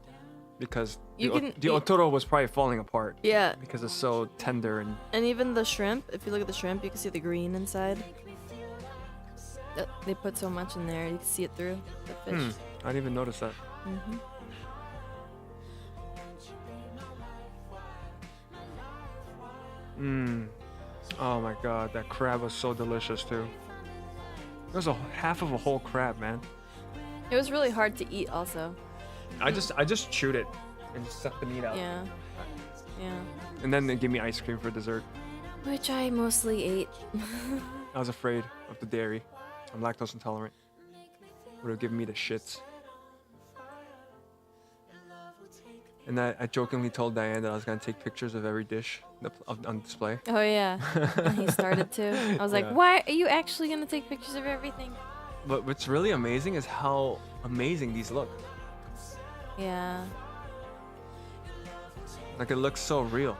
Because You the, can the eat- otoro was probably falling apart. Yeah, Because it's so tender and... and even the shrimp, if you look at the shrimp, you can see the green inside. They put so much in there, you can see it through the fish. I didn't even notice that. Hmm. Oh my god, that crab was so delicious too. It was half of a whole crab, man. It was really hard to eat also. I just chewed it and just sucked the meat out. Yeah. Yeah. And then they gave me ice cream for dessert. Which I mostly ate. I was afraid of the dairy. I'm lactose intolerant. Would have given me the shits. And I jokingly told Diane that I was gonna take pictures of every dish on display. Oh yeah. And he started to. I was like, Yeah. why are you actually gonna take pictures of everything? But what's really amazing is how amazing these look. Yeah. Like it looks so real.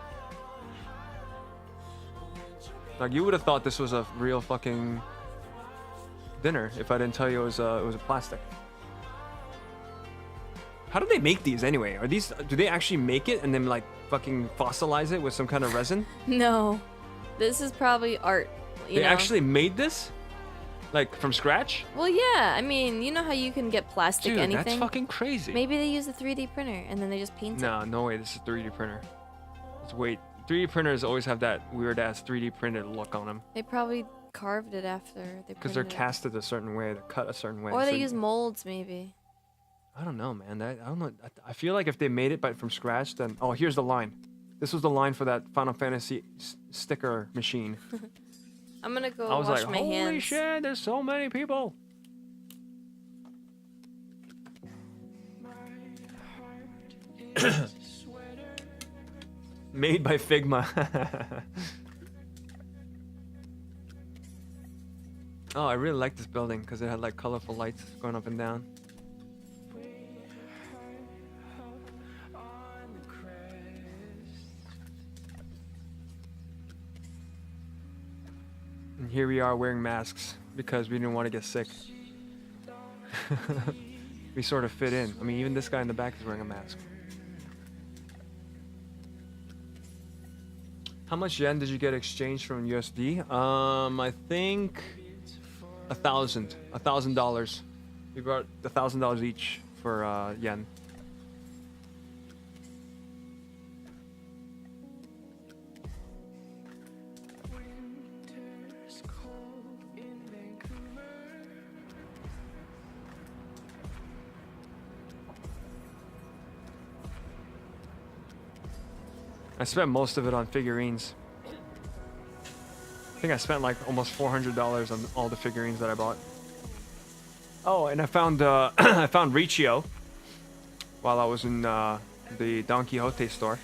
Like you would have thought this was a real fucking dinner if I didn't tell you it was a plastic. How do they make these anyway? Do they actually make it and then like fucking fossilize it with some kind of resin? No. This is probably art. You They know? actually made this? Like from scratch? Well, yeah. I mean, you know how you can get plastic Dude, anything? that's fucking crazy. Maybe they use a 3D printer and then they just paint it. No, no way. This is a 3D printer. Let's wait. 3D printers always have that weird ass 3D printed look on them They probably carved it after they because they're printed it. casted a certain way, they're cut a certain way. Or they so use molds, maybe. I don't know, man. I don't know. I feel like if they made it from scratch, then oh, here's the line. This was the line for that Final Fantasy sticker machine. I'm gonna go I was wash like, my holy hands. shit! There's so many people. Made by Figma. Oh, I really like this building because it had like colorful lights going up and down. And here we are wearing masks because we didn't want to get sick. We sort of fit in. I mean, even this guy in the back is wearing a mask. How much yen did you get exchanged from USD? I think $1,000. We brought $1,000 each for yen. I spent most of it on figurines. I think I spent like almost $400 on all the figurines that I bought. Oh, and I found I found Riccio while I was in the Don Quixote store.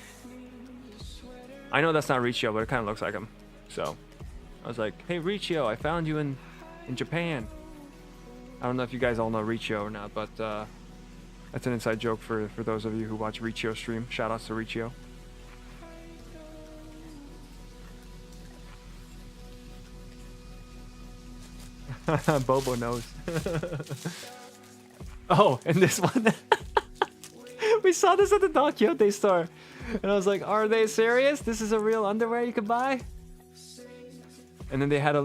I know that's not Riccio, but it kind of looks like him. So I was like, "Hey Riccio, I found you in Japan." I don't know if you guys all know Riccio or not, but that's an inside joke for those of you who watch Riccio stream. Shout outs to Riccio. Bobo knows. Oh, and this one. We saw this at the Don Quixote store. And I was like, are they serious? This is a real underwear you could buy? And then they had a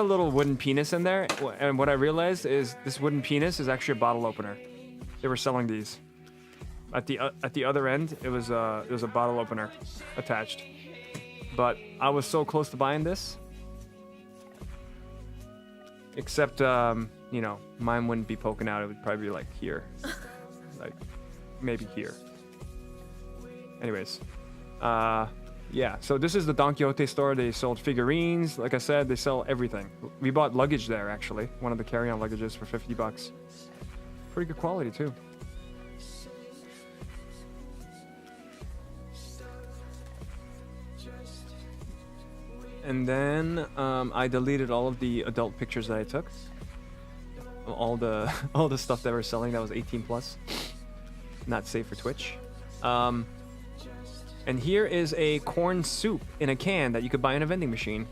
little wooden penis in there. And what I realized is this wooden penis is actually a bottle opener. They were selling these. At the other end, it was a bottle opener attached. But I was so close to buying this. Except, you know, mine wouldn't be poking out. It would probably be like here. Like, maybe here. Anyways. Yeah, so this is the Don Quixote store. They sold figurines. Like I said, they sell everything. We bought luggage there, actually. One of the carry-on luggages for $50. Pretty good quality, too. And then I deleted all of the adult pictures that I took. All the stuff that we're selling that was 18 plus. Not safe for Twitch. And here is a corn soup in a can that you could buy in a vending machine.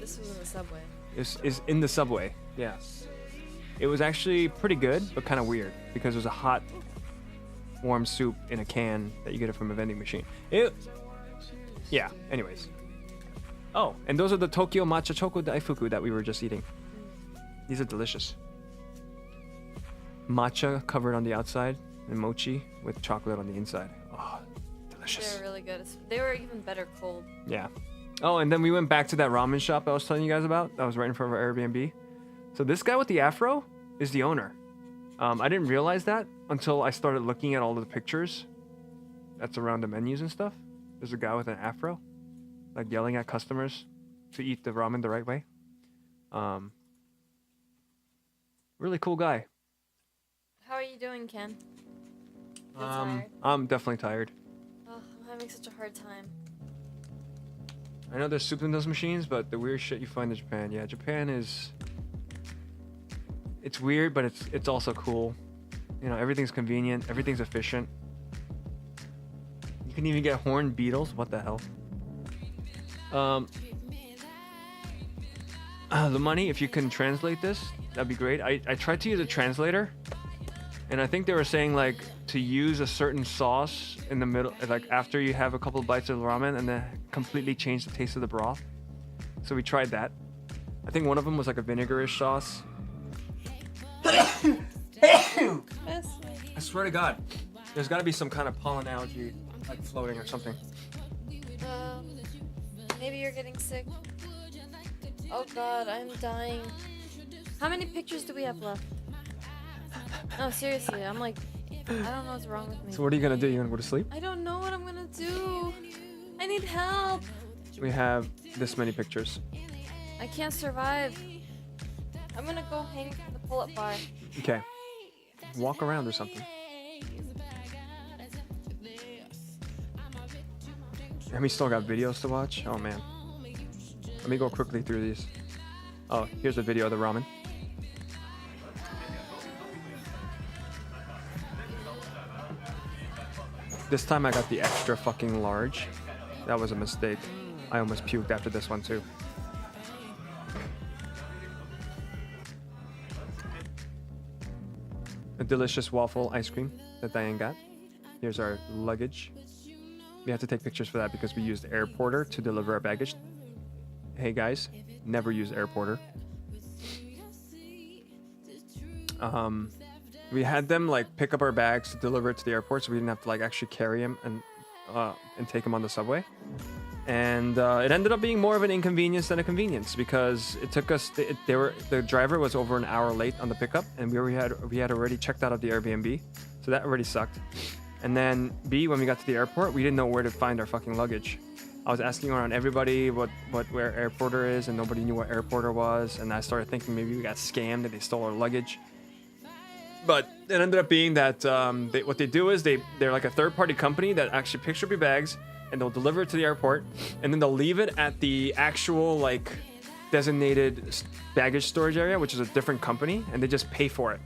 This was in the subway. This is in the subway. Yeah. It was actually pretty good, but kind of weird because it was a hot, warm soup in a can that you get it from a vending machine. Yeah. Anyways. Oh, and those are the Tokyo Matcha Choco Daifuku that we were just eating. These are delicious. Matcha covered on the outside and mochi with chocolate on the inside. Oh, delicious. They were really good. They were even better cold. Yeah. Oh, and then we went back to that ramen shop I was telling you guys about. That was right in front of our Airbnb. So this guy with the afro is the owner. I didn't realize that until I started looking at all of the pictures that's around the menus and stuff. There's a guy with an afro, like yelling at customers to eat the ramen the right way. Really cool guy. How are you doing, Ken? You tired? I'm definitely tired. Oh, I'm having such a hard time. I know there's soup in those machines, but the weird shit you find in Japan. Yeah, Japan is... It's weird, but it's also cool. You know, everything's convenient. Everything's efficient. You can even get horned beetles. What the hell? The money, if you can translate this, that'd be great. I tried to use a translator, and I think they were saying, like, to use a certain sauce in the middle, like, after you have a couple of bites of ramen, and then completely change the taste of the broth. So we tried that. I think one of them was, like, a vinegarish sauce. I swear to God, there's got to be some kind of pollen algae, like, floating or something. Maybe you're getting sick. Oh God, I'm dying. How many pictures do we have left? No, seriously, I'm like, I don't know what's wrong with me. So what are you gonna do? You gonna go to sleep? I don't know what I'm gonna do. I need help. We have this many pictures. I can't survive. I'm gonna go hang from the pull-up bar. Okay. Walk around or something. And we still got videos to watch? Oh man. Let me go quickly through these. Oh, here's a video of the ramen. This time I got the extra fucking large. That was a mistake. I almost puked after this one too. A delicious waffle ice cream that Diane got. Here's our luggage. We have to take pictures for that because we used Airporter to deliver our baggage. Hey guys, never use Airporter. We had them like pick up our bags to deliver it to the airport, so we didn't have to like actually carry them and take them on the subway. And it ended up being more of an inconvenience than a convenience because it took us. The driver was over an hour late on the pickup, and we had already checked out of the Airbnb, so that already sucked. And then B, when we got to the airport, we didn't know where to find our fucking luggage. I was asking around everybody where Airporter is, and nobody knew what Airporter was. And I started thinking maybe we got scammed and they stole our luggage. But it ended up being that what they do is they're like a third-party company that actually picks up your bags and they'll deliver it to the airport, and then they'll leave it at the actual like designated baggage storage area, which is a different company, and they just pay for it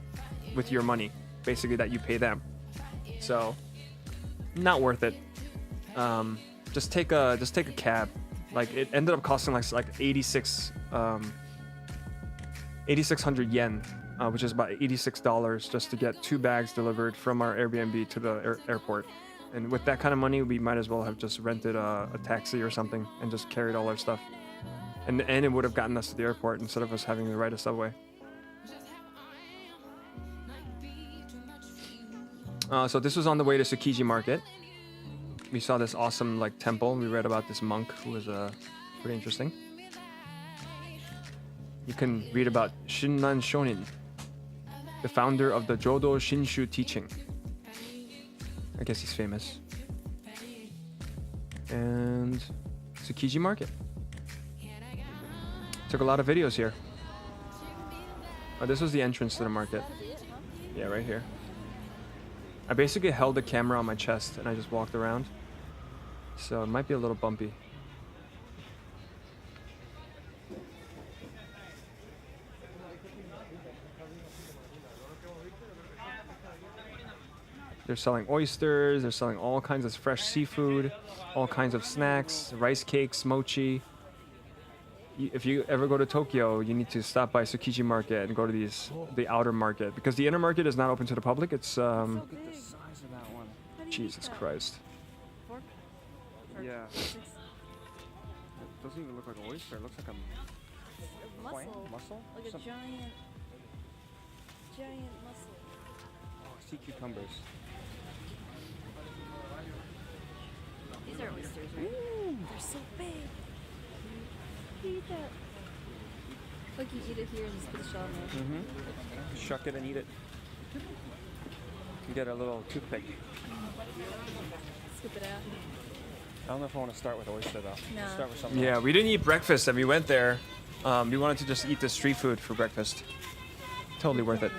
with your money, basically that you pay them. So, not worth it. Just take a cab. Like it ended up costing like 8,600 yen, which is about $86 just to get 2 bags delivered from our Airbnb to the airport. And with that kind of money, we might as well have just rented a taxi or something and just carried all our stuff. And it would have gotten us to the airport instead of us having to ride a subway. So this was on the way to Tsukiji Market. We saw this awesome like temple. We read about this monk who was pretty interesting. You can read about Shinran Shonin, the founder of the Jodo Shinshu teaching. I guess he's famous. And Tsukiji Market. Took a lot of videos here. Oh, this was the entrance to the market. Yeah, right here. I basically held the camera on my chest and I just walked around. So it might be a little bumpy. They're selling oysters. They're selling all kinds of fresh seafood, all kinds of snacks, rice cakes, mochi. If you ever go to Tokyo, you need to stop by Tsukiji Market and go to the outer market, because the inner market is not open to the public. It's So big. The size of that one. How do you Jesus eat that? Christ. Fork? Or Yeah. six- It doesn't even look like an oyster. It looks like a Muscle. mussel. Like a Some- giant muscle. Oh, sea cucumbers. These are oysters, right? They're so big. You eat that. Like you eat it here and just put the shell in there. Mm-hmm. Shuck it and eat it. You get a little toothpick. Scoop it out. I don't know if I want to start with oyster though. No. Let's start with something Yeah, else. we didn't eat breakfast and we went there. We wanted to just eat the street food for breakfast. Totally worth it.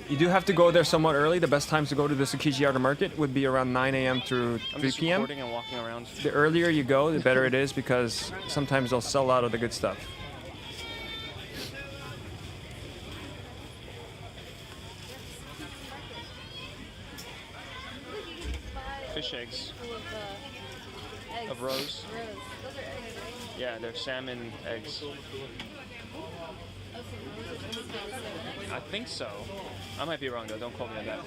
You do have to go there somewhat early. The best times to go to the Tsukiji Outer Market would be around 9 a.m. through I'm 3 just p.m. recording and walking around. The earlier you go, the better it is, because sometimes they'll sell out of the good stuff. Fish eggs Full of eggs. of rose. Rose. Those are eggs, right? Yeah, they're salmon eggs. I think so. I might be wrong though. Don't quote me on that.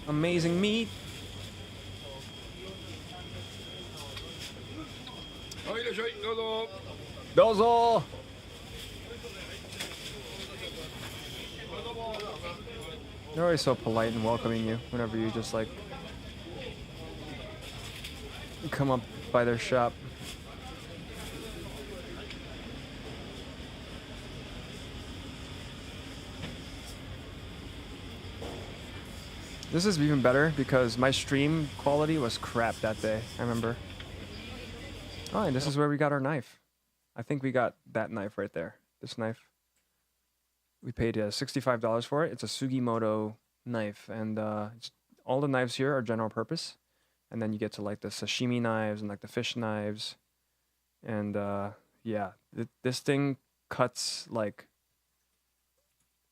Amazing meat. Dozo. They're always so polite and welcoming you whenever you just like come up by their shop. This is even better because my stream quality was crap that day, I remember. Oh, and this is where we got our knife. I think we got that knife right there. This knife. We paid $65 for it. It's a Sugimoto knife, and all the knives here are general purpose. And then you get to like the sashimi knives and like the fish knives. And yeah, this thing cuts like...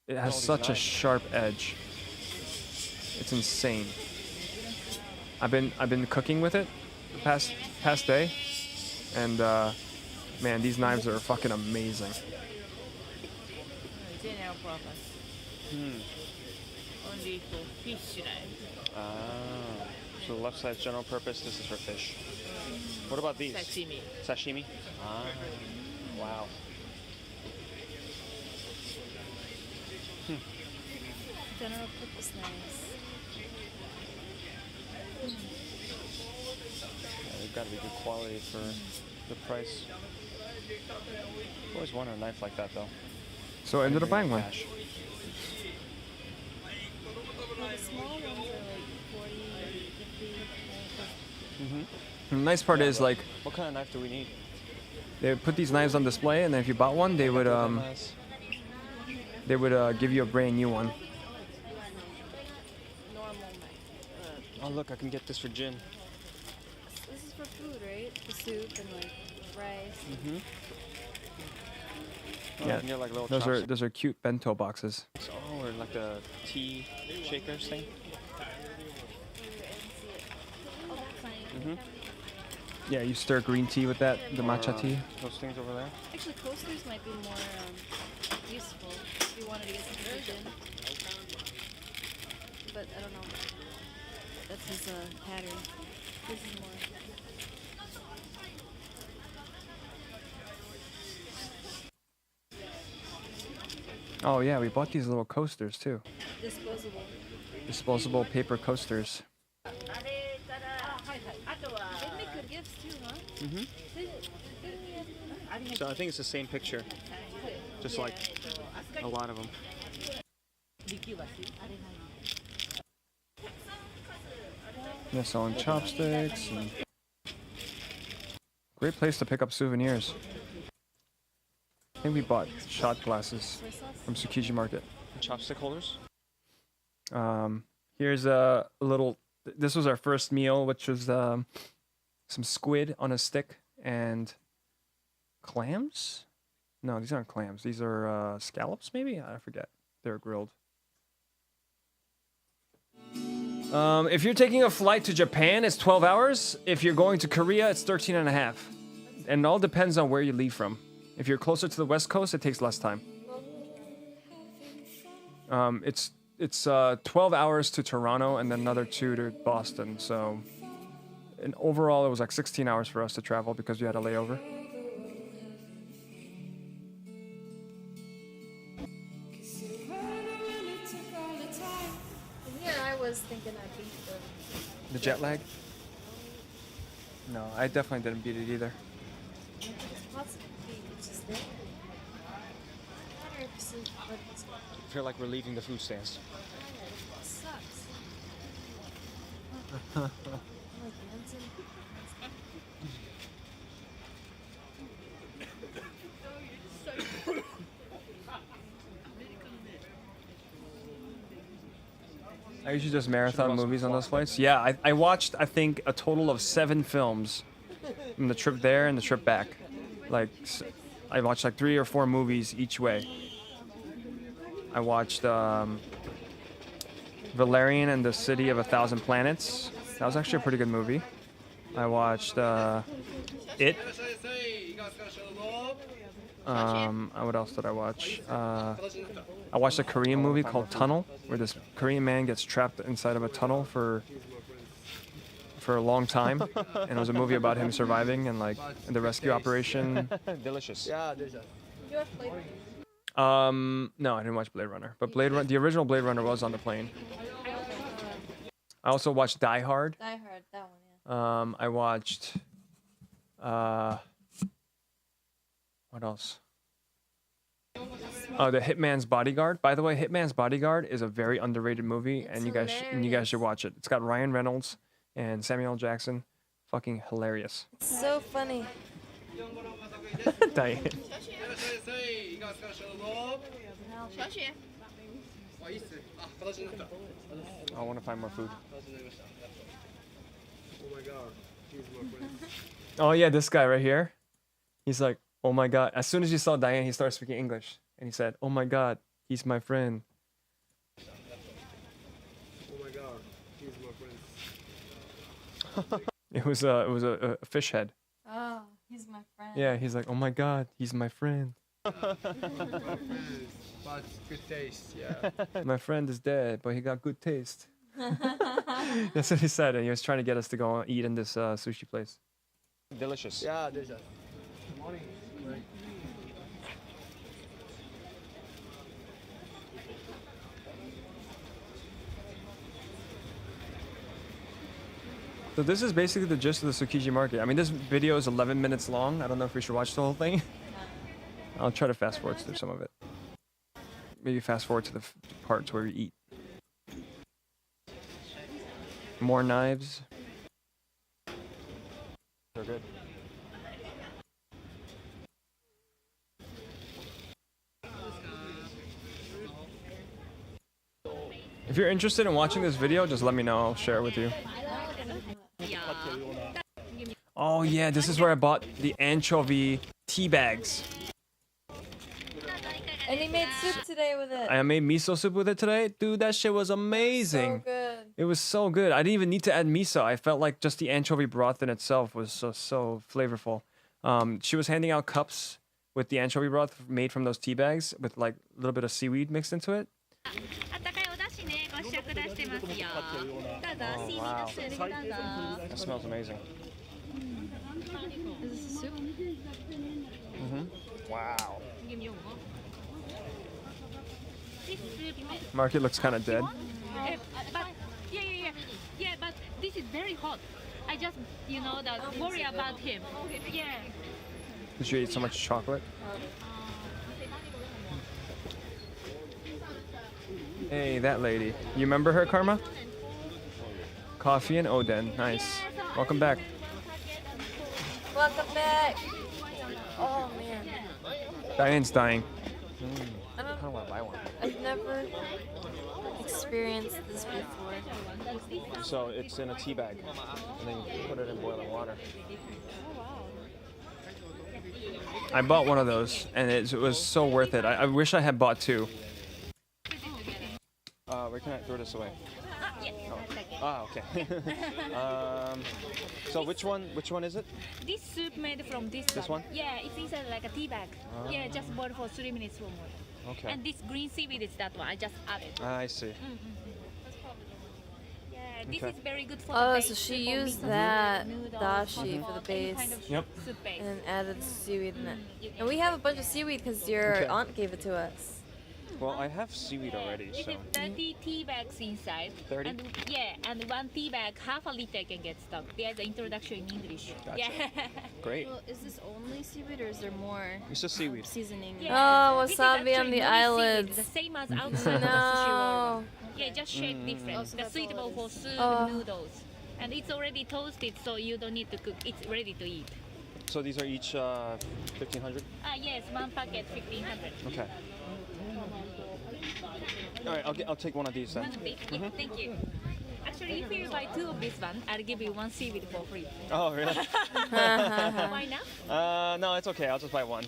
It has All these such a knives. sharp edge. It's insane. I've been cooking with it the past day, and man, these knives are fucking amazing. General purpose. Only for fish knife. Ah, so the left side's general purpose. This is for fish. What about these? Sashimi. Sashimi. Ah, wow. General purpose knives. Yeah, they've got to be good quality for the price. I've always wanted a knife like that though. So I ended up buying one. Cash. Well, the small ones are like 40, 50. And the nice part is like What kind of knife do we need? they would put these knives on display, and then if you bought one, they would give you a brand new one. Normal knife. Oh look, I can get this for gin. This is for food, right? The soup and like rice. Oh, Yeah, I can get like little Those are cute bento boxes. Oh, or like the tea shakers thing. Oh, that's nice. Yeah, you stir green tea with that, the matcha tea. Those things over there. Actually, coasters might be more useful if you wanted to get some vision. But I don't know. That's his pattern. This is more. Oh yeah, we bought these little coasters too. Disposable. Disposable paper coasters. They make good gifts too, huh? So I think it's the same picture, just like a lot of them. They're selling chopsticks. And great place to pick up souvenirs. I think we bought shot glasses from Tsukiji Market. Chopstick holders. Here's a little. This was our first meal, which was some squid on a stick and clams. No, these aren't clams. These are scallops, maybe? I forget. They're grilled. If you're taking a flight to Japan, it's 12 hours. If you're going to Korea, it's 13 and a half. And it all depends on where you leave from. If you're closer to the West Coast, it takes less time. It's 12 hours to Toronto and then another 2 to Boston. So, and overall, it was like 16 hours for us to travel because we had a layover. Here I was thinking I beat The jet lag? No, I definitely didn't beat it either. it's possible to beat. It's just there. I wonder if this is what it's I feel like we're leaving the food stands. sucks. Like Hanson. I usually just marathon movies on those flights. Yeah, I watched, I think, a total of 7 films from the trip there and the trip back. Like, I watched like 3 or 4 movies each way. I watched Valerian and the City of a Thousand Planets. That was actually a pretty good movie. I watched It. What else did I watch? I watched a Korean movie called Tunnel, where this Korean man gets trapped inside of a tunnel for a long time, and it was a movie about him surviving and like the rescue operation. Delicious. No, I didn't watch Blade Runner, but the original Blade Runner was on the plane. I also watched Die Hard. Die Hard, that one, yeah. I watched. What else? Oh, The Hitman's Bodyguard. By the way, Hitman's Bodyguard is a very underrated movie, It's and you guys hilarious. should watch it. It's got Ryan Reynolds and Samuel L. Jackson. Fucking hilarious. It's so funny. Diane. I want to find more food. Oh yeah, this guy right here. He's like, oh my god. As soon as he saw Diane, he started speaking English, and he said, "Oh my god, he's my friend." It was a fish head. Oh, he's my friend. Yeah, he's like, oh my god, he's my friend. But good taste, yeah. My friend is dead, but he got good taste. That's what he said, and he was trying to get us to go eat in this sushi place. Delicious. Yeah, there's a morning. So this is basically the gist of the Tsukiji market. I mean, this video is 11 minutes long. I don't know if we should watch the whole thing. I'll try to fast forward through some of it. Maybe fast forward to the parts where we eat. More knives. They're good. If you're interested in watching this video, just let me know. I'll share it with you. Oh yeah, this is where I bought the anchovy tea bags. And he made soup today with it. I made miso soup with it today. Dude, that shit was amazing. So good. It was so good. I didn't even need to add miso. I felt like just the anchovy broth in itself was so flavorful. She was handing out cups with the anchovy broth made from those tea bags with like a little bit of seaweed mixed into it. Oh, wow. That smells amazing. Is this a soup? Wow. Market looks kind of dead. But yeah, but this is very hot. I just, that worry about him. Yeah. Did you eat so much chocolate? Hey, that lady. You remember her, Karma? Coffee and Oden. Nice. Welcome back. Welcome back. Oh man. Diane's dying. I don't, I want to buy one. I've never experienced this before. So it's in a tea bag, and then you put it in boiling water. I bought one of those, and it was so worth it. I wish I had bought two. Where can I throw this away? Okay. So which one is it? This soup made from this one? Yeah, it's inside like a tea bag. Yeah, just boil for 3 minutes or more. Okay. And this green seaweed is that one. I just added. I see. Yeah, this Okay. is very good for Oh, the so base she for used mixed that noodles, dashi hot for the pot, any base. kind of Yep. soup base. And added seaweed in it. And we have a bunch of seaweed because your Okay. aunt gave it to us. Well, I have seaweed already, This so. is 30 tea bags inside. 30? And yeah, and one tea bag, half a liter can get stuck. There's an introduction in English. Gotcha. Yeah. Great. Well, is this only seaweed or is there more It's just seaweed. seasoning? Oh, This is wasabi on actually the nori seaweed, eyelids. The same as outside of the sushi roll. No. Yeah, just shape different. Oh, so the that's suitable all it for is. soup Oh. noodles. And it's already toasted, so you don't need to cook. It's ready to eat. So these are each 1,500. Yes, one packet 1,500. Okay. All right, I'll take one of these then. One big. Yeah, thank you. Actually, if you buy two of this one, I'll give you one seaweed for free. Oh, really? Why not? No, it's okay. I'll just buy one.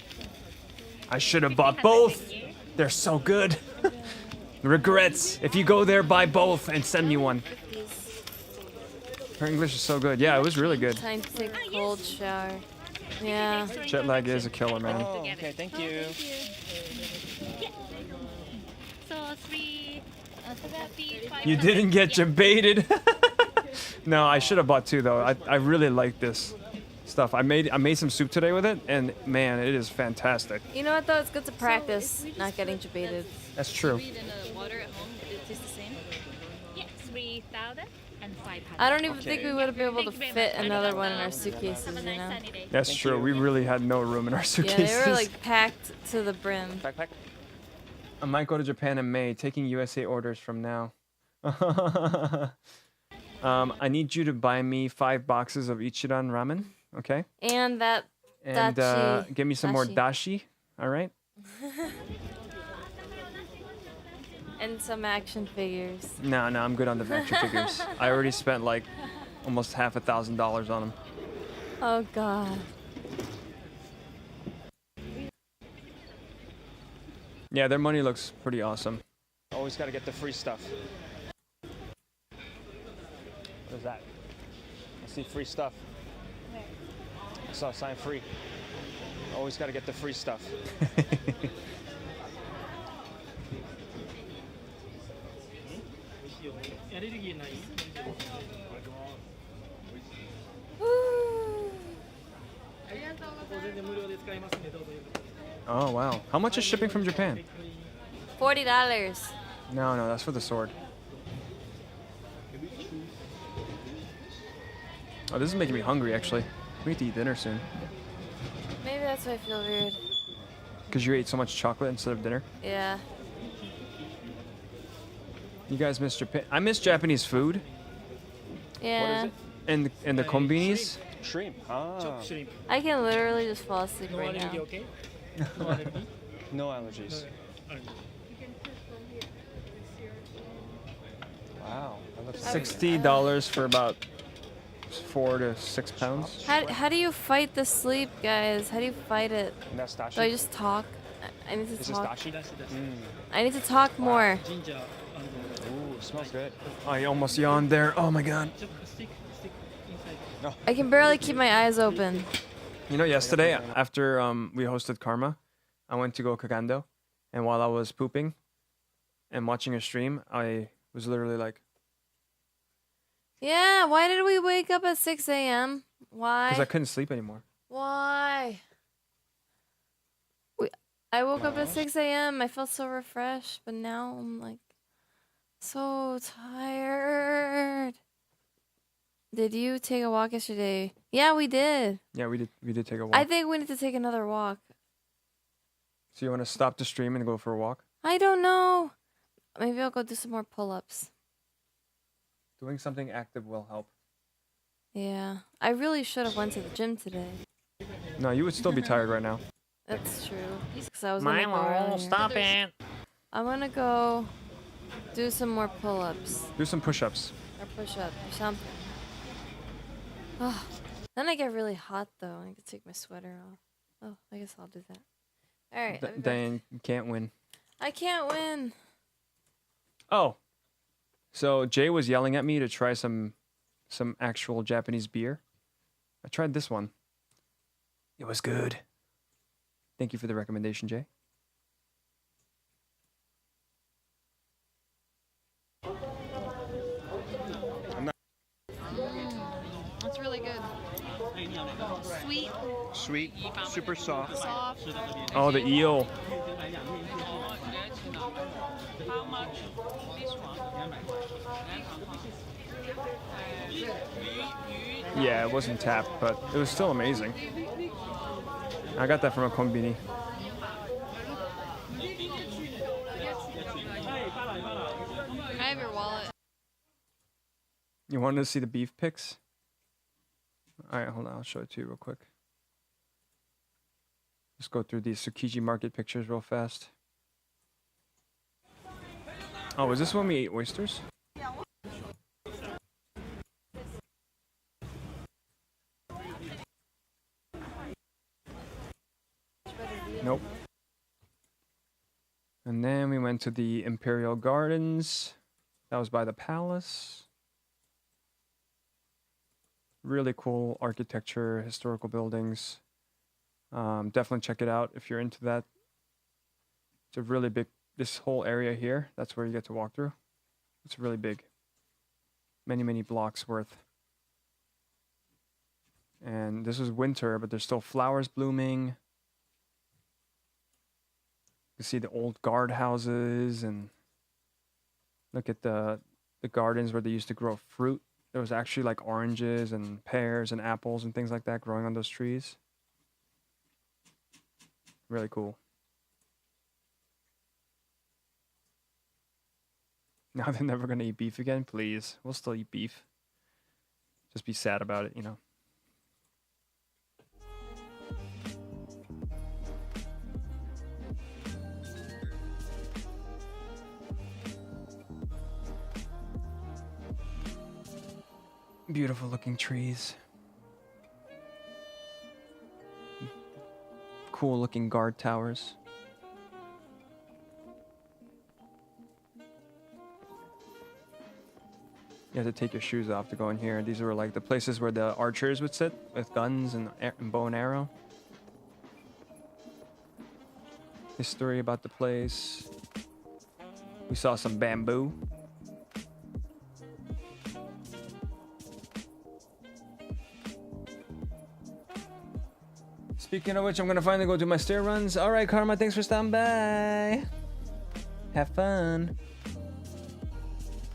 I should have bought both. They're so good. Regrets. If you go there, buy both and send me one. Her English is so good. Yeah, it was really good. Time to take a cold shower. Yeah. Jet lag is a killer, man. Oh, okay. Thank you. So 35. You didn't get you baited. No, I should have bought two though. I really like this stuff. I made some soup today with it, and man, it is fantastic. You know what though? It's good to practice not getting debated. That's true. Seaweed in water at home, it tastes the same? Yeah, 3,500. I don't even Okay. think we would have been able to Thank you very fit much. another one in our Have suitcases, a you nice know? sunny day. That's Thank true. you. We really had no room in our Yeah, suitcases. they were like packed to the brim. Backpack. I might go to Japan in May, taking USA orders from now. I need you to buy me 5 boxes of Ichiran ramen, okay? And that And Dashi. give me some more dashi, all right? and some action figures. No, I'm good on the action figures. I already spent like almost $1,000 on them. Oh god. Yeah, their money looks pretty awesome. Always got to get the free stuff. What is that? I see free stuff. I saw a sign free. Always got to get the free stuff. Oh, wow. How much is shipping from Japan? $40. No, that's for the sword. Oh, this is making me hungry, actually. We need to eat dinner soon. Maybe that's why I feel weird. Because you ate so much chocolate instead of dinner? Yeah. You guys miss Japan? I miss Japanese food. Yeah. What is And the kombinis. it? Shrimp. Ah. I can literally just fall asleep right now. No allergies. Wow. That looks $60 for about 4 to 6 pounds. How do you fight the sleep, guys? How do you fight it? And that's dashi. Do I just talk? I need to Is this talk. dashi? I need to talk more. Ooh, smells good. I almost yawned there. Oh my god. I can barely keep my eyes open. You know, yesterday after we hosted Karma, I went to go Kagando, and while I was pooping and watching a stream, I was literally like, Yeah, why did we wake up at 6 a.m.? Why? because I couldn't sleep anymore. Why? I woke up at 6 a.m. I felt so refreshed, but now I'm like so tired. Did you take a walk yesterday? Yeah, we did. Yeah, we did take a walk. I think we need to take another walk. So you want to stop the stream and go for a walk? I don't know. Maybe I'll go do some more pull-ups. Doing something active will help. Yeah, I really should have went to the gym today. No, you would still be tired right now. That's true. Because I was gonna go earlier. it. I'm gonna go do some more pull-ups Do some push-ups. or push-up or something. Oh, then I get really hot though. I can take my sweater off. Oh, I guess I'll do that. All right. Diane can't win. I can't win. Oh, so Jay was yelling at me to try some actual Japanese beer. I tried this one. It was good. Thank you for the recommendation, Jay. That's really good. Sweet, Sweet, super soft. soft. Oh, the eel. How much this one? Yeah, it wasn't tapped, but it was still amazing. I got that from a konbini. I have your wallet. You wanted to see the beef pics? All right, hold on. I'll show it to you real quick. Let's go through these Tsukiji market pictures real fast. Oh, is this when we ate oysters? Nope. And then we went to the Imperial Gardens. That was by the palace. Really cool architecture, historical buildings. Definitely check it out if you're into that. It's a really big, this whole area here, that's where you get to walk through. It's really big. Many, many blocks worth. And this is winter, but there's still flowers blooming. You see the old guard houses, and look at the gardens where they used to grow fruit. There was actually like oranges and pears and apples and things like that growing on those trees. Really cool. Now they're never going to eat beef again? Please. We'll still eat beef. Just be sad about it, you know. Beautiful looking trees. Cool looking guard towers. You have to take your shoes off to go in here. These were like the places where the archers would sit with guns and bow and arrow. History about the place. We saw some bamboo. Speaking of which, I'm gonna finally go do my stair runs. All right, Karma, thanks for stopping by. Have fun.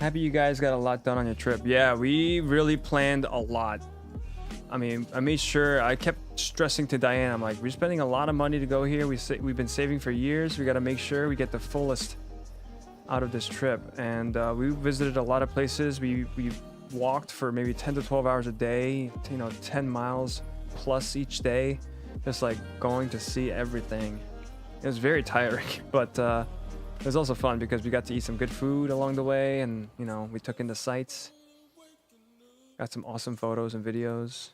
Happy you guys got a lot done on your trip. Yeah, we really planned a lot. I mean, I made sure, I kept stressing to Diane, I'm like, we're spending a lot of money to go here. We've been saving for years. We gotta make sure we get the fullest out of this trip. And we visited a lot of places. We walked for maybe 10 to 12 hours a day, 10 miles plus each day. Just like going to see everything. It was very tiring, but it was also fun because we got to eat some good food along the way, and we took in the sights. Got some awesome photos and videos.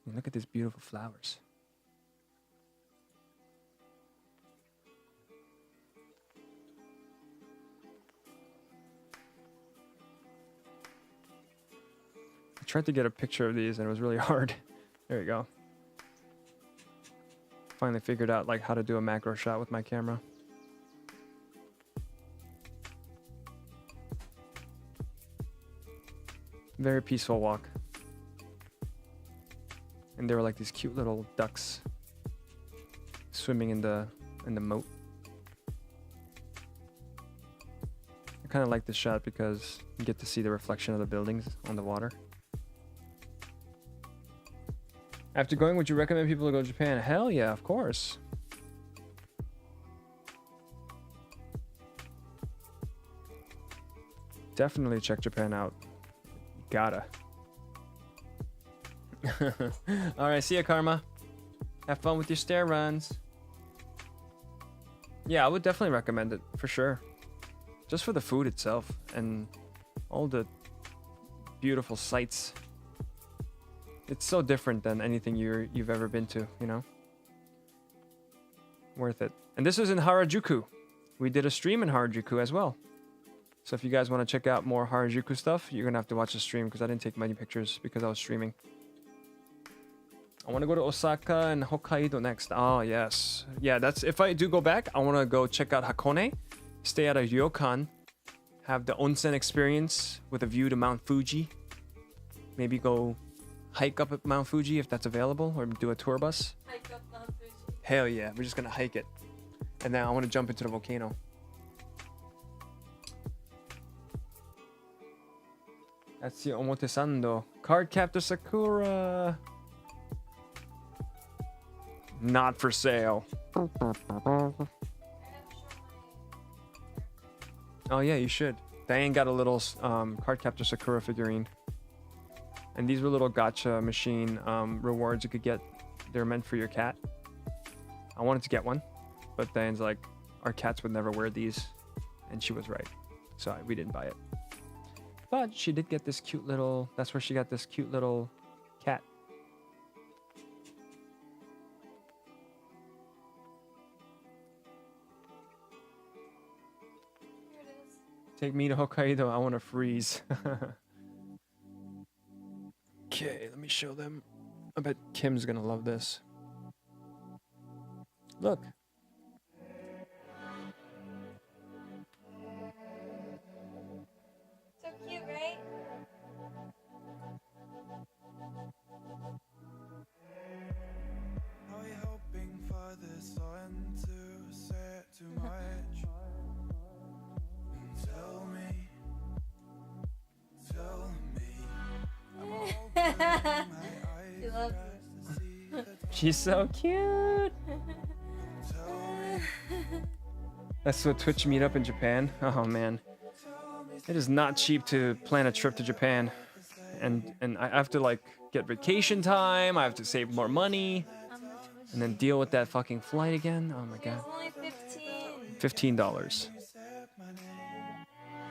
And look at these beautiful flowers. I tried to get a picture of these and it was really hard. There you go. Finally figured out like how to do a macro shot with my camera. Very peaceful walk. And there were like these cute little ducks swimming in the moat. I kind of like this shot because you get to see the reflection of the buildings on the water. After going, would you recommend people to go to Japan? Hell yeah, of course. Definitely check Japan out. Gotta. Alright, see ya, Karma. Have fun with your stair runs. Yeah, I would definitely recommend it, for sure. Just for the food itself and all the beautiful sights. It's so different than anything you've ever been to, you know? Worth it. And this was in Harajuku. We did a stream in Harajuku as well. So if you guys want to check out more Harajuku stuff, you're going to have to watch the stream because I didn't take many pictures because I was streaming. I want to go to Osaka and Hokkaido next. Oh, yes. Yeah, that's if I do go back, I want to go check out Hakone, stay at a ryokan, have the onsen experience with a view to Mount Fuji. Maybe go hike up at Mount Fuji if that's available, or do a tour bus. Hike up Mount Fuji. Hell yeah, we're just going to hike it. And then I want to jump into the volcano. That's the Omotesando. Card Captor Sakura. Not for sale. Oh yeah, you should. Diane got a little Card Captor Sakura figurine. And these were little gacha machine rewards you could get. They're meant for your cat. I wanted to get one, but Diane's like, our cats would never wear these. And she was right. So we didn't buy it. But she did get this cute little, that's where she got this cute little cat. Here it is. Take me to Hokkaido, I want to freeze. Okay, let me show them. I bet Kim's gonna love this. Look. So cute, right? Are we hoping for the sun to set too much? Tell me. I'm opening my She eyes loves just to see the She's so cute. That's what Twitch meet up in Japan. Oh man. It is not cheap to plan a trip to Japan. And I have to like get vacation time, I have to save more money, and then deal with that fucking flight again. Oh my god. It's only 15. $15.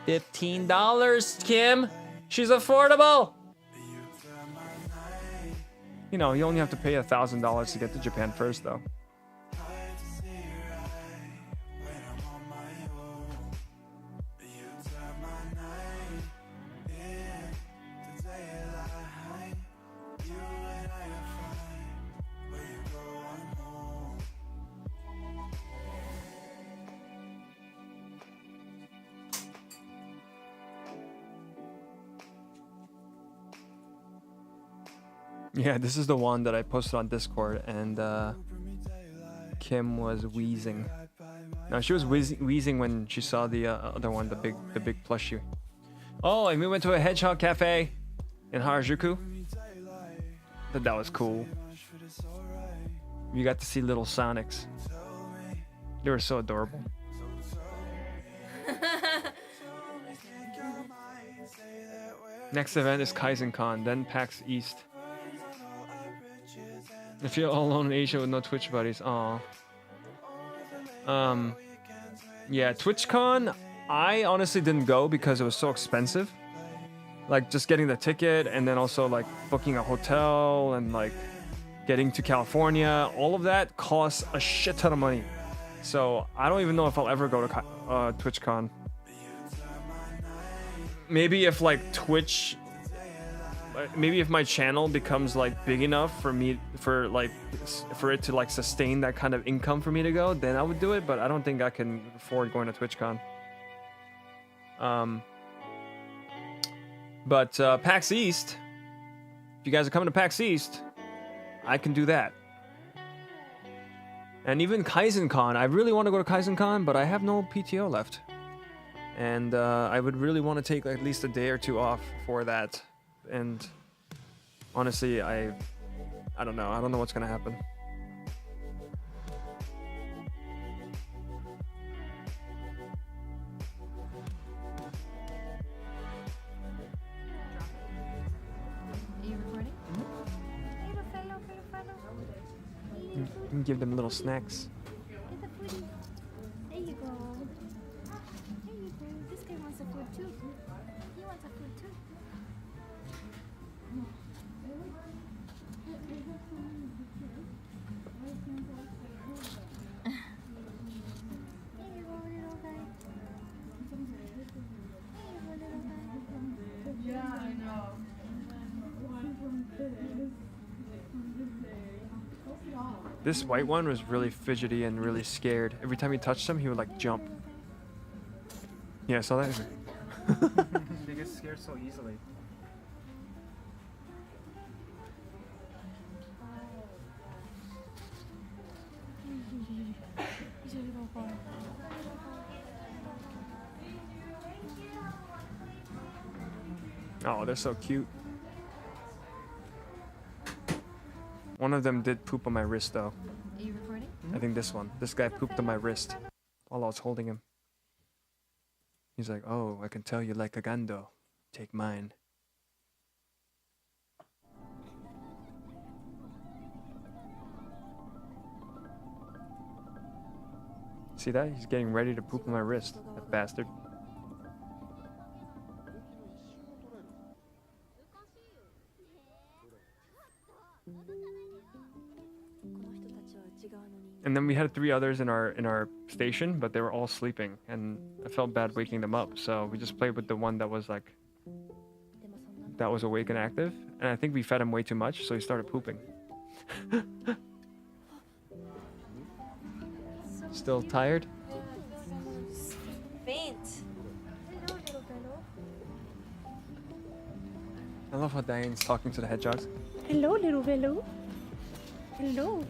$15, Kim. She's affordable. You know, you only have to pay $1,000 to get to Japan first, though. Yeah, this is the one that I posted on Discord, and Kim was wheezing. No, she was wheezing when she saw the other one, the big plushie. Oh, and we went to a hedgehog cafe in Harajuku. That was cool. You got to see little Sonics. They were so adorable. Next event is KaizenCon, then PAX East. I feel all alone in Asia with no Twitch buddies. Aw. Yeah, TwitchCon, I honestly didn't go because it was so expensive. Like, just getting the ticket and then also, like, booking a hotel and, like, getting to California. All of that costs a shit ton of money. So, I don't even know if I'll ever go to TwitchCon. Maybe if, like, Twitch... Maybe if my channel becomes like big enough for me for it to like sustain that kind of income for me to go, then I would do it, but I don't think I can afford going to TwitchCon. But PAX East, if you guys are coming to PAX East, I can do that. And even KaizenCon, I really want to go to KaizenCon, but I have no PTO left. And I would really want to take at least a day or two off for that. And honestly, I don't know. I don't know what's gonna happen. Are you recording? You can give them little snacks. There you go. There you go. This guy wants a food too. He wants a food too. This white one was really fidgety and really scared. Every time you touched him, he would like jump. Yeah, I saw that. They get scared so easily. Oh, they're so cute. One of them did poop on my wrist though. Are you recording? I think this one. This guy pooped on my wrist while I was holding him. He's like, oh, I can tell you like a gando. Take mine. See that? He's getting ready to poop on my wrist. That bastard. And then we had 3 others in our station, but they were all sleeping, and I felt bad waking them up. So we just played with the one that was like awake and active, and I think we fed him way too much, so he started pooping. Still tired? Faint. I love how Diane's talking to the hedgehogs. Hello, little fellow. Hello.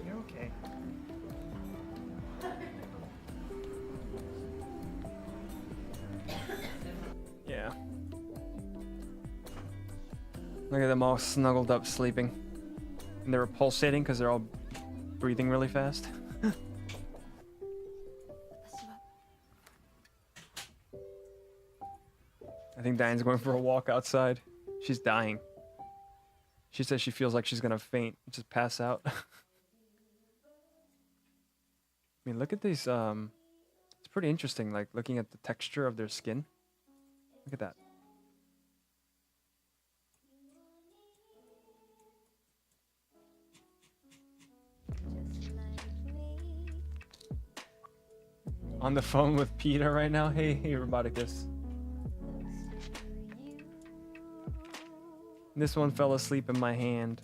You're okay. Yeah. Look at them all snuggled up sleeping. And they were pulsating because they're all breathing really fast. I think Diane's going for a walk outside. She's dying. She says she feels like she's gonna faint, just pass out. I mean, look at these. It's pretty interesting, like looking at the texture of their skin. Look at that. On the phone with Peter right now. Hey, Roboticus. This one fell asleep in my hand.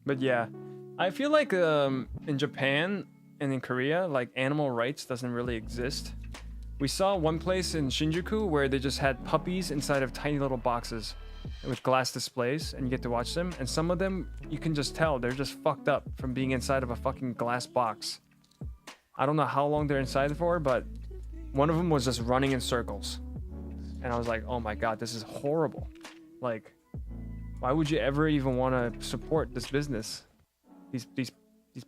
But yeah, I feel like in Japan and in Korea, like animal rights doesn't really exist. We saw one place in Shinjuku where they just had puppies inside of tiny little boxes with glass displays, and you get to watch them. And some of them, you can just tell they're just fucked up from being inside of a fucking glass box. I don't know how long they're inside for, but one of them was just running in circles. And I was like, oh my god, this is horrible. Like, why would you ever even want to support this business? These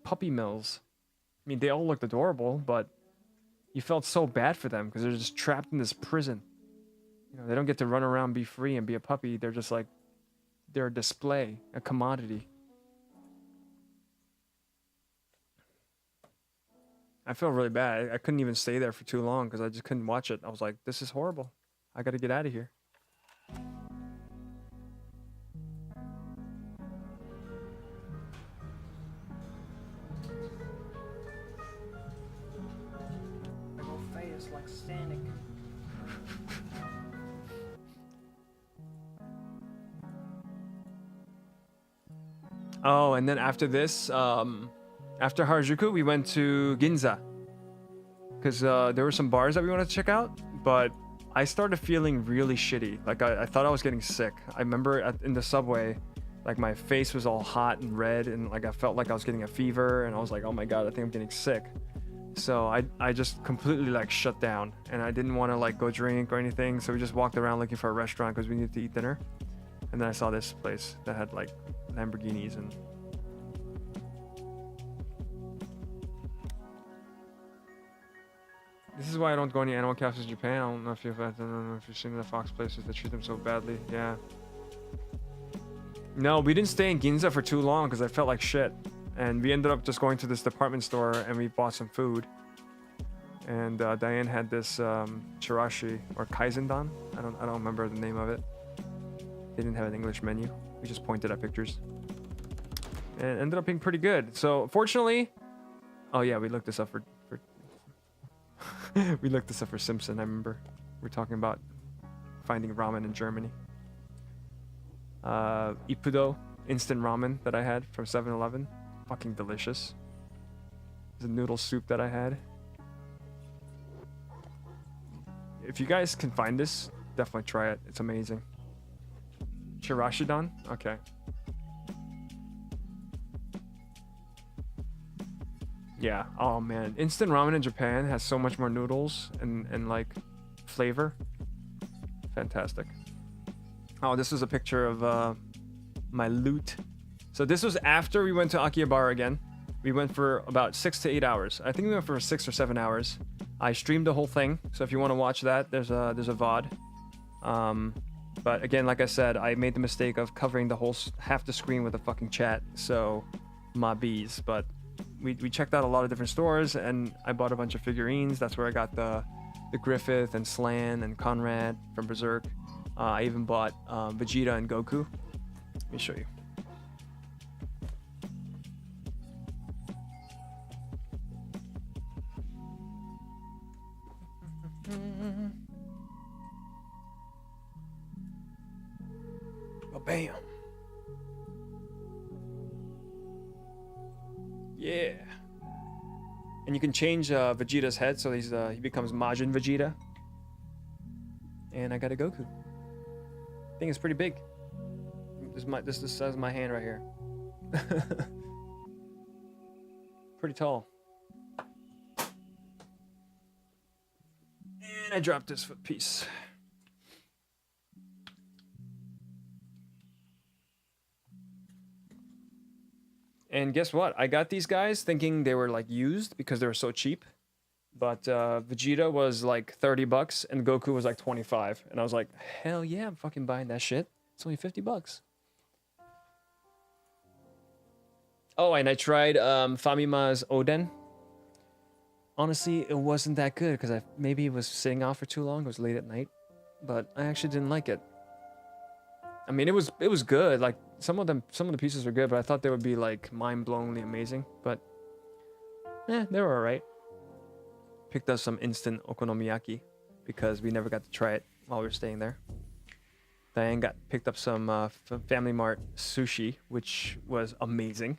puppy mills. I mean, they all looked adorable, but you felt so bad for them because they're just trapped in this prison. You know, they don't get to run around, be free, and be a puppy. They're just like, they're a display, a commodity. I feel really bad. I couldn't even stay there for too long because I just couldn't watch it. I was like, this is horrible. I gotta get out of here. Like Sonic. Oh, and then after this, after Harajuku, we went to Ginza. Because there were some bars that we wanted to check out, but I started feeling really shitty. Like, I thought I was getting sick. I remember in the subway, like, my face was all hot and red, and, like, I felt like I was getting a fever, and I was like, oh my god, I think I'm getting sick. So I just completely, like, shut down, and I didn't want to, like, go drink or anything, so we just walked around looking for a restaurant because we needed to eat dinner. And then I saw this place that had, like, Lamborghinis and... This is why I don't go any animal cafes in Japan. I don't know if you've seen the Fox places that treat them so badly. Yeah. No, we didn't stay in Ginza for too long because I felt like shit. And we ended up just going to this department store and we bought some food. And Diane had this chirashi or kaizendan. I don't remember the name of it. They didn't have an English menu. We just pointed at pictures. And it ended up being pretty good. So fortunately, oh yeah, we looked this up for we looked this up for Simpson. I remember we're talking about finding ramen in Germany. Ippudo instant ramen that I had from 7-Eleven, fucking delicious. The noodle soup that I had. If you guys can find this, definitely try it. It's amazing. Chirashidan? Okay. Yeah. Oh man, instant ramen in Japan has so much more noodles and like flavor. Fantastic. Oh, this was a picture of my loot. So this was after we went to Akihabara again. We went for about 6 to 8 hours. I think we went for 6 or 7 hours. I streamed the whole thing, so if you want to watch that, there's a VOD. But again, like I said, I made the mistake of covering the whole half the screen with a fucking chat. So my bees. But we checked out a lot of different stores, and I bought a bunch of figurines. That's where I got the Griffith and Slan and Conrad from Berserk. I even bought Vegeta and Goku. Let me show you. Oh, bam. Yeah. And you can change Vegeta's head, so he becomes Majin Vegeta. And I got a Goku. I think it's pretty big. This is the size of my hand right here. Pretty tall. And I dropped this foot piece. And guess what? I got these guys thinking they were like used because they were so cheap. But Vegeta was like $30 and Goku was like 25. And I was like, hell yeah, I'm fucking buying that shit. It's only $50. Oh, and I tried Famima's Oden. Honestly, it wasn't that good because maybe it was sitting out for too long. It was late at night. But I actually didn't like it. I mean, it was good. Like some of the pieces were good, but I thought they would be like mind-blowingly amazing. But they were alright. Picked up some instant okonomiyaki because we never got to try it while we were staying there. Diane picked up some Family Mart sushi, which was amazing.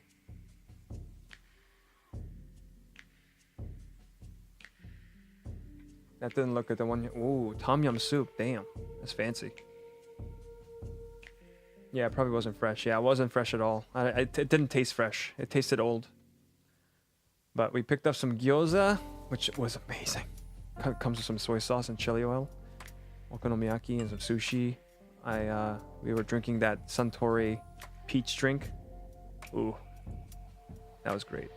That didn't look at the one. Ooh, tom yum soup. Damn, that's fancy. Yeah, it probably wasn't fresh. Yeah, it wasn't fresh at all. It didn't taste fresh. It tasted old. But we picked up some gyoza, which was amazing. Comes with some soy sauce and chili oil, okonomiyaki, and some sushi. We were drinking that Suntory peach drink. Ooh, that was great.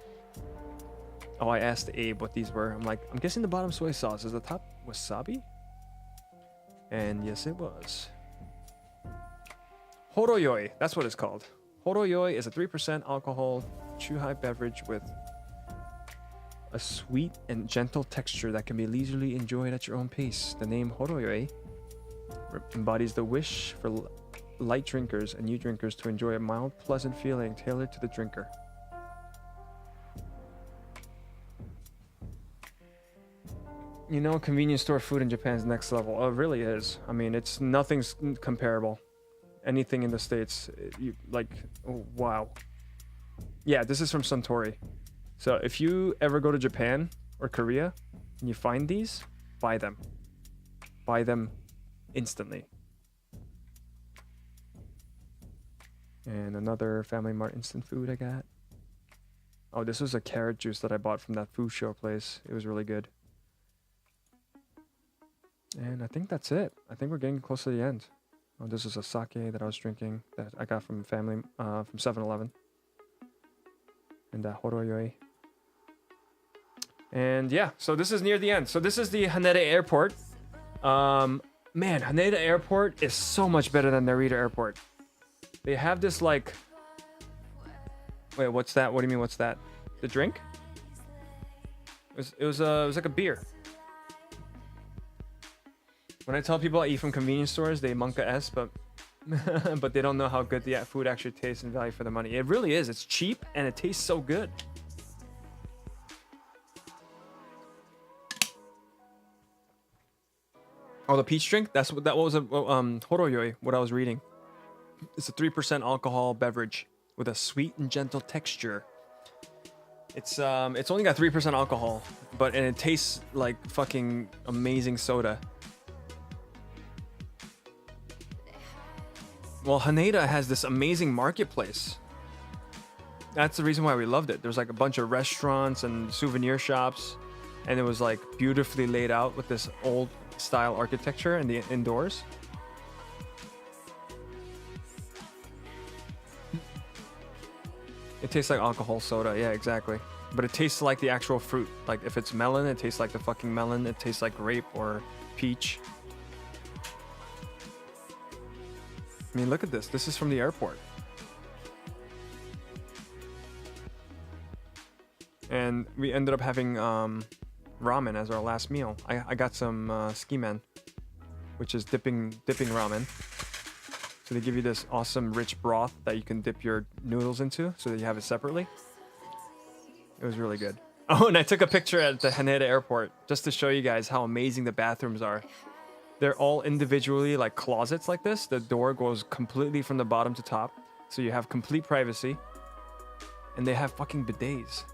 Oh, I asked Abe what these were. I'm like, I'm guessing the bottom soy sauce. Is the top wasabi? And yes, it was. Horoyoi, that's what it's called. Horoyoi is a 3% alcohol chuhai beverage with a sweet and gentle texture that can be leisurely enjoyed at your own pace. The name Horoyoi embodies the wish for light drinkers and new drinkers to enjoy a mild, pleasant feeling tailored to the drinker. You know, convenience store food in Japan is next level. Oh, it really is. I mean, nothing's comparable. Anything in the States, oh, wow. Yeah, this is from Suntory. So if you ever go to Japan or Korea and you find these, buy them. Buy them instantly. And another Family Mart instant food I got. Oh, this was a carrot juice that I bought from that food show place. It was really good. And I think that's it. I think we're getting close to the end. Oh, this is a sake that I was drinking that I got from from 7-Eleven. And that Horoyoi. And yeah, so this is near the end. So this is the Haneda Airport. Man, Haneda Airport is so much better than Narita Airport. They have this like... Wait, what's that? What do you mean, what's that? The drink? It was like a beer. When I tell people I eat from convenience stores, they monka s, but but they don't know how good the food actually tastes and value for the money. It really is. It's cheap and it tastes so good. Oh, the peach drink? That was a horoyoi, what I was reading. It's a 3% alcohol beverage with a sweet and gentle texture. It's only got 3% alcohol, and it tastes like fucking amazing soda. Well, Haneda has this amazing marketplace. That's the reason why we loved it. There's like a bunch of restaurants and souvenir shops, and it was like beautifully laid out with this old style architecture in the indoors. It tastes like alcohol soda, yeah, exactly. But it tastes like the actual fruit. Like if it's melon, it tastes like the fucking melon. It tastes like grape or peach. I mean, look at this. This is from the airport. And we ended up having ramen as our last meal. I got some ski-men, which is dipping ramen. So they give you this awesome rich broth that you can dip your noodles into so that you have it separately. It was really good. Oh, and I took a picture at the Haneda airport just to show you guys how amazing the bathrooms are. They're all individually like closets like this. The door goes completely from the bottom to top. So you have complete privacy. And they have fucking bidets.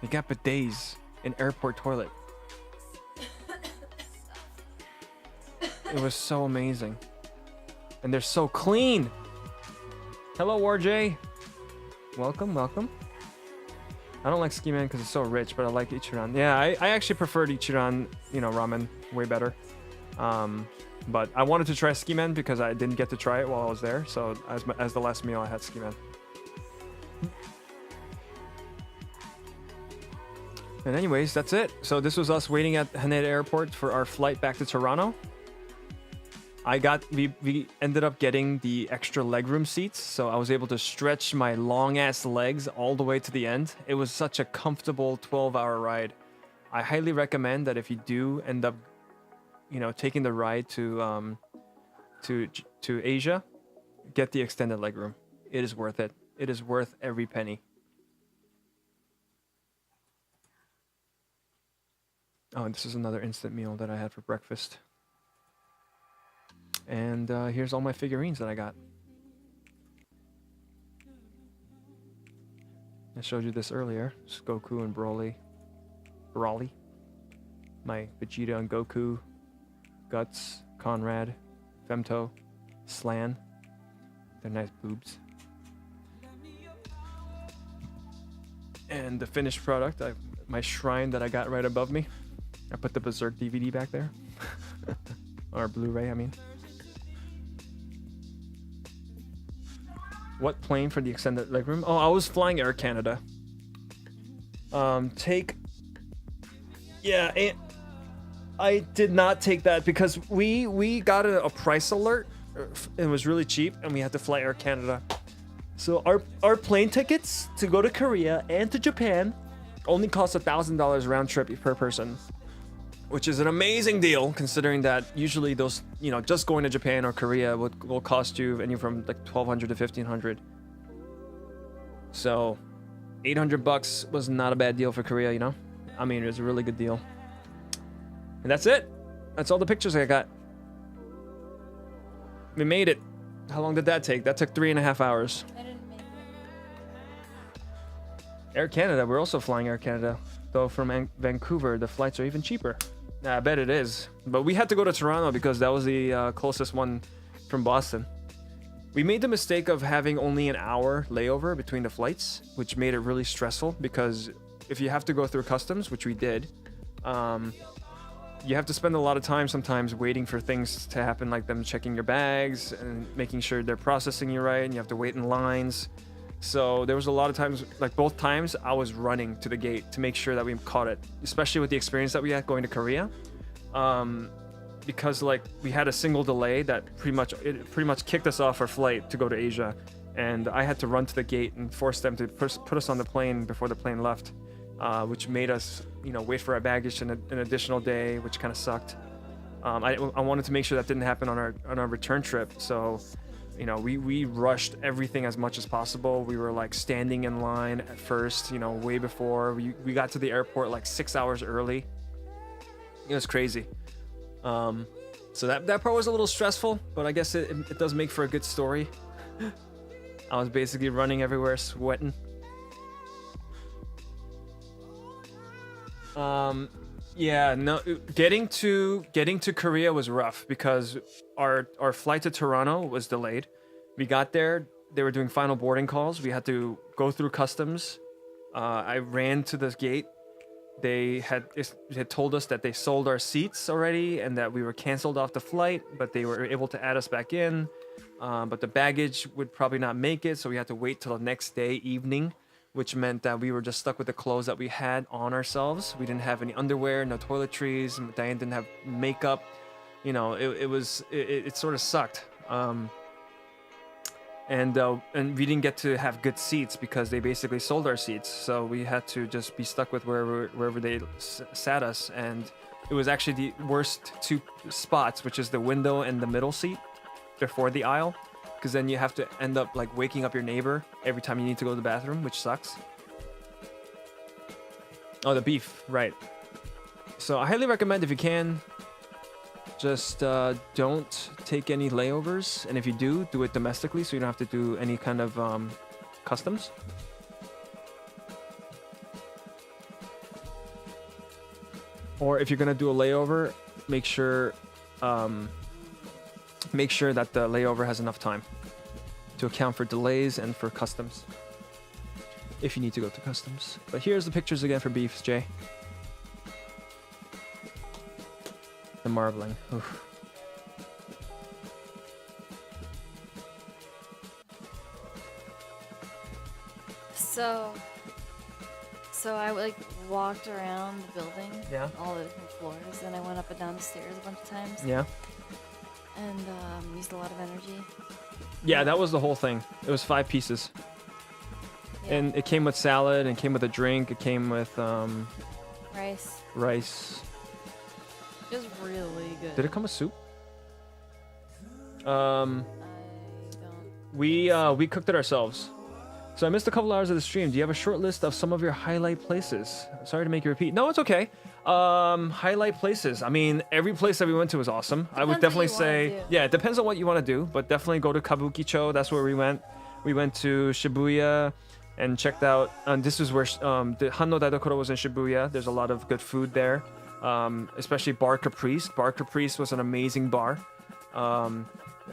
They got bidets in airport toilet. It was so amazing. And they're so clean. Hello, RJ. Welcome, welcome. I don't like Ski-Man because it's so rich, but I like Ichiran. Yeah, I actually preferred Ichiran, ramen way better. But I wanted to try Ski-Man because I didn't get to try it while I was there. So as the last meal, I had Ski-Man. And anyways, that's it. So this was us waiting at Haneda Airport for our flight back to Toronto. We ended up getting the extra legroom seats, so I was able to stretch my long ass legs all the way to the end. It was such a comfortable 12-hour ride. I highly recommend that if you do end up, taking the ride to Asia, get the extended legroom. It is worth it. It is worth every penny. Oh, and this is another instant meal that I had for breakfast. And here's all my figurines that I got. I showed you this earlier. It's Goku and Broly. My Vegeta and Goku. Guts, Conrad, Femto, Slan. They're nice boobs. And the finished product, my shrine that I got right above me. I put the Berserk DVD back there. Or Blu-ray, I mean. What plane for the extended legroom? Oh, I was flying Air Canada. I did not take that because we got a price alert. It was really cheap, and we had to fly Air Canada. So our plane tickets to go to Korea and to Japan only cost $1,000 round trip per person, which is an amazing deal considering that usually those, just going to Japan or Korea will cost you anywhere from like $1,200 to $1,500. So $800 was not a bad deal for Korea, I mean, it was a really good deal. And that's it. That's all the pictures I got. We made it. How long did that take? That took 3.5 hours. I didn't make it. Air Canada, we're also flying Air Canada. Though from Vancouver, the flights are even cheaper. I bet it is. But we had to go to Toronto because that was the closest one from Boston. We made the mistake of having only an hour layover between the flights, which made it really stressful because if you have to go through customs, which we did, you have to spend a lot of time sometimes waiting for things to happen, like them checking your bags and making sure they're processing you right, and you have to wait in lines. So there was a lot of times, like both times, I was running to the gate to make sure that we caught it, especially with the experience that we had going to Korea. Because like we had a single delay that pretty much kicked us off our flight to go to Asia, and I had to run to the gate and force them to put us on the plane before the plane left. which made us, wait for our baggage an additional day, which kind of sucked. I wanted to make sure that didn't happen on our return trip, so we rushed everything as much as possible. We were like standing in line at first, way before we got to the airport like 6 hours early. It was crazy. So that part was a little stressful, but I guess it does make for a good story. I was basically running everywhere, sweating. Yeah, no, getting to Korea was rough because our flight to Toronto was delayed. We got there, they were doing final boarding calls. We had to go through customs. I ran to this gate. They had told us that they sold our seats already and that we were canceled off the flight, but they were able to add us back in. But the baggage would probably not make it, so we had to wait till the next day evening, which meant that we were just stuck with the clothes that we had on ourselves. We didn't have any underwear, no toiletries. Diane didn't have makeup. It sort of sucked. And we didn't get to have good seats because they basically sold our seats. So we had to just be stuck with wherever they sat us. And it was actually the worst two spots, which is the window and the middle seat before the aisle. Because then you have to end up like waking up your neighbor every time you need to go to the bathroom, which sucks. Oh, the beef, right. So I highly recommend if you can, just don't take any layovers, and if you do it domestically so you don't have to do any kind of customs. Or if you're gonna do a layover, make sure that the layover has enough time to account for delays and for customs, if you need to go to customs. But here's the pictures again for beefs, Jay. The marbling. Oof. So I like walked around the building, Yeah. all the different floors, and I went up and down the stairs a bunch of times. Yeah. And used a lot of energy. Yeah, that was the whole thing. It was 5 pieces. Yeah. And it came with salad, and came with a drink, it came with Rice. rice. It was really good. Did it come with soup? I don't. We cooked it ourselves. So I missed a couple hours of the stream. Do you have a short list of some of your highlight places? Sorry to make you repeat. No, it's okay. Highlight places. I mean, every place that we went to was awesome. I would definitely say, yeah, it depends on what you want to do, but definitely go to Kabukicho. That's where we went. We went to Shibuya and checked out. This is where the Hanno Daidokoro was in Shibuya. There's a lot of good food there, especially Bar Caprice. Bar Caprice was an amazing bar.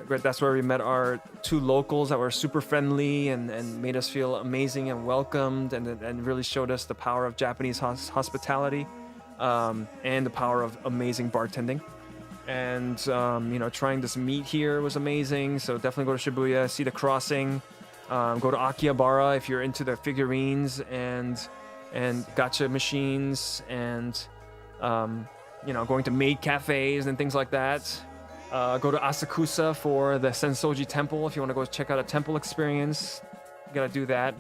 That's where we met our 2 locals that were super friendly and made us feel amazing and welcomed, and really showed us the power of Japanese hospitality, and the power of amazing bartending. And trying this meat here was amazing. So definitely go to Shibuya, see the crossing, go to Akihabara if you're into the figurines and gacha machines, and going to maid cafes and things like that. Go to Asakusa for the Sensoji Temple if you want to go check out a temple experience. You gotta do that.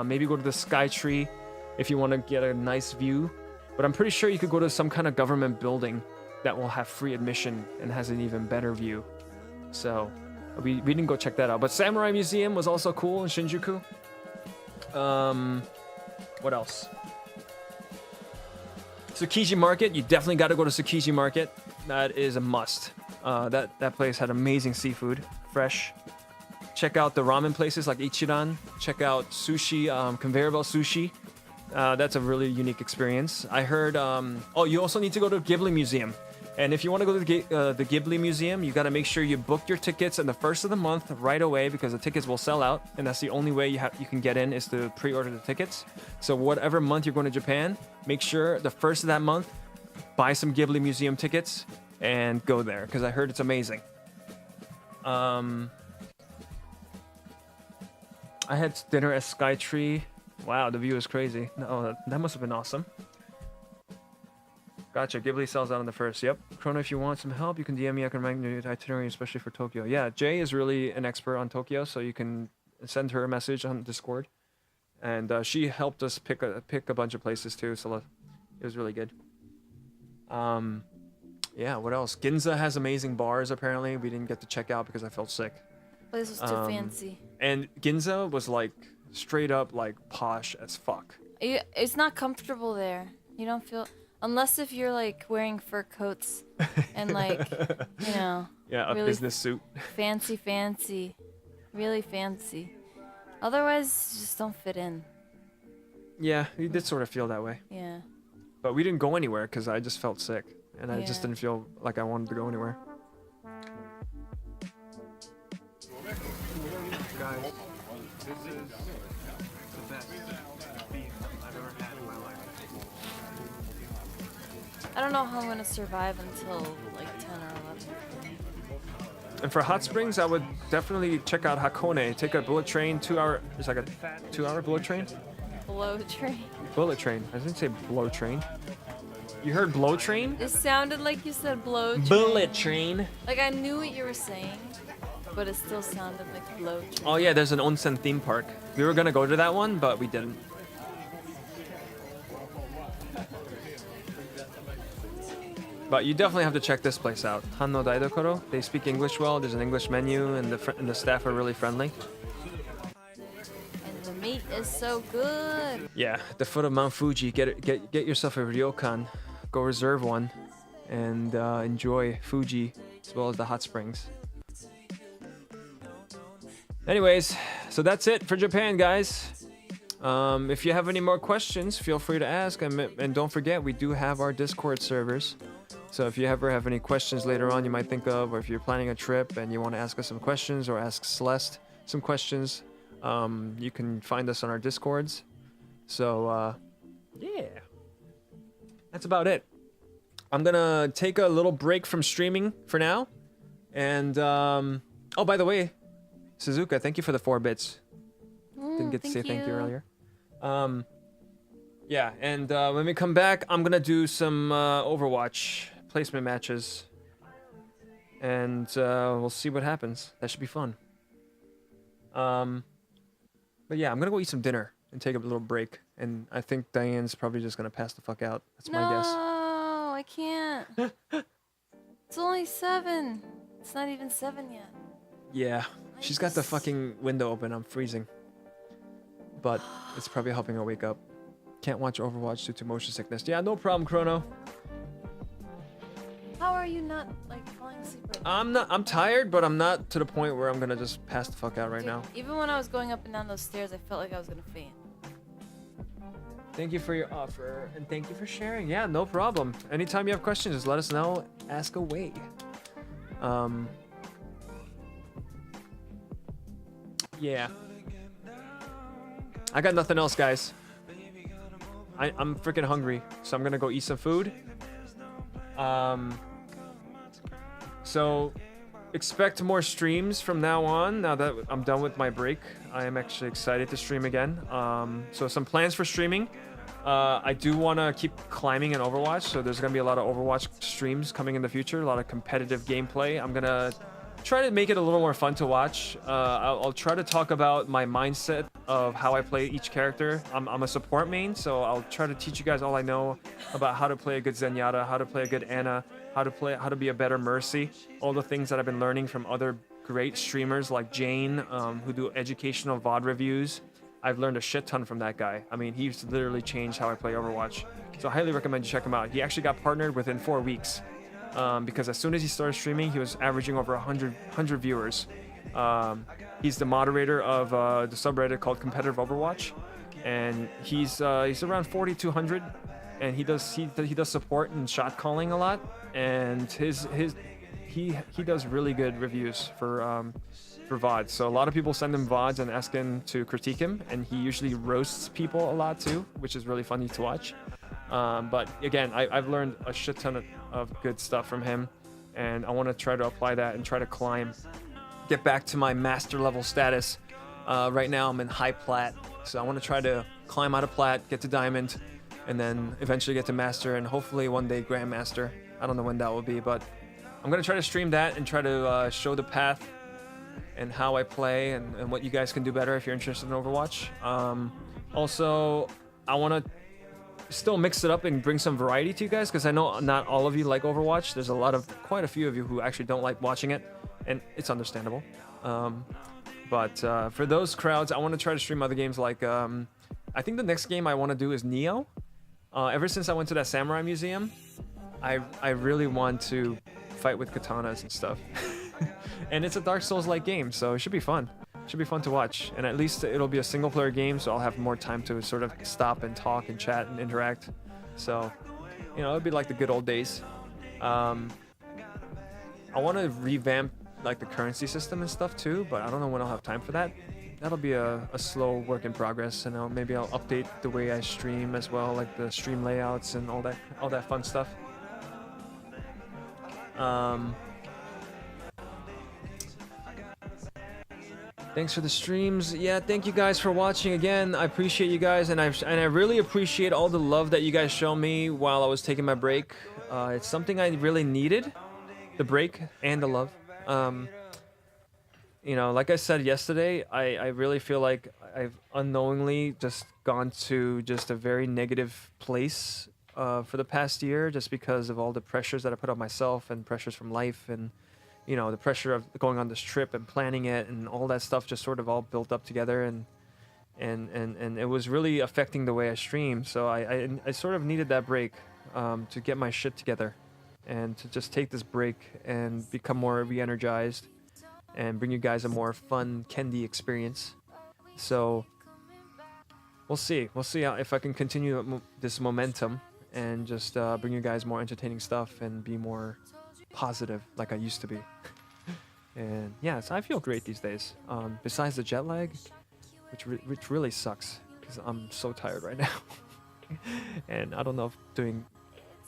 Maybe go to the Sky Tree if you want to get a nice view. But I'm pretty sure you could go to some kind of government building that will have free admission and has an even better view. So we didn't go check that out. But Samurai Museum was also cool in Shinjuku. What else? Tsukiji Market. You definitely got to go to Tsukiji Market. That is a must. That place had amazing seafood, fresh. Check out the ramen places like Ichiran. Check out sushi, conveyor belt sushi. That's a really unique experience. I heard. You also need to go to Ghibli Museum. And if you want to go to the Ghibli Museum, you got to make sure you book your tickets in the first of the month right away, because the tickets will sell out, and that's the only way you can get in, is to pre-order the tickets. So whatever month you're going to Japan, make sure the first of that month, buy some Ghibli Museum tickets and go there, because I heard it's amazing. I had dinner at Skytree. Wow, the view is crazy. No, that must have been awesome. Gotcha. Ghibli sells out on the first. Yep. Chrono, if you want some help, you can DM me. I can make your itinerary, especially for Tokyo. Yeah, Jay is really an expert on Tokyo, so you can send her a message on Discord, and she helped us pick a bunch of places too. So it was really good. Yeah. What else? Ginza has amazing bars. Apparently, we didn't get to check out because I felt sick. Place was too fancy. And Ginza was like straight up like posh as fuck. It's not comfortable there. You don't feel unless if you're like wearing fur coats and like you know. Yeah, a really business suit. Fancy, really fancy. Otherwise, you just don't fit in. Yeah, we did sort of feel that way. Yeah. But we didn't go anywhere because I just felt sick, and I just Yeah. didn't feel like I wanted to go anywhere. Guys, this is the best beef I've ever had in my life. I don't know how I'm gonna survive until like 10 or 11. And for hot springs, I would definitely check out Hakone. Take a bullet train, 2 hour. It's like a 2-hour bullet train. Blow train. Bullet train. I didn't say blow train. You heard blow train? It sounded like you said blow train. Bullet train. Like I knew what you were saying, but it still sounded like blow train. Oh yeah, there's an onsen theme park. We were gonna go to that one, but we didn't. But you definitely have to check this place out. Hanno Daidokoro. They speak English well. There's an English menu, and the staff are really friendly. And the meat is so good. Yeah, at the foot of Mount Fuji. Get yourself a ryokan. Go reserve one, and enjoy Fuji as well as the hot springs. Anyways, so that's it for Japan, guys. If you have any more questions, feel free to ask, and don't forget we do have our Discord servers. So if you ever have any questions later on you might think of, or if you're planning a trip and you want to ask us some questions or ask Celeste some questions, you can find us on our Discords. So yeah, that's about it. I'm gonna take a little break from streaming for now, and oh, by the way, Suzuka, thank you for the 4 bits. Didn't get to say thank you earlier. Yeah, and when we come back, I'm gonna do some Overwatch placement matches, and we'll see what happens. That should be fun. But yeah, I'm gonna go eat some dinner and take a little break, and I think Diane's probably just gonna pass the fuck out. That's my guess. No, I can't. It's only 7. It's not even 7 yet. Yeah, she's got the fucking window open. I'm freezing. But it's probably helping her wake up. Can't watch Overwatch due to motion sickness. Yeah, no problem, Chrono. How are you not like falling asleep right now? I'm tired, but I'm not to the point where I'm gonna just pass the fuck out right now. Even when I was going up and down those stairs, I felt like I was gonna faint. Thank you for your offer, and thank you for sharing. Yeah, no problem. Anytime you have questions, just let us know. Ask away. Yeah. I got nothing else, guys. I'm freaking hungry, so I'm gonna go eat some food. So expect more streams from now on. Now that I'm done with my break, I am actually excited to stream again. So some plans for streaming. I do want to keep climbing in Overwatch, so there's gonna be a lot of Overwatch streams coming in the future. A lot of competitive gameplay. I'm gonna try to make it a little more fun to watch. I'll try to talk about my mindset of how I play each character. I'm a support main, so I'll try to teach you guys all I know about how to play a good Zenyatta, how to play a good Ana, how to be a better Mercy. All the things that I've been learning from other great streamers like Jane, who do educational VOD reviews. I've learned a shit ton from that guy. I mean, he's literally changed how I play Overwatch. So I highly recommend you check him out. He actually got partnered within 4 weeks. Because as soon as he started streaming, he was averaging over 100 viewers. He's the moderator of the subreddit called Competitive Overwatch, and he's around 4,200, and he does support and shot calling a lot, and he does really good reviews for VODs. So a lot of people send him VODs and ask him to critique him, and he usually roasts people a lot too, which is really funny to watch. But again, I've learned a shit ton of good stuff from him, and I want to try to apply that and try to climb, get back to my master level status. Right now I'm in high plat, so I want to try to climb out of plat, get to diamond, and then eventually get to master, and hopefully one day grandmaster. I don't know when that will be, but I'm gonna try to stream that and try to show the path and how I play and what you guys can do better if you're interested in Overwatch. Also, I want to still mix it up and bring some variety to you guys, because I know not all of you like Overwatch. There's quite a few of you who actually don't like watching it, and it's understandable. But for those crowds, I want to try to stream other games like I think the next game I want to do is Neo. Ever since I went to that samurai museum, I really want to fight with katanas and stuff. And it's a Dark Souls-like game, so it should be fun. Should be fun to watch, and at least it'll be a single-player game, so I'll have more time to sort of stop and talk and chat and interact. So, you know, it'll be like the good old days. I want to revamp like the currency system and stuff too, but I don't know when I'll have time for that. That'll be a slow work in progress, and maybe I'll update the way I stream as well, like the stream layouts and all that fun stuff. Thanks for the streams. Yeah, thank you guys for watching again. I appreciate you guys, and I really appreciate all the love that you guys show me while I was taking my break. It's something I really needed, the break and the love. You know, like I said yesterday, I really feel like I've unknowingly just gone to just a very negative place for the past year, just because of all the pressures that I put on myself and pressures from life, and you know, the pressure of going on this trip and planning it and all that stuff just sort of all built up together, and it was really affecting the way I stream. So I sort of needed that break to get my shit together and to just take this break and become more re-energized and bring you guys a more fun KenDi experience. So we'll see if I can continue this momentum and just bring you guys more entertaining stuff and be more positive like I used to be. And yeah, so I feel great these days. Besides the jet lag, which really sucks because I'm so tired right now. And I don't know if doing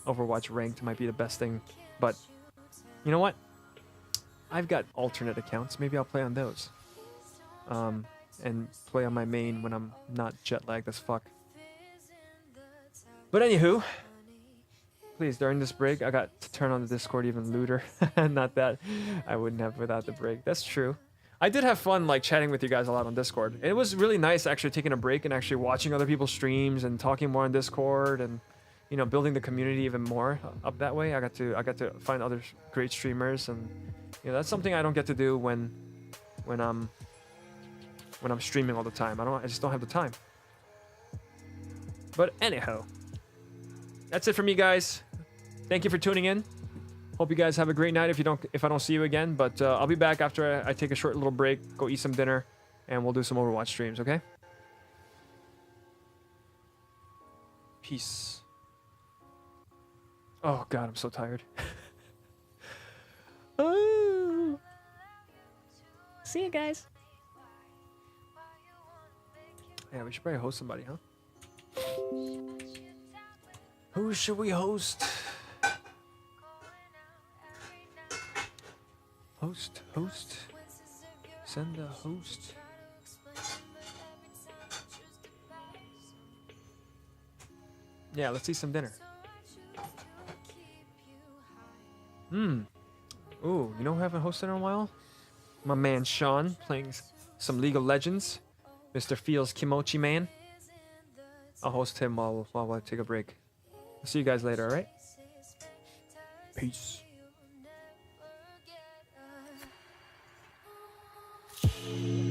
Overwatch ranked might be the best thing, but you know what? I've got alternate accounts. Maybe I'll play on those. And play on my main when I'm not jet lagged as fuck. But anywho, please, during this break, I got to turn on the Discord even looter. Not that I wouldn't have without the break. That's true. I did have fun like chatting with you guys a lot on Discord. It was really nice actually taking a break and actually watching other people's streams and talking more on Discord, and you know, building the community even more up that way. I got to find other great streamers, and you know, that's something I don't get to do when I'm streaming all the time. I just don't have the time. But anyhow, that's it from me, guys. Thank you for tuning in. Hope you guys have a great night if I don't see you again, but I'll be back after I take a short little break, go eat some dinner, and we'll do some Overwatch streams, okay? Peace. Oh god, I'm so tired. Oh. See you guys. Yeah, we should probably host somebody, huh? Who should we host? Host. Send a host. Yeah, let's eat some dinner. Ooh, you know who I haven't hosted in a while? My man Sean playing some League of Legends. Mr. Feels Kimochi Man. I'll host him while I take a break. I'll see you guys later, alright? Peace. Peace.